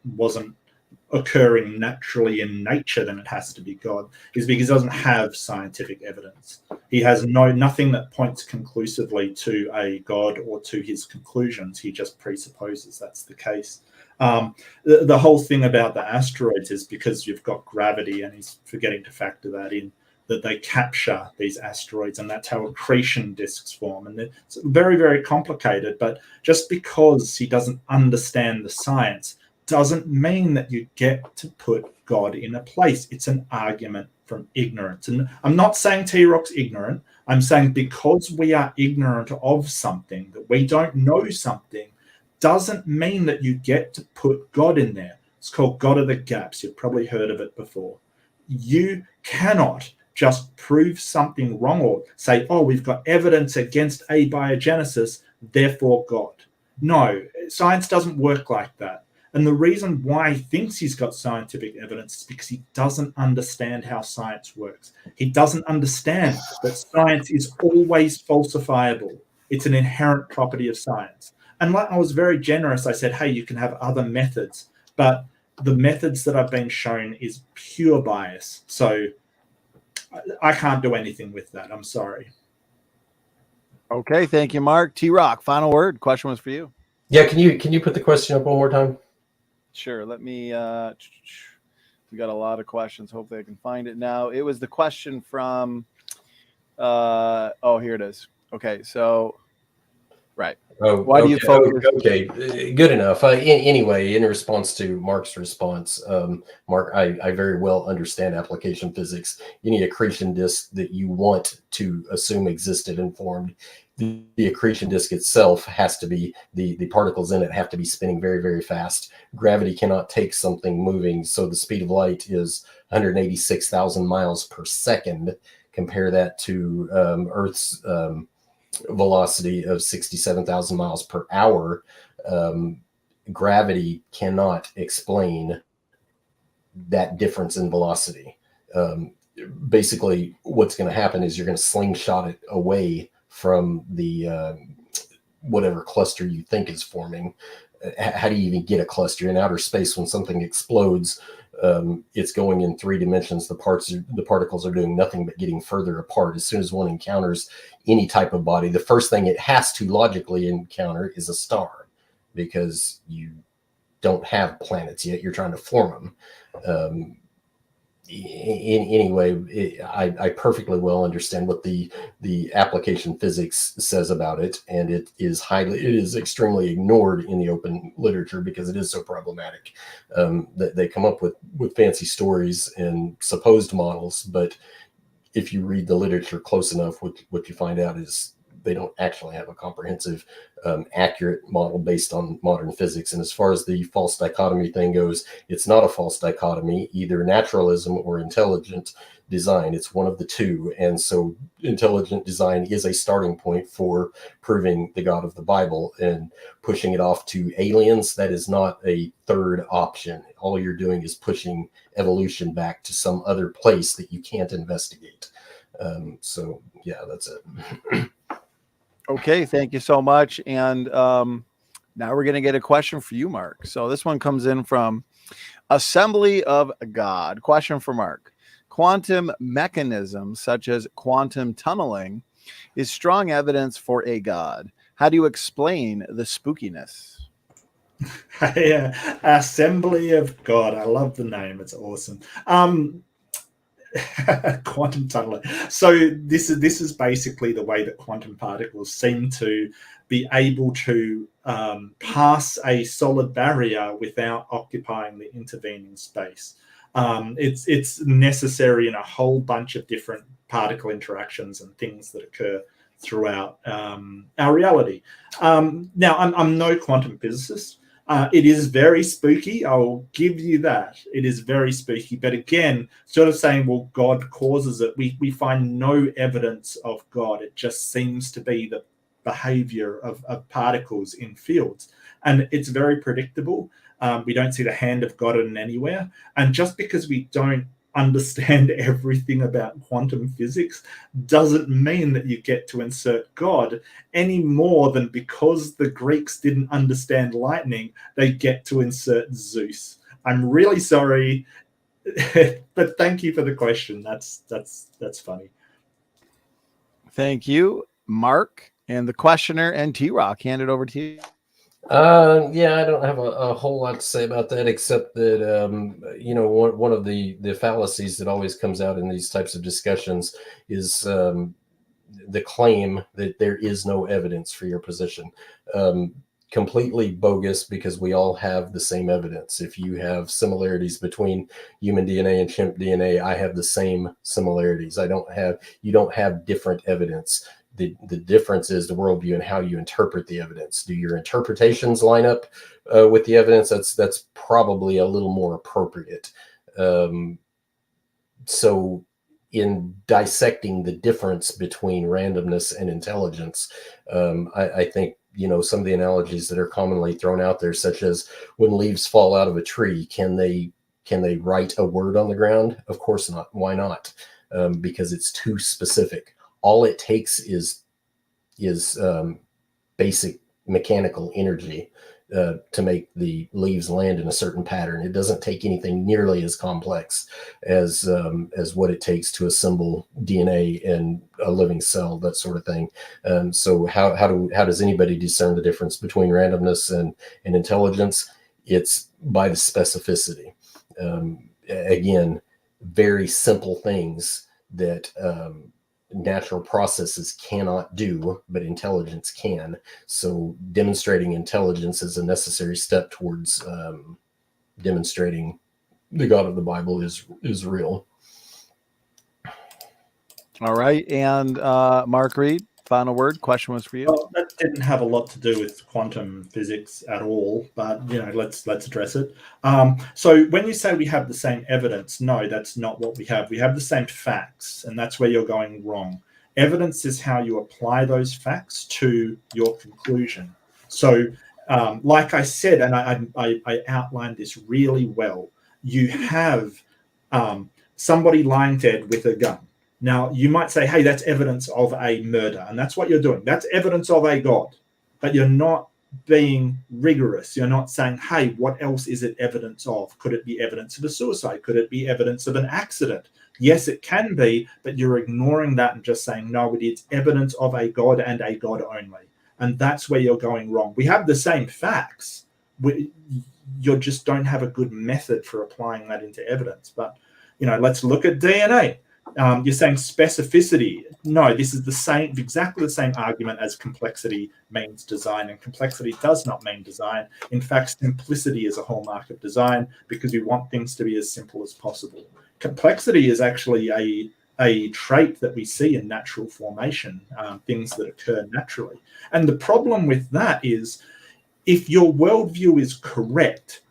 occurring naturally in nature, then it has to be God, is because he doesn't have scientific evidence. He has nothing that points conclusively to a God or to his conclusions. He just presupposes that's the case. The whole thing about the asteroids is because you've got gravity, and he's forgetting to factor that in, that they capture these asteroids, and that's how accretion disks form. And it's very, very complicated, but just because he doesn't understand the science doesn't mean that you get to put God in a place. It's an argument from ignorance. And I'm not saying TRock's ignorant. I'm saying because we are ignorant of something, that we don't know something, doesn't mean that you get to put God in there. It's called God of the gaps. You've probably heard of it before. You cannot just prove something wrong or say, oh, we've got evidence against abiogenesis, therefore God. No, science doesn't work like that. And the reason why he thinks he's got scientific evidence is because he doesn't understand how science works. He doesn't understand that science is always falsifiable. It's an inherent property of science. And like I was very generous, I said, hey, you can have other methods, but the methods that I've been shown is pure bias. So I can't do anything with that. I'm sorry. Okay, thank you, Mark. TRock, final word. Question was for you. Yeah, can you put the question up one more time? Sure. Let me. We got a lot of questions. Hopefully, I can find it now. It was the question from. Oh, here it is. Okay, so. Right. Oh, Why do you focus? Okay, good enough. Anyway, in response to Mark's response, Mark, I very well understand application physics. Any accretion disk that you want to assume existed and formed, the accretion disk itself has to be, the particles in it have to be spinning very, very fast. Gravity cannot take something moving, so the speed of light is 186,000 miles per second. Compare that to Earth's velocity of 67,000 miles per hour. Gravity cannot explain that difference in velocity. Basically, what's going to happen is you're going to slingshot it away from the whatever cluster you think is forming. How do you even get a cluster in outer space when something explodes? It's going in 3 dimensions. The particles are doing nothing but getting further apart. As soon as one encounters any type of body, the first thing it has to logically encounter is a star, because you don't have planets yet. You're trying to form them. Anyway, I perfectly well understand what the application physics says about it, and it is extremely ignored in the open literature because it is so problematic. They come up with fancy stories and supposed models, but if you read the literature close enough, what you find out is they don't actually have a comprehensive, accurate model based on modern physics. And as far as the false dichotomy thing goes, it's not a false dichotomy, either naturalism or intelligent design. It's one of the two. And so intelligent design is a starting point for proving the God of the Bible, and pushing it off to aliens. That is not a third option. All you're doing is pushing evolution back to some other place that you can't investigate. So yeah, that's it. Okay, thank you so much. And now we're going to get a question for you, Mark. So this one comes in from Assembly of God. Question for Mark. Quantum mechanisms such as quantum tunneling is strong evidence for a God. How do you explain the spookiness? Yeah, Assembly of God. I love the name. It's awesome. Quantum tunneling. So this is basically the way that quantum particles seem to be able to pass a solid barrier without occupying the intervening space. It's necessary in a whole bunch of different particle interactions and things that occur throughout our reality. Now, I'm no quantum physicist. It is very spooky. I'll give you that. It is very spooky. But again, sort of saying, well, God causes it. We find no evidence of God. It just seems to be the behavior of particles in fields. And it's very predictable. We don't see the hand of God in anywhere. And just because we don't understand everything about quantum physics doesn't mean that you get to insert God any more than because the Greeks didn't understand lightning, they get to insert Zeus. I'm really sorry, but thank you for the question. That's funny. Thank you, Mark, and the questioner, and TRock. Hand it over to you. Yeah, I don't have a whole lot to say about that, except that one of the fallacies that always comes out in these types of discussions is the claim that there is no evidence for your position. Completely bogus, because we all have the same evidence. If you have similarities between human DNA and chimp DNA, I have the same similarities. You don't have different evidence. The difference is the worldview and how you interpret the evidence. Do your interpretations line up with the evidence? That's probably a little more appropriate. So in dissecting the difference between randomness and intelligence, I think, some of the analogies that are commonly thrown out there, such as when leaves fall out of a tree, can they write a word on the ground? Of course not. Why not? Because it's too specific. All it takes is basic mechanical energy to make the leaves land in a certain pattern. It doesn't take anything nearly as complex as what it takes to assemble DNA in a living cell, that sort of thing. So how does anybody discern the difference between randomness and intelligence? It's by the specificity. Again, very simple things that natural processes cannot do, but intelligence can. So demonstrating intelligence is a necessary step towards demonstrating the God of the Bible is real. All right. And Mark Reid, final word. Question was for you. Well, that didn't have a lot to do with quantum physics at all, but let's address it. So when you say we have the same evidence, no, that's not what we have. We have the same facts, and that's where you're going wrong. Evidence is how you apply those facts to your conclusion. So, like I said, and I outlined this really well, you have somebody lying dead with a gun. Now, you might say, hey, that's evidence of a murder, and that's what you're doing. That's evidence of a God, but you're not being rigorous. You're not saying, hey, what else is it evidence of? Could it be evidence of a suicide? Could it be evidence of an accident? Yes, it can be, but you're ignoring that and just saying, no, it is evidence of a God and a God only. And that's where you're going wrong. We have the same facts. You just don't have a good method for applying that into evidence. But, let's look at DNA. You're saying specificity. No, this is exactly the same argument as complexity means design, and complexity does not mean design. In fact, simplicity is a hallmark of design because we want things to be as simple as possible. Complexity is actually a trait that we see in natural formation, things that occur naturally. And the problem with that is, if your worldview is correct,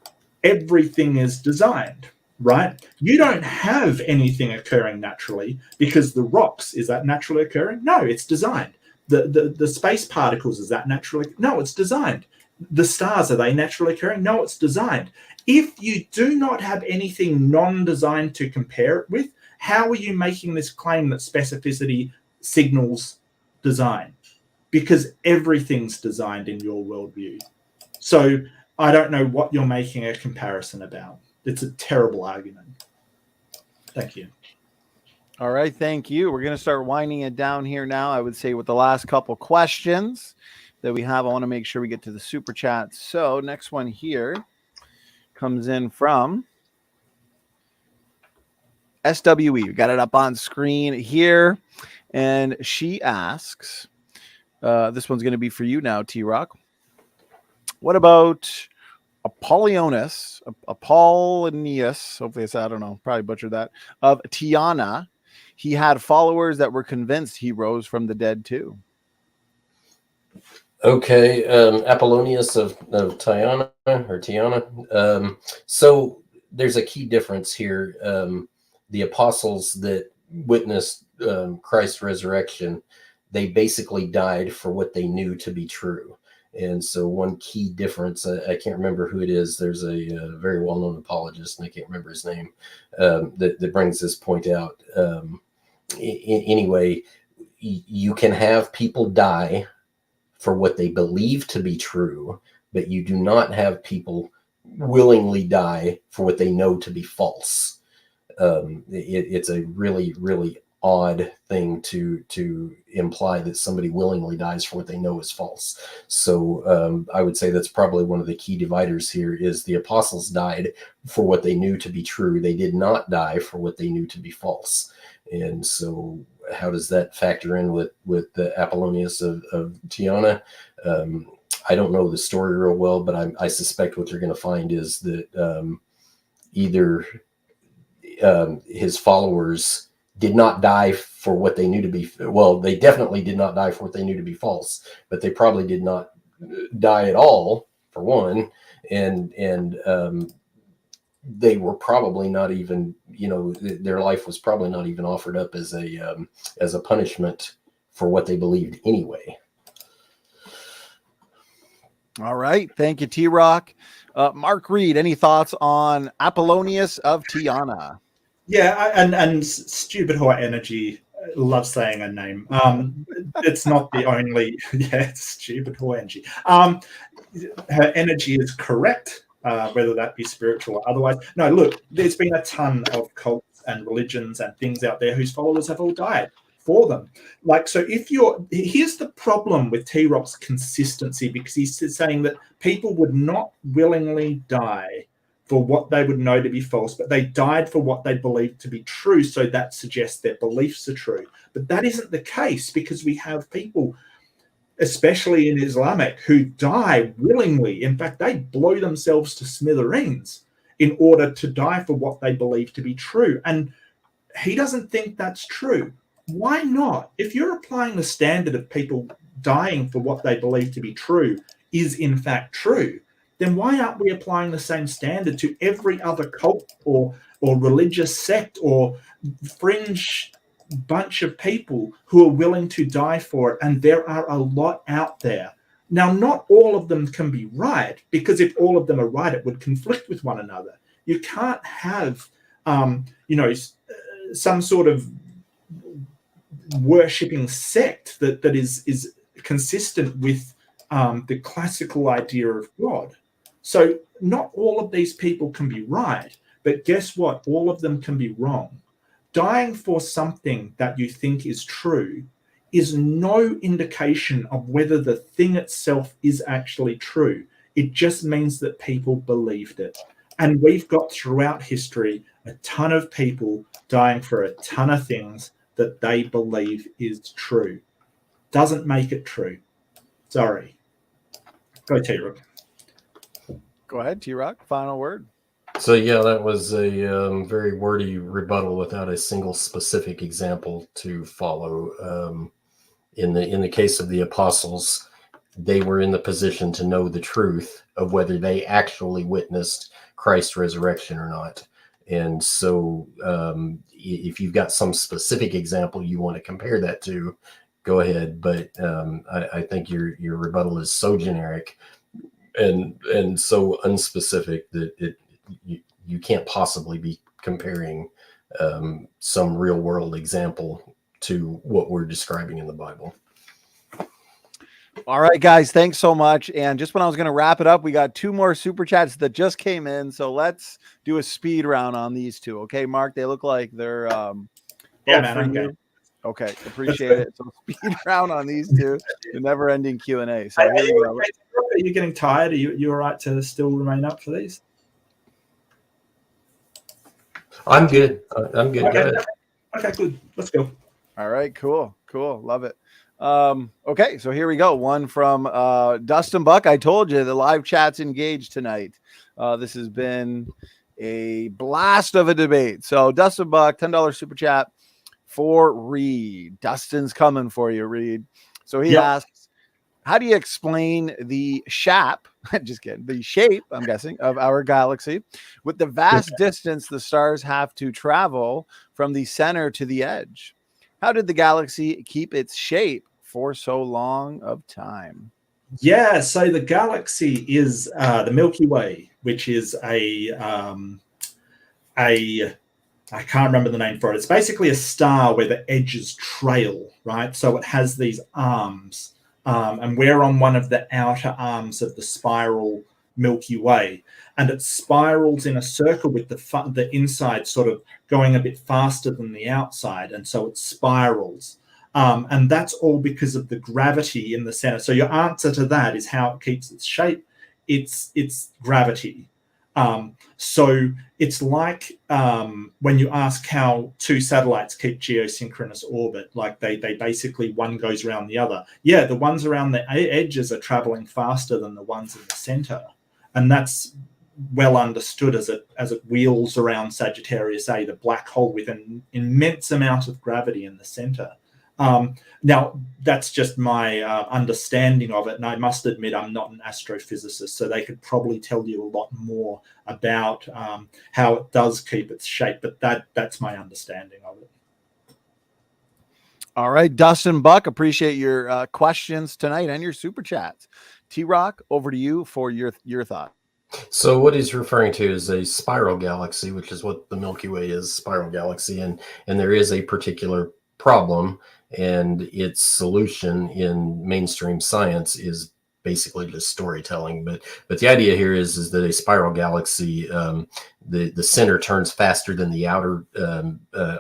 everything is designed. Right? You don't have anything occurring naturally because the rocks, is that naturally occurring? No, it's designed. The space particles, is that naturally? No, it's designed. The stars, are they naturally occurring? No, it's designed. If you do not have anything non-designed to compare it with, how are you making this claim that specificity signals design? Because everything's designed in your worldview. So I don't know what you're making a comparison about. It's a terrible argument. Thank you. All right. Thank you. We're going to start winding it down here now. I would say with the last couple questions that we have, I want to make sure we get to the super chat. So next one here comes in from SWE. We got it up on screen here. And she asks, this one's going to be for you now, TRock. What about Apollonius, hopefully I don't know, probably butchered that, of Tiana? He had followers that were convinced he rose from the dead too. Okay, Apollonius of Tiana. So there's a key difference here. The apostles that witnessed Christ's resurrection, they basically died for what they knew to be true. And so one key difference, I can't remember who it is. There's a very well-known apologist, and I can't remember his name, that brings this point out. Anyway, you can have people die for what they believe to be true, but you do not have people willingly die for what they know to be false. It's a really, really odd thing to imply that somebody willingly dies for what they know is false. So I would say that's probably one of the key dividers here is the apostles died for what they knew to be true. They did not die for what they knew to be false. And so how does that factor in with the Apollonius of Tiana? I don't know the story real well, but I suspect what they're going to find is that either his followers did not die for what they knew to be, well, they definitely did not die for what they knew to be false, but they probably did not die at all, for one, and they were probably not even, their life was probably not even offered up as a punishment for what they believed anyway. All right. Thank you, TRock. Mark Reid, any thoughts on Apollonius of Tiana? Yeah, and stupid hot energy love saying a name. It's not the only. Yeah, it's stupid. Angie. Her energy is correct, whether that be spiritual or otherwise. No, look, there's been a ton of cults and religions and things out there whose followers have all died for them. Like, so here's the problem with TRock's consistency, because he's saying that people would not willingly die for what they would know to be false, but they died for what they believed to be true. So that suggests their beliefs are true. But that isn't the case, because we have people, especially in Islamic, who die willingly. In fact, they blow themselves to smithereens in order to die for what they believe to be true. And he doesn't think that's true. Why not? If you're applying the standard of people dying for what they believe to be true is in fact true, then why aren't we applying the same standard to every other cult or religious sect or fringe bunch of people who are willing to die for it? And there are a lot out there. Now, not all of them can be right, because if all of them are right, it would conflict with one another. You can't have, some sort of worshipping sect that is consistent with the classical idea of God. So not all of these people can be right, but guess what? All of them can be wrong. Dying for something that you think is true is no indication of whether the thing itself is actually true. It just means that people believed it. And we've got throughout history a ton of people dying for a ton of things that they believe is true. Doesn't make it true. Sorry. Go TRock. Go ahead, TRock. Final word. So yeah, that was a very wordy rebuttal without a single specific example to follow. In the case of the apostles, they were in the position to know the truth of whether they actually witnessed Christ's resurrection or not. And so if you've got some specific example you want to compare that to, go ahead. But I think your rebuttal is so generic and so unspecific that you can't possibly be comparing some real world example to what we're describing in the Bible. All right, guys, thanks so much. And just when I was going to wrap it up, we got 2 more super chats that just came in. So let's do a speed round on these 2. Okay, Mark, they look like they're yeah, man, I'm good. Okay, appreciate it. So speed round on these 2, the never-ending Q&A. So here we go. Are you getting tired? Are you all right to still remain up for these? I'm good. I'm good. Okay, okay, good. Let's go. All right, cool. Love it. Okay, so here we go. One from Dustin Buck. I told you the live chat's engaged tonight. This has been a blast of a debate. So Dustin Buck, $10 super chat for Reid. Dustin's coming for you, Reid. So he asks, how do you explain the shape, just kidding, the shape, I'm guessing, of our galaxy with the vast distance the stars have to travel from the center to the edge? How did the galaxy keep its shape for so long of time? Yeah, so the galaxy is the Milky Way, which is a I can't remember the name for it. It's basically a star where the edges trail, right? So it has these arms, and we're on one of the outer arms of the spiral Milky Way, and it spirals in a circle with the inside sort of going a bit faster than the outside, and so it spirals. And that's all because of the gravity in the center. So your answer to that is how it keeps its shape. It's gravity. So it's like when you ask how 2 satellites keep geosynchronous orbit, like they basically one goes around the other. Yeah, the ones around the edges are traveling faster than the ones in the center. And that's well understood as it wheels around Sagittarius A, the black hole with an immense amount of gravity in the center. Now, that's just my understanding of it, and I must admit I'm not an astrophysicist, so they could probably tell you a lot more about how it does keep its shape, but that's my understanding of it. All right, Dustin Buck, appreciate your questions tonight and your super chats. TRock, over to you for your thought. So what he's referring to is a spiral galaxy, which is what the Milky Way is, spiral galaxy, and there is a particular problem, and its solution in mainstream science is basically just storytelling. But the idea here is that a spiral galaxy, the center turns faster than the outer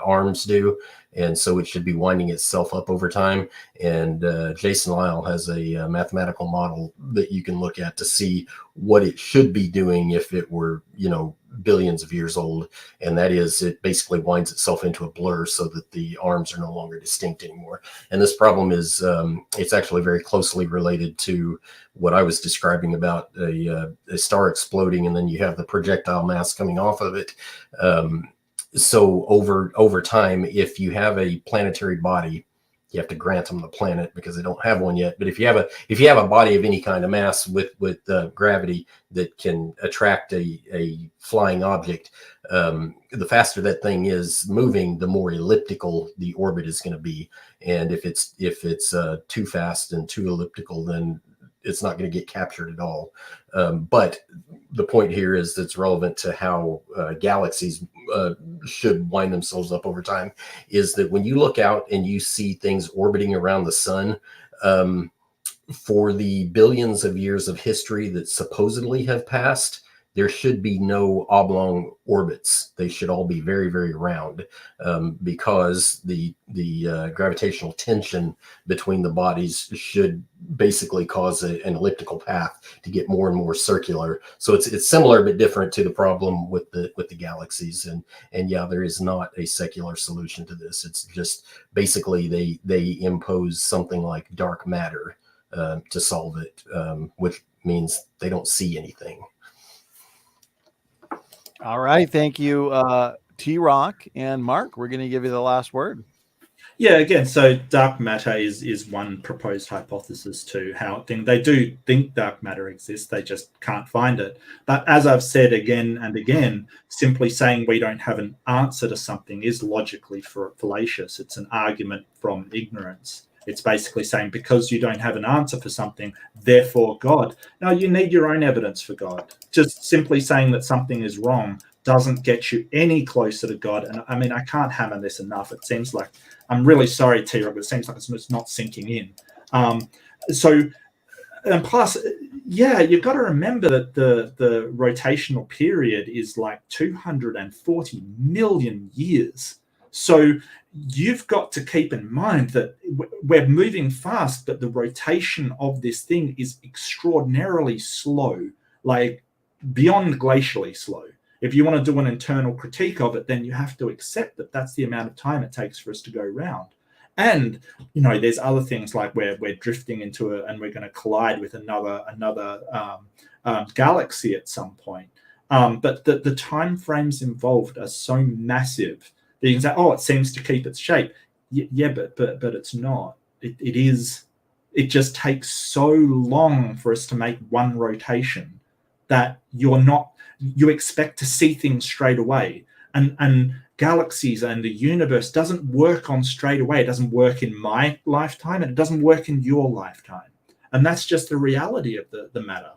arms do, and so it should be winding itself up over time. And Jason Lyle has a mathematical model that you can look at to see what it should be doing if it were, billions of years old. And that is, it basically winds itself into a blur so that the arms are no longer distinct anymore. And this problem is, it's actually very closely related to what I was describing about a star exploding, and then you have the projectile mass coming off of it. So over time, if you have a planetary body, you have to grant them the planet because they don't have one yet. But if you have a body of any kind of mass with gravity that can attract a flying object, the faster that thing is moving, the more elliptical the orbit is going to be. And if it's too fast and too elliptical, then it's not going to get captured at all. But the point here is that's relevant to how galaxies should wind themselves up over time, is that when you look out and you see things orbiting around the sun, for the billions of years of history that supposedly have passed, there should be no oblong orbits. They should all be very, very round, because the gravitational tension between the bodies should basically cause an elliptical path to get more and more circular. So it's similar but different to the problem with the galaxies. And yeah, there is not a secular solution to this. It's just basically they impose something like dark matter to solve it, which means they don't see anything. All right. Thank you, TRock and Mark. We're going to give you the last word. Yeah, again, so dark matter is one proposed hypothesis to how they do think dark matter exists. They just can't find it. But as I've said again and again, simply saying we don't have an answer to something is logically fallacious. It's an argument from ignorance. It's basically saying because you don't have an answer for something, therefore God. No, you need your own evidence for God. Just simply saying that something is wrong doesn't get you any closer to God. And I mean, I can't hammer this enough. It seems like, I'm really sorry, T-Rock, but it seems like it's not sinking in. And plus, yeah, you've got to remember that the rotational period is like 240 million years. So you've got to keep in mind that we're moving fast, but the rotation of this thing is extraordinarily slow, like beyond glacially slow. If you want to do an internal critique of it, then you have to accept that that's the amount of time it takes for us to go round. And, there's other things like we're drifting into and we're going to collide with another galaxy at some point. But the time frames involved are so massive that you can say, oh, it seems to keep its shape. Yeah, but it's not. It just takes so long for us to make one rotation that you expect to see things straight away. And galaxies and the universe doesn't work on straight away. It doesn't work in my lifetime, and it doesn't work in your lifetime. And that's just the reality of the matter.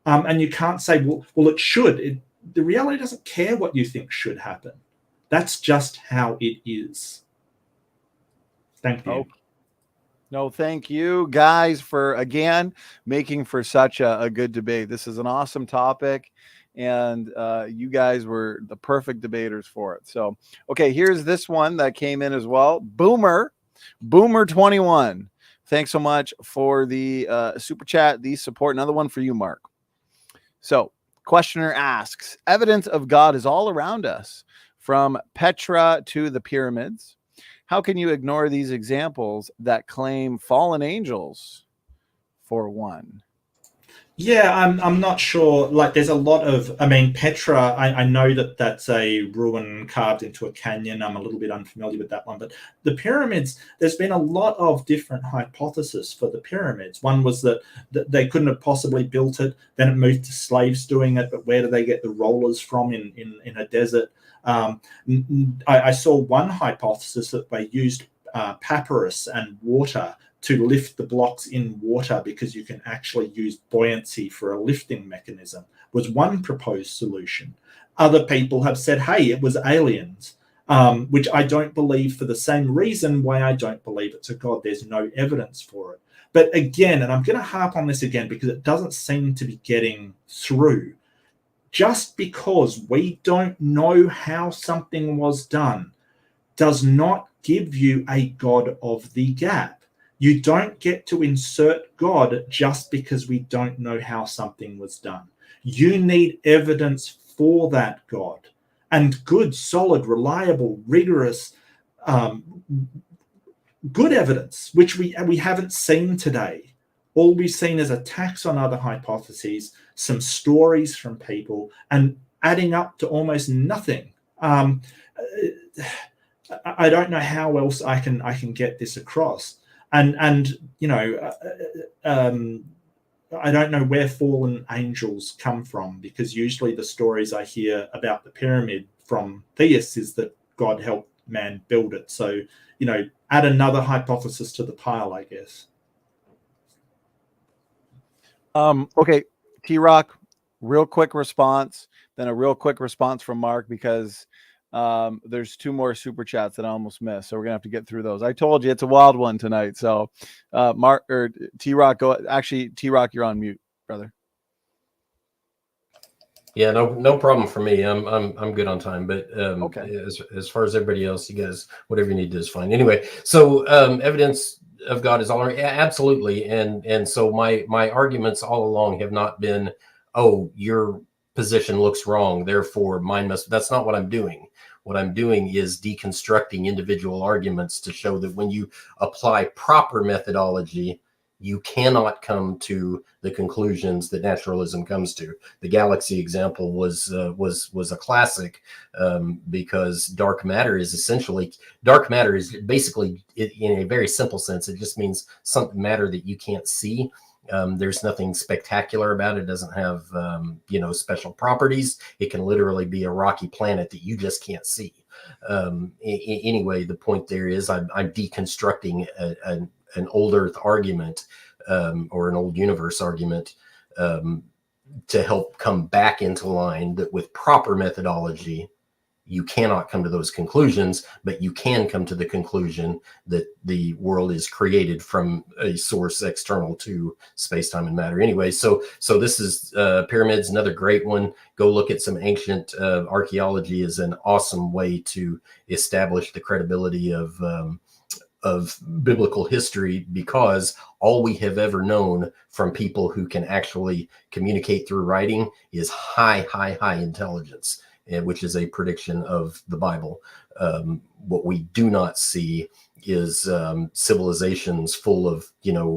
And you can't say, well, it should. The reality doesn't care what you think should happen. That's just how it is. Thank you. Oh. No, thank you guys for, again, making for such a good debate. This is an awesome topic, and you guys were the perfect debaters for it. So, okay, here's this one that came in as well. Boomer 21. Thanks so much for the super chat, the support. Another one for you, Mark. So, questioner asks, evidence of God is all around us, from Petra to the pyramids. How can you ignore these examples that claim fallen angels, for one? Yeah, I'm not sure. Like, there's a lot of, Petra, I know that's a ruin carved into a canyon. I'm a little bit unfamiliar with that one. But the pyramids, there's been a lot of different hypotheses for the pyramids. One was that they couldn't have possibly built it. Then it moved to slaves doing it. But where do they get the rollers from in a desert? I saw one hypothesis that they used papyrus and water to lift the blocks in water because you can actually use buoyancy for a lifting mechanism, was one proposed solution. Other people have said, hey, it was aliens. which I don't believe for the same reason why I don't believe it's a God. There's no evidence for it. But again, and I'm going to harp on this again because it doesn't seem to be getting through. Just because we don't know how something was done does not give you a God of the gap. You don't get to insert God just because we don't know how something was done. You need evidence for that God, and good, solid, reliable, rigorous, good evidence, which we haven't seen today. All we've seen is attacks on other hypotheses, some stories from people, and adding up to almost nothing. I don't know how else I can get this across. And you know, I don't know where fallen angels come from, because usually the stories I hear about the pyramid from theists is that God helped man build it. So, you know, add another hypothesis to the pile, I guess. Okay, TRock, real quick response, then a real quick response from Mark, because there's 2 more super chats that I almost missed, so we're gonna have to get through those. I told you it's a wild one tonight. So Mark or TRock, go. Actually, TRock, you're on mute, brother. Yeah, no problem for me. I'm good on time. But Okay. as far as everybody else, you guys, whatever you need to do is fine. Anyway, so evidence of God is all right. Yeah, absolutely. And so my arguments all along have not been, oh, your position looks wrong, therefore mine must. That's not what I'm doing. What I'm doing is deconstructing individual arguments to show that when you apply proper methodology, you cannot come to the conclusions that naturalism comes to. The galaxy example was a classic, because dark matter is basically, in a very simple sense, it just means some matter that you can't see. There's nothing spectacular about it. It doesn't have special properties. It can literally be a rocky planet that you just can't see. Anyway, the point there is I'm deconstructing an old Earth argument, or an old universe argument, to help come back into line that with proper methodology, you cannot come to those conclusions, but you can come to the conclusion that the world is created from a source external to space, time, and matter. Anyway, so this is pyramids, another great one. Go look at some ancient archaeology. Is an awesome way to establish the credibility of biblical history, because all we have ever known from people who can actually communicate through writing is high intelligence, which is a prediction of the Bible. What we do not see is civilizations full of,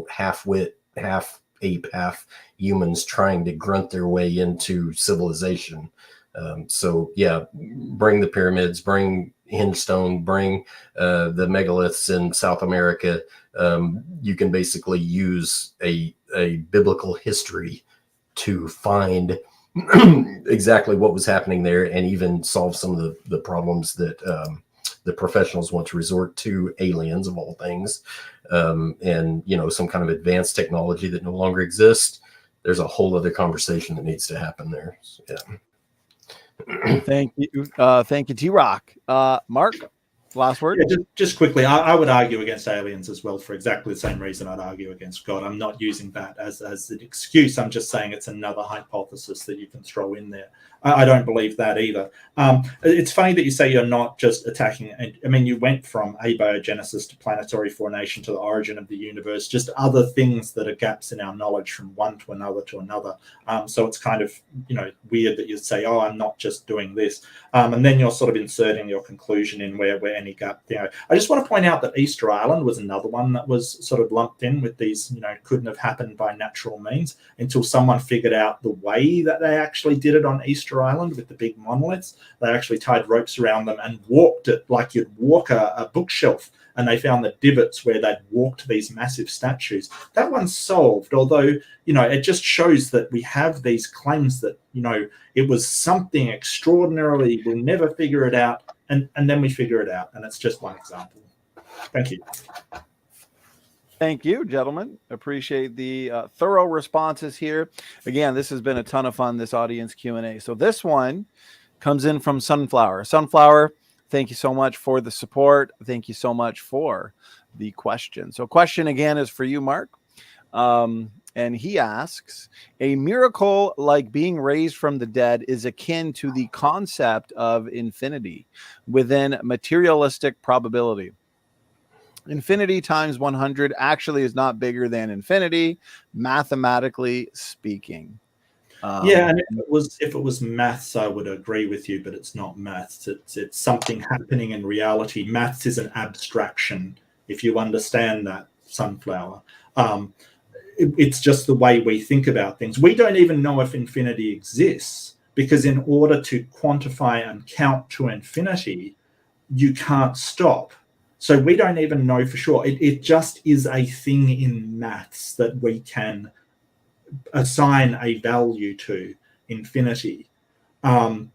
half-wit, half-ape, half-humans trying to grunt their way into civilization. So yeah, bring the pyramids, bring Hindstone, bring the megaliths in South America. You can basically use a biblical history to find exactly what was happening there, and even solve some of the problems that the professionals want to resort to, aliens of all things, and some kind of advanced technology that no longer exists. There's a whole other conversation that needs to happen there. So, yeah. Thank you, TRock. Mark, last word. Yeah, just quickly, I would argue against aliens as well for exactly the same reason I'd argue against God. I'm not using that as an excuse. I'm just saying it's another hypothesis that you can throw in there. I don't believe that either. It's funny that you say you're not just attacking. I mean, you went from abiogenesis to planetary formation to the origin of the universe, just other things that are gaps in our knowledge from one to another to another. So it's kind of, weird that you say, oh, I'm not just doing this. And then you're sort of inserting your conclusion in where any gap. I just want to point out that Easter Island was another one that was sort of lumped in with these, couldn't have happened by natural means, until someone figured out the way that they actually did it on Easter Island with the big monoliths. They actually tied ropes around them and walked it like you'd walk a bookshelf. And they found the divots where they'd walked these massive statues. That one's solved, although, it just shows that we have these claims that, it was something extraordinarily, we'll never figure it out. And then we figure it out. And it's just one example. Thank you. Thank you, gentlemen. Appreciate the thorough responses here. Again, this has been a ton of fun, this audience Q&A. So this one comes in from Sunflower. Sunflower, Thank you so much for the support. Thank you so much for the question. So question again is for you, Mark. And he asks, a miracle like being raised from the dead is akin to the concept of infinity within materialistic probability. Infinity times 100 actually is not bigger than infinity, mathematically speaking. Yeah, and if it was maths, I would agree with you, but it's not maths. It's something happening in reality. Maths is an abstraction. If you understand that, Sunflower, it's just the way we think about things. We don't even know if infinity exists, because in order to quantify and count to infinity, you can't stop. So we don't even know for sure. It just is a thing in maths that we can assign a value to, infinity. And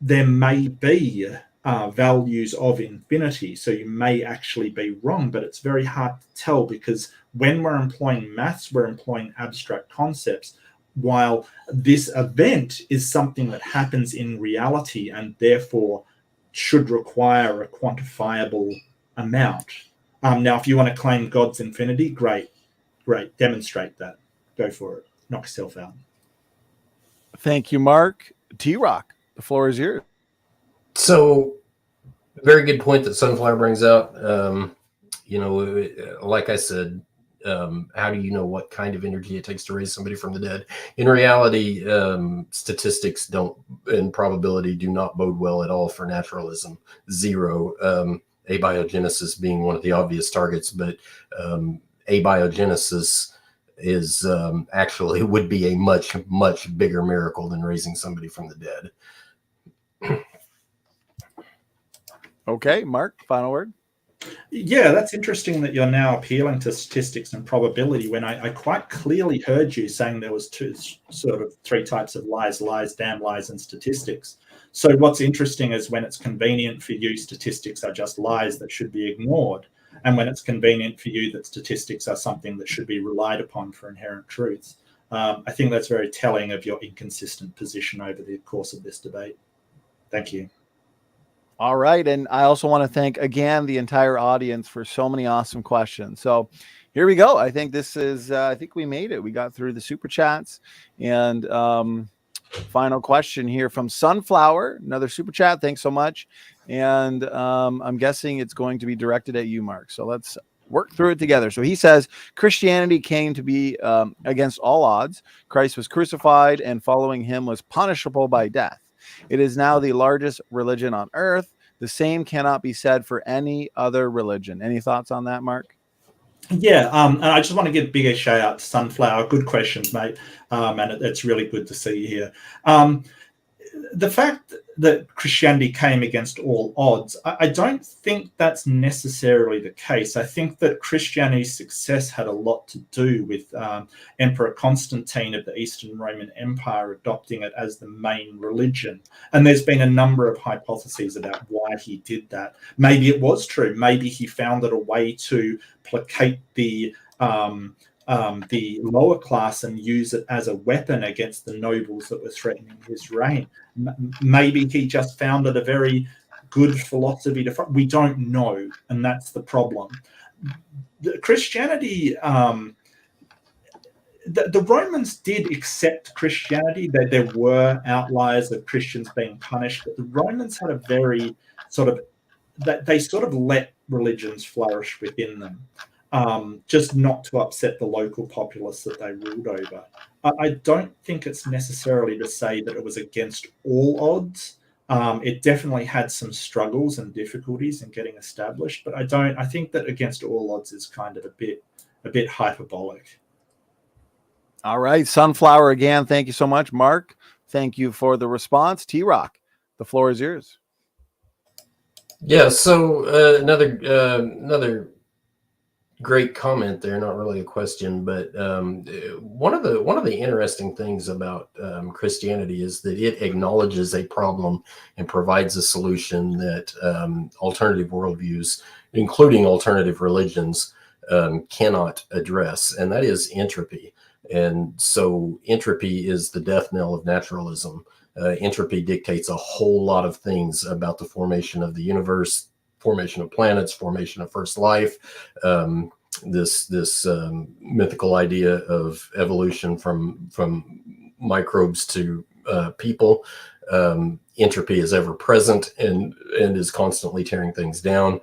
there may be values of infinity, so you may actually be wrong, but it's very hard to tell, because when we're employing maths, we're employing abstract concepts, while this event is something that happens in reality and therefore should require a quantifiable amount. Now, if you want to claim God's infinity, great, demonstrate that. Go for it. Knock yourself out. Thank you, Mark. TRock, the floor is yours. So, very good point that Sunflower brings out. Like I said, how do you know what kind of energy it takes to raise somebody from the dead? In reality, statistics don't, and probability do not bode well at all for naturalism. Zero. Abiogenesis being one of the obvious targets, but abiogenesis is actually would be a much, much bigger miracle than raising somebody from the dead. Okay, Mark, final word. Yeah, that's interesting that you're now appealing to statistics and probability, when I quite clearly heard you saying there was three types of lies: damn lies, and statistics. So what's interesting is when it's convenient for you, statistics are just lies that should be ignored. And when it's convenient for you that statistics are something that should be relied upon for inherent truths. I think that's very telling of your inconsistent position over the course of this debate. Thank you. All right. And I also want to thank again the entire audience for so many awesome questions. So here we go. I think this is, I think we made it. We got through the super chats. And final question here from Sunflower, another super chat. Thanks so much. And I'm guessing it's going to be directed at you, Mark. So let's work through it together. So he says, Christianity came to be against all odds. Christ was crucified, and following him was punishable by death. It is now the largest religion on earth. The same cannot be said for any other religion. Any thoughts on that, Mark? Yeah, and I just want to give a big shout out to Sunflower. Good questions, mate. And it's really good to see you here. The fact that Christianity came against all odds, I don't think that's necessarily the case. I think that Christianity's success had a lot to do with Emperor Constantine of the Eastern Roman Empire adopting it as the main religion. And there's been a number of hypotheses about why he did that. Maybe it was true. Maybe he found it a way to placate the lower class and use it as a weapon against the nobles that were threatening his reign. Maybe he just found it a very good philosophy to fight. We don't know, and that's the problem. Christianity, the Romans did accept Christianity. There were outliers of Christians being punished, but the Romans had a very they let religions flourish within them. Just not to upset the local populace that they ruled over. I don't think it's necessarily to say that it was against all odds. It definitely had some struggles and difficulties in getting established, but I think that against all odds is kind of a bit hyperbolic. All right, Sunflower again. Thank you so much, Mark. Thank you for the response. TRock, the floor is yours. Yeah. So another great comment there. Not really a question, but one of the interesting things about Christianity is that it acknowledges a problem and provides a solution that alternative worldviews, including alternative religions, cannot address, and that is entropy. And so entropy is the death knell of naturalism. Entropy dictates a whole lot of things about the formation of the universe, formation of planets, formation of first life. This mythical idea of evolution from microbes to people. Entropy is ever present and is constantly tearing things down.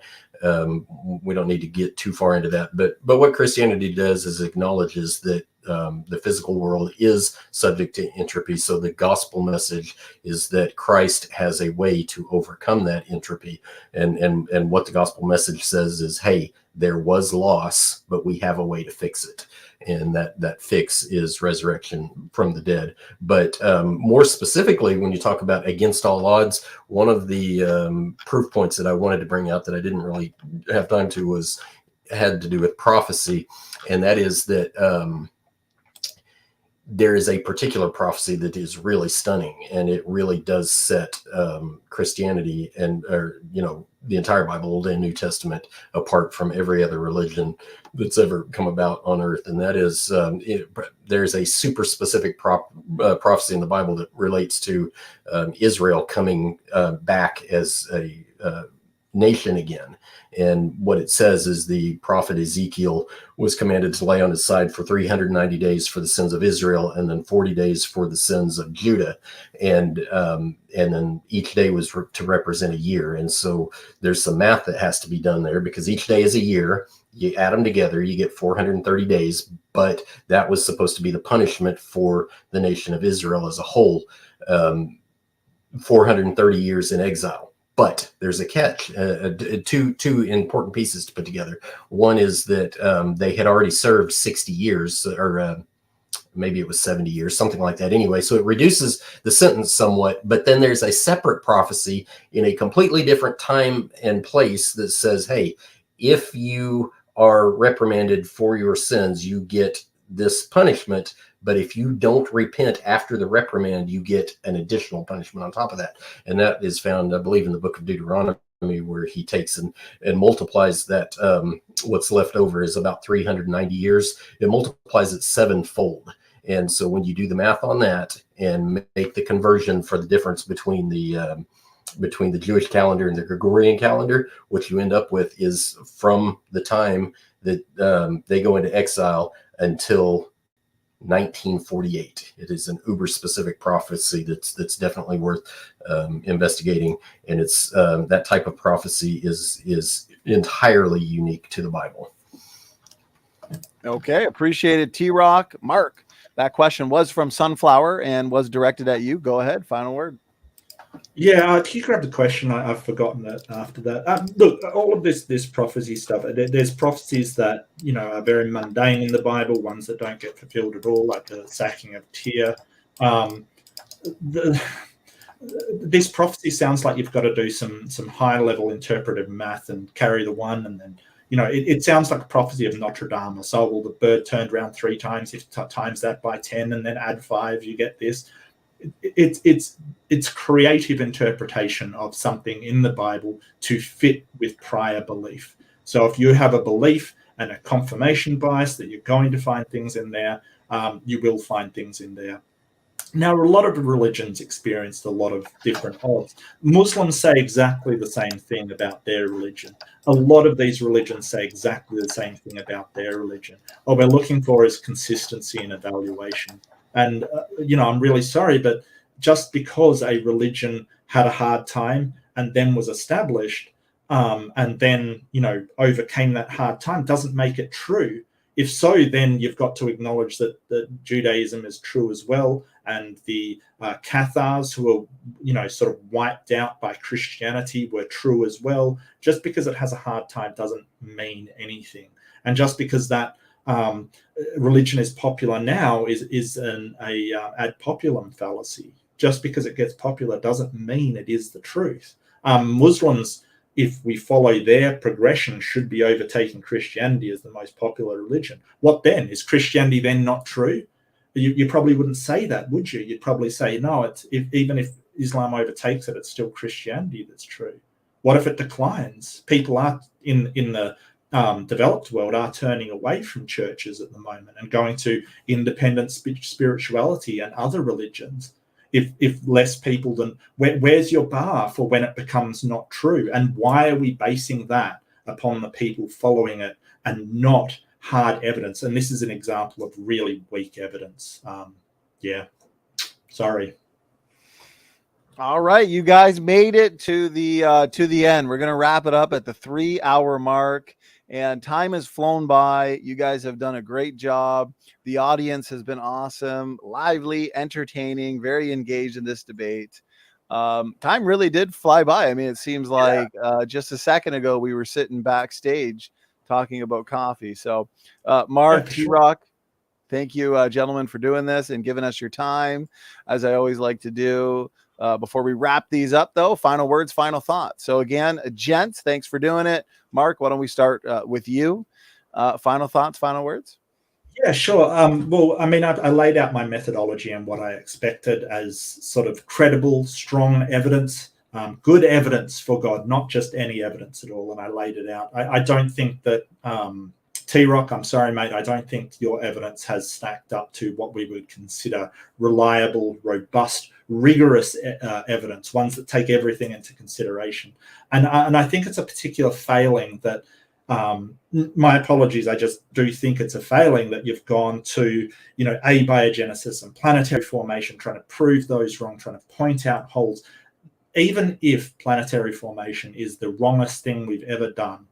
We don't need to get too far into that, but what Christianity does is acknowledges that the physical world is subject to entropy. So the gospel message is that Christ has a way to overcome that entropy. And what the gospel message says is, hey, there was loss, but we have a way to fix it. And that fix is resurrection from the dead. But more specifically, when you talk about against all odds, one of the proof points that I wanted to bring out that I didn't really have time to had to do with prophecy. And that is that there is a particular prophecy that is really stunning, and it really does set Christianity and the entire Bible, Old and New Testament, apart from every other religion that's ever come about on earth. And that is there's a super specific prophecy in the Bible that relates to Israel coming back as a nation again. And what it says is the prophet Ezekiel was commanded to lay on his side for 390 days for the sins of Israel, and then 40 days for the sins of Judah. And then each day was to represent a year. And so there's some math that has to be done there, because each day is a year. You add them together, you get 430 days. But that was supposed to be the punishment for the nation of Israel as a whole. 430 years in exile. But there's a catch, two important pieces to put together. One is that they had already served 60 years, or maybe it was 70 years, something like that anyway. So it reduces the sentence somewhat. But then there's a separate prophecy in a completely different time and place that says, hey, if you are reprimanded for your sins, you get this punishment. But if you don't repent after the reprimand, you get an additional punishment on top of that. And that is found, I believe, in the book of Deuteronomy, where he takes and multiplies that. What's left over is about 390 years. It multiplies it sevenfold. And so when you do the math on that and make the conversion for the difference between the Jewish calendar and the Gregorian calendar, what you end up with is from the time that they go into exile until 1948. It is an uber specific prophecy that's definitely worth investigating, and it's that type of prophecy is entirely unique to the Bible. Okay, appreciated, TRock. Mark, that question was from Sunflower and was directed at you. Go ahead, final word. Yeah, can you grab the question? I've forgotten that after that. Look, all of this prophecy stuff, there's prophecies that, are very mundane in the Bible, ones that don't get fulfilled at all, like the sacking of Tyre. This prophecy sounds like you've got to do some high-level interpretive math and carry the one, and then, it sounds like a prophecy of Notre Dame. Or so, well, the bird turned around 3 times, if times that by 10 and then add 5, you get this. It's creative interpretation of something in the Bible to fit with prior belief. So if you have a belief and a confirmation bias that you're going to find things in there, you will find things in there. Now, a lot of religions experienced a lot of different odds. Muslims say exactly the same thing about their religion. A lot of these religions say exactly the same thing about their religion. What we're looking for is consistency in evaluation. And, I'm really sorry, but just because a religion had a hard time and then was established and then, overcame that hard time doesn't make it true. If so, then you've got to acknowledge that Judaism is true as well. And the Cathars, who were, sort of wiped out by Christianity, were true as well. Just because it has a hard time doesn't mean anything. And just because that religion is popular now is an ad populum fallacy. Just because it gets popular doesn't mean it is the truth. Muslims, if we follow their progression, should be overtaking Christianity as the most popular religion. What then? Is Christianity then not true? You probably wouldn't say that, would you? You'd probably say, no, even if Islam overtakes it, it's still Christianity that's true. What if it declines? People are in the developed world are turning away from churches at the moment and going to independent spirituality and other religions. if less people than where's your bar for when it becomes not true, and why are we basing that upon the people following it and not hard evidence? And this is an example of really weak evidence. Yeah, sorry. All right, you guys made it to the end. We're gonna wrap it up at the 3-hour mark, and time has flown by. You guys have done a great job. The audience has been awesome, lively, entertaining, very engaged in this debate. Time really did fly by. I mean, it seems like just a second ago we were sitting backstage talking about coffee. So, Mark, TRock, thank you, gentlemen, for doing this and giving us your time, as I always like to do. Before we wrap these up, though, final words, final thoughts. So again, gents, thanks for doing it. Mark, why don't we start with you? Final thoughts, final words? Yeah, sure. Well, I mean, I laid out my methodology and what I expected as sort of credible, strong evidence, good evidence for God, not just any evidence at all. And I laid it out. I don't think that TRock, I'm sorry, mate, I don't think your evidence has stacked up to what we would consider reliable, robust, rigorous evidence, ones that take everything into consideration. And I think it's a particular failing that, my apologies, I just do think it's a failing that you've gone to, abiogenesis and planetary formation, trying to prove those wrong, trying to point out holes. Even if planetary formation is the wrongest thing we've ever done,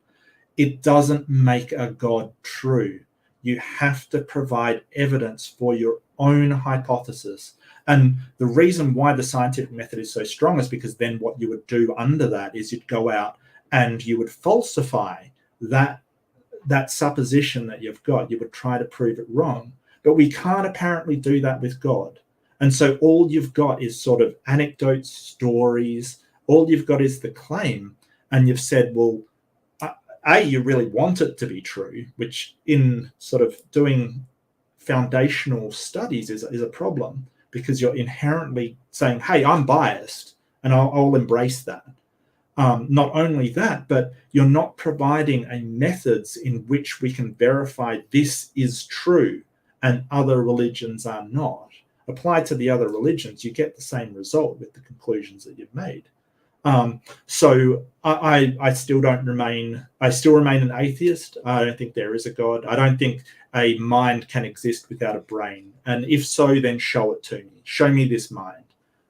it doesn't make a God true. You have to provide evidence for your own hypothesis. And the reason why the scientific method is so strong is because then what you would do under that is you'd go out and you would falsify that supposition that you've got. You would try to prove it wrong. But we can't apparently do that with God. And so all you've got is sort of anecdotes, stories. All you've got is the claim. And you've said, well, you really want it to be true, which in sort of doing foundational studies is a problem, because you're inherently saying, hey, I'm biased and I'll embrace that. Not only that, but you're not providing a methods in which we can verify this is true and other religions are not. Applied to the other religions, you get the same result with the conclusions that you've made. So I still remain an atheist. I don't think there is a God. I don't think a mind can exist without a brain. And if so, then show it to me. Show me this mind.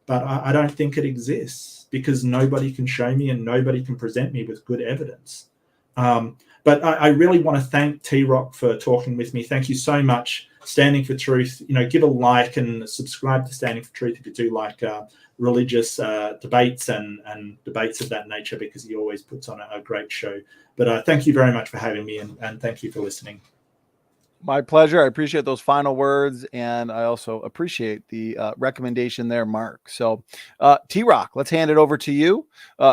But I don't think it exists, because nobody can show me and nobody can present me with good evidence. But I really want to thank TRock for talking with me. Thank you so much. Standing for Truth, give a like and subscribe to Standing for Truth if you do like religious debates and debates of that nature, because he always puts on a great show. But thank you very much for having me, and thank you for listening. My pleasure. I appreciate those final words, and I also appreciate the recommendation there, Mark. So, TRock, let's hand it over to you.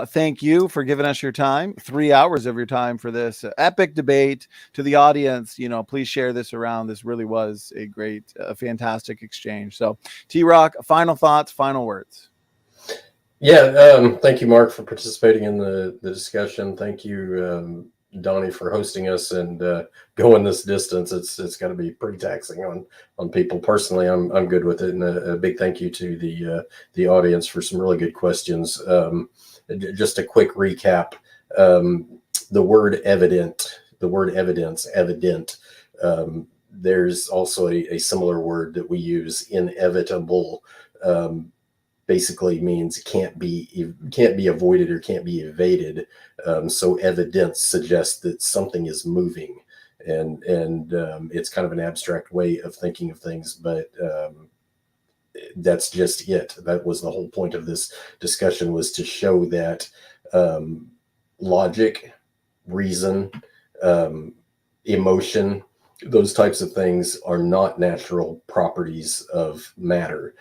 Thank you for giving us your time, 3 hours of your time for this epic debate. To the audience, please share this around. This really was a great, fantastic exchange. So, TRock, final thoughts, final words. Yeah, thank you, Mark, for participating in the discussion. Thank you, Donnie, for hosting us and going this distance. It's got to be pretty taxing on people. Personally, I'm good with it, and a big thank you to the audience for some really good questions. Just a quick recap: the word evidence, evident. There's also a similar word that we use, inevitable. Basically means can't be avoided or can't be evaded. So evidence suggests that something is moving, and it's kind of an abstract way of thinking of things, but that's just it. That was the whole point of this discussion, was to show that logic, reason, emotion, those types of things are not natural properties of matter.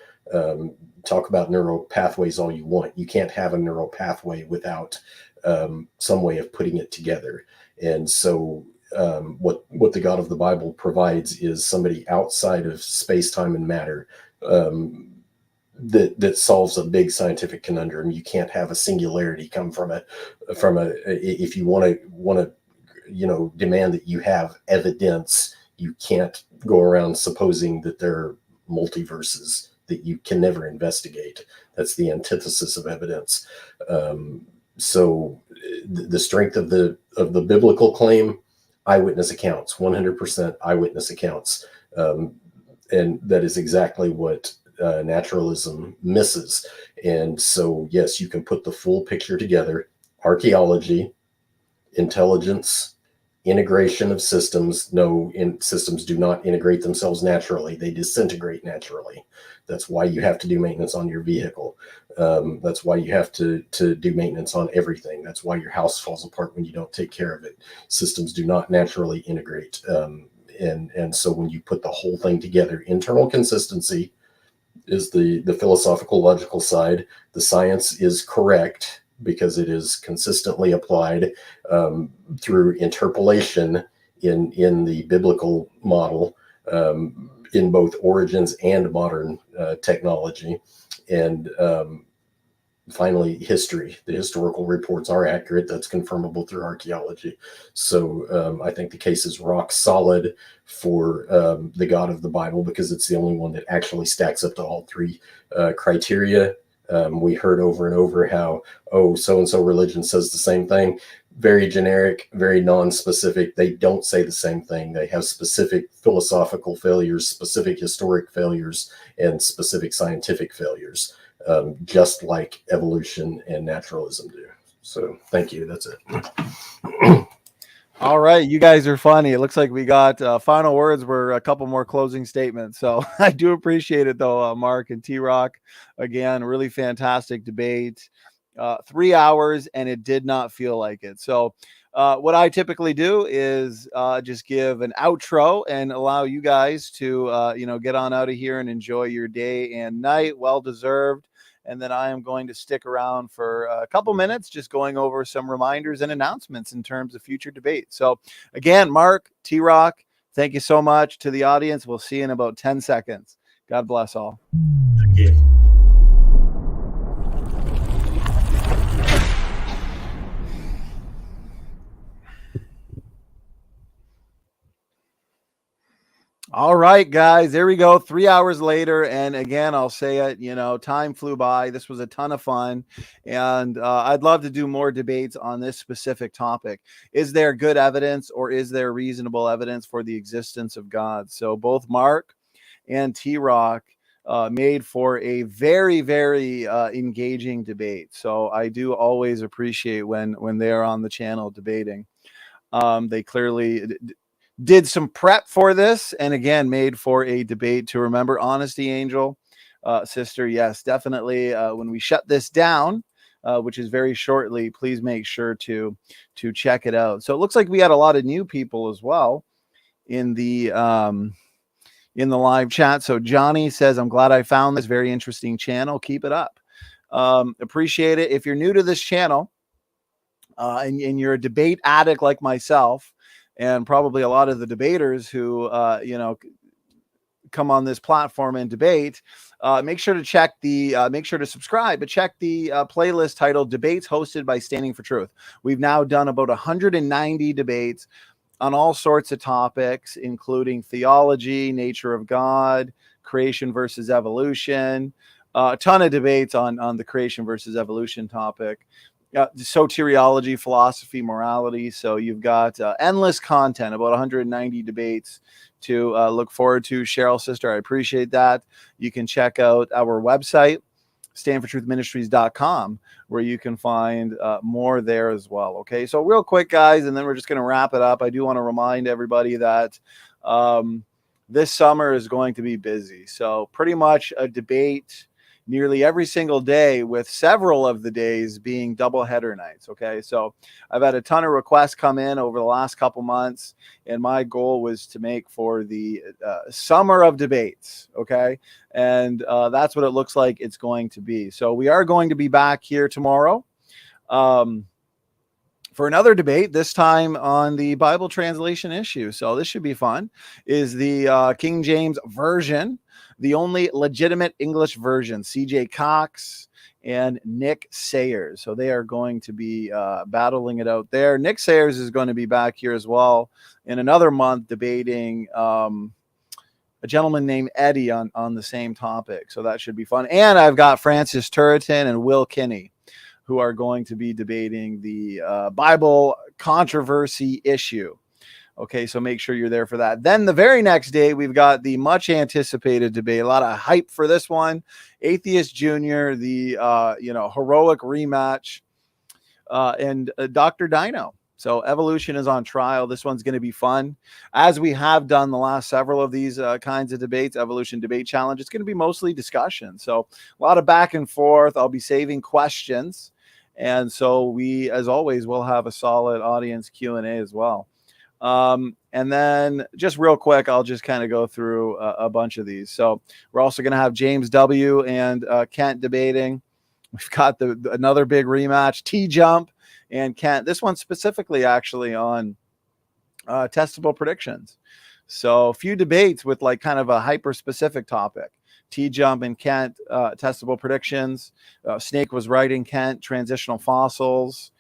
Talk about neural pathways all you want. You can't have a neural pathway without some way of putting it together. And so what the God of the Bible provides is somebody outside of space, time, and matter that solves a big scientific conundrum. You can't have a singularity come from a if you want to demand that you have evidence, you can't go around supposing that there are multiverses that you can never investigate. That's the antithesis of evidence. So the strength of the biblical claim, eyewitness accounts, 100% eyewitness accounts. And that is exactly what naturalism misses. And so, yes, you can put the full picture together: archaeology, intelligence, integration of systems. No, systems do not integrate themselves naturally. They disintegrate naturally. That's why you have to do maintenance on your vehicle. That's why you have to do maintenance on everything. That's why your house falls apart when you don't take care of it. Systems do not naturally integrate. And so when you put the whole thing together, internal consistency is the philosophical logical side. The science is correct because it is consistently applied through interpolation in the biblical model, in both origins and modern technology. And finally, history. The historical reports are accurate. That's confirmable through archaeology. So I think the case is rock solid for the God of the Bible, because it's the only one that actually stacks up to all three criteria. We heard over and over how, oh, so-and-so religion says the same thing. Very generic, very non-specific. They don't say the same thing. They have specific philosophical failures, specific historic failures, and specific scientific failures, just like evolution and naturalism do. So thank you. That's it. All right, you guys are funny. It looks like we got final words were a couple more closing statements. So I do appreciate it, though, Mark and TRock. Again, really fantastic debate. 3 hours, and it did not feel like it. So what I typically do is just give an outro and allow you guys to, get on out of here and enjoy your day and night. Well deserved. And then I am going to stick around for a couple minutes, just going over some reminders and announcements in terms of future debates. So again, Mark, TRock, thank you so much. To the audience, we'll see you in about 10 seconds. God bless all. Thank you. All right, guys, there we go. 3 hours later. And again, I'll say it, time flew by. This was a ton of fun. And I'd love to do more debates on this specific topic. Is there good evidence, or is there reasonable evidence for the existence of God? So both Mark and TRock made for a very, very engaging debate. So I do always appreciate when they're on the channel debating. They clearly did some prep for this, and again, made for a debate to remember. Honesty Angel, sister, yes, definitely. When we shut this down, which is very shortly, please make sure to check it out. So it looks like we had a lot of new people as well in the live chat. So Johnny says, I'm glad I found this very interesting channel. Keep it up. Appreciate it. If you're new to this channel and you're a debate addict like myself, and probably a lot of the debaters who, come on this platform and debate, make sure to subscribe, but check the playlist titled Debates Hosted by Standing for Truth. We've now done about 190 debates on all sorts of topics, including theology, nature of God, creation versus evolution, a ton of debates on the creation versus evolution topic. Soteriology, philosophy, morality. So you've got endless content, about 190 debates to look forward to. Cheryl, sister, I appreciate that. You can check out our website, standfortruthministries.com, where you can find more there as well. Okay, so real quick, guys, and then we're just going to wrap it up. I do want to remind everybody that this summer is going to be busy. So pretty much a debate nearly every single day, with several of the days being double header nights. Okay, so I've had a ton of requests come in over the last couple months, and my goal was to make for the summer of debates. Okay, and that's what it looks like it's going to be. So we are going to be back here tomorrow for another debate, this time on the Bible translation issue. So this should be fun. Is the King James Version the only legitimate English version? CJ Cox and Nick Sayers. So they are going to be battling it out there. Nick Sayers is going to be back here as well in another month debating a gentleman named Eddie on the same topic. So that should be fun. And I've got Francis Turretin and Will Kinney, who are going to be debating the Bible controversy issue. Okay, so make sure you're there for that. Then the very next day, we've got the much anticipated debate. A lot of hype for this one. Atheist Jr., the heroic rematch, and Dr. Dino. So Evolution is on trial. This one's going to be fun. As we have done the last several of these kinds of debates, Evolution Debate Challenge, it's going to be mostly discussion. So a lot of back and forth. I'll be saving questions. And so we, as always, will have a solid audience Q&A as well. And then just real quick, I'll just kind of go through a bunch of these. So we're also going to have James W. and Kent debating. We've got another big rematch, T-Jump and Kent. This one specifically actually on testable predictions. So a few debates with like kind of a hyper-specific topic. T-Jump and Kent, testable predictions. Snake was writing Kent, transitional fossils.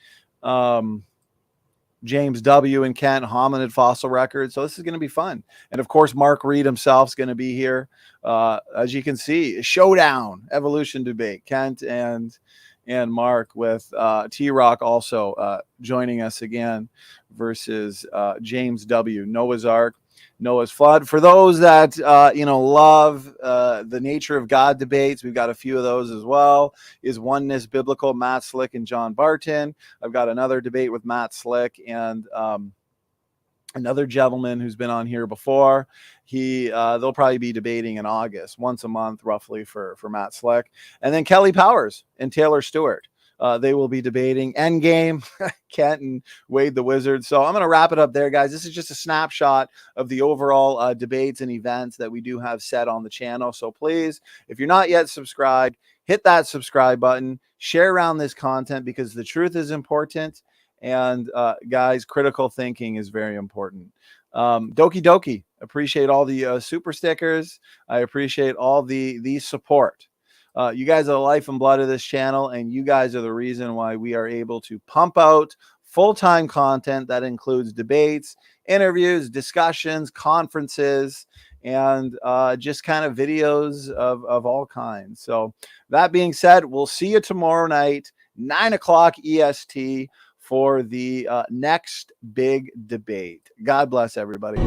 James W. and Kent, hominid fossil records. So this is going to be fun. And of course, Mark Reid himself is going to be here. As you can see, showdown, evolution debate, Kent and Mark with TRock also joining us again versus James W. Noah's Ark, Noah's Flood. For those that love the nature of God debates, we've got a few of those as well. Is oneness biblical? Matt Slick and John Barton. I've got another debate with Matt Slick and another gentleman who's been on here before. They'll probably be debating in August, once a month roughly for Matt Slick. And then Kelly Powers and Taylor Stewart. They will be debating Endgame, Kent and Wade the Wizard. So I'm going to wrap it up there, guys. This is just a snapshot of the overall debates and events that we do have set on the channel. So please, if you're not yet subscribed, hit that subscribe button, share around this content because the truth is important. And guys, critical thinking is very important. Doki Doki, appreciate all the super stickers. I appreciate all the support. You guys are the life and blood of this channel, and you guys are the reason why we are able to pump out full-time content that includes debates, interviews, discussions, conferences, and just kind of videos of all kinds. So that being said, we'll see you tomorrow night, 9 o'clock EST, for the next big debate. God bless everybody.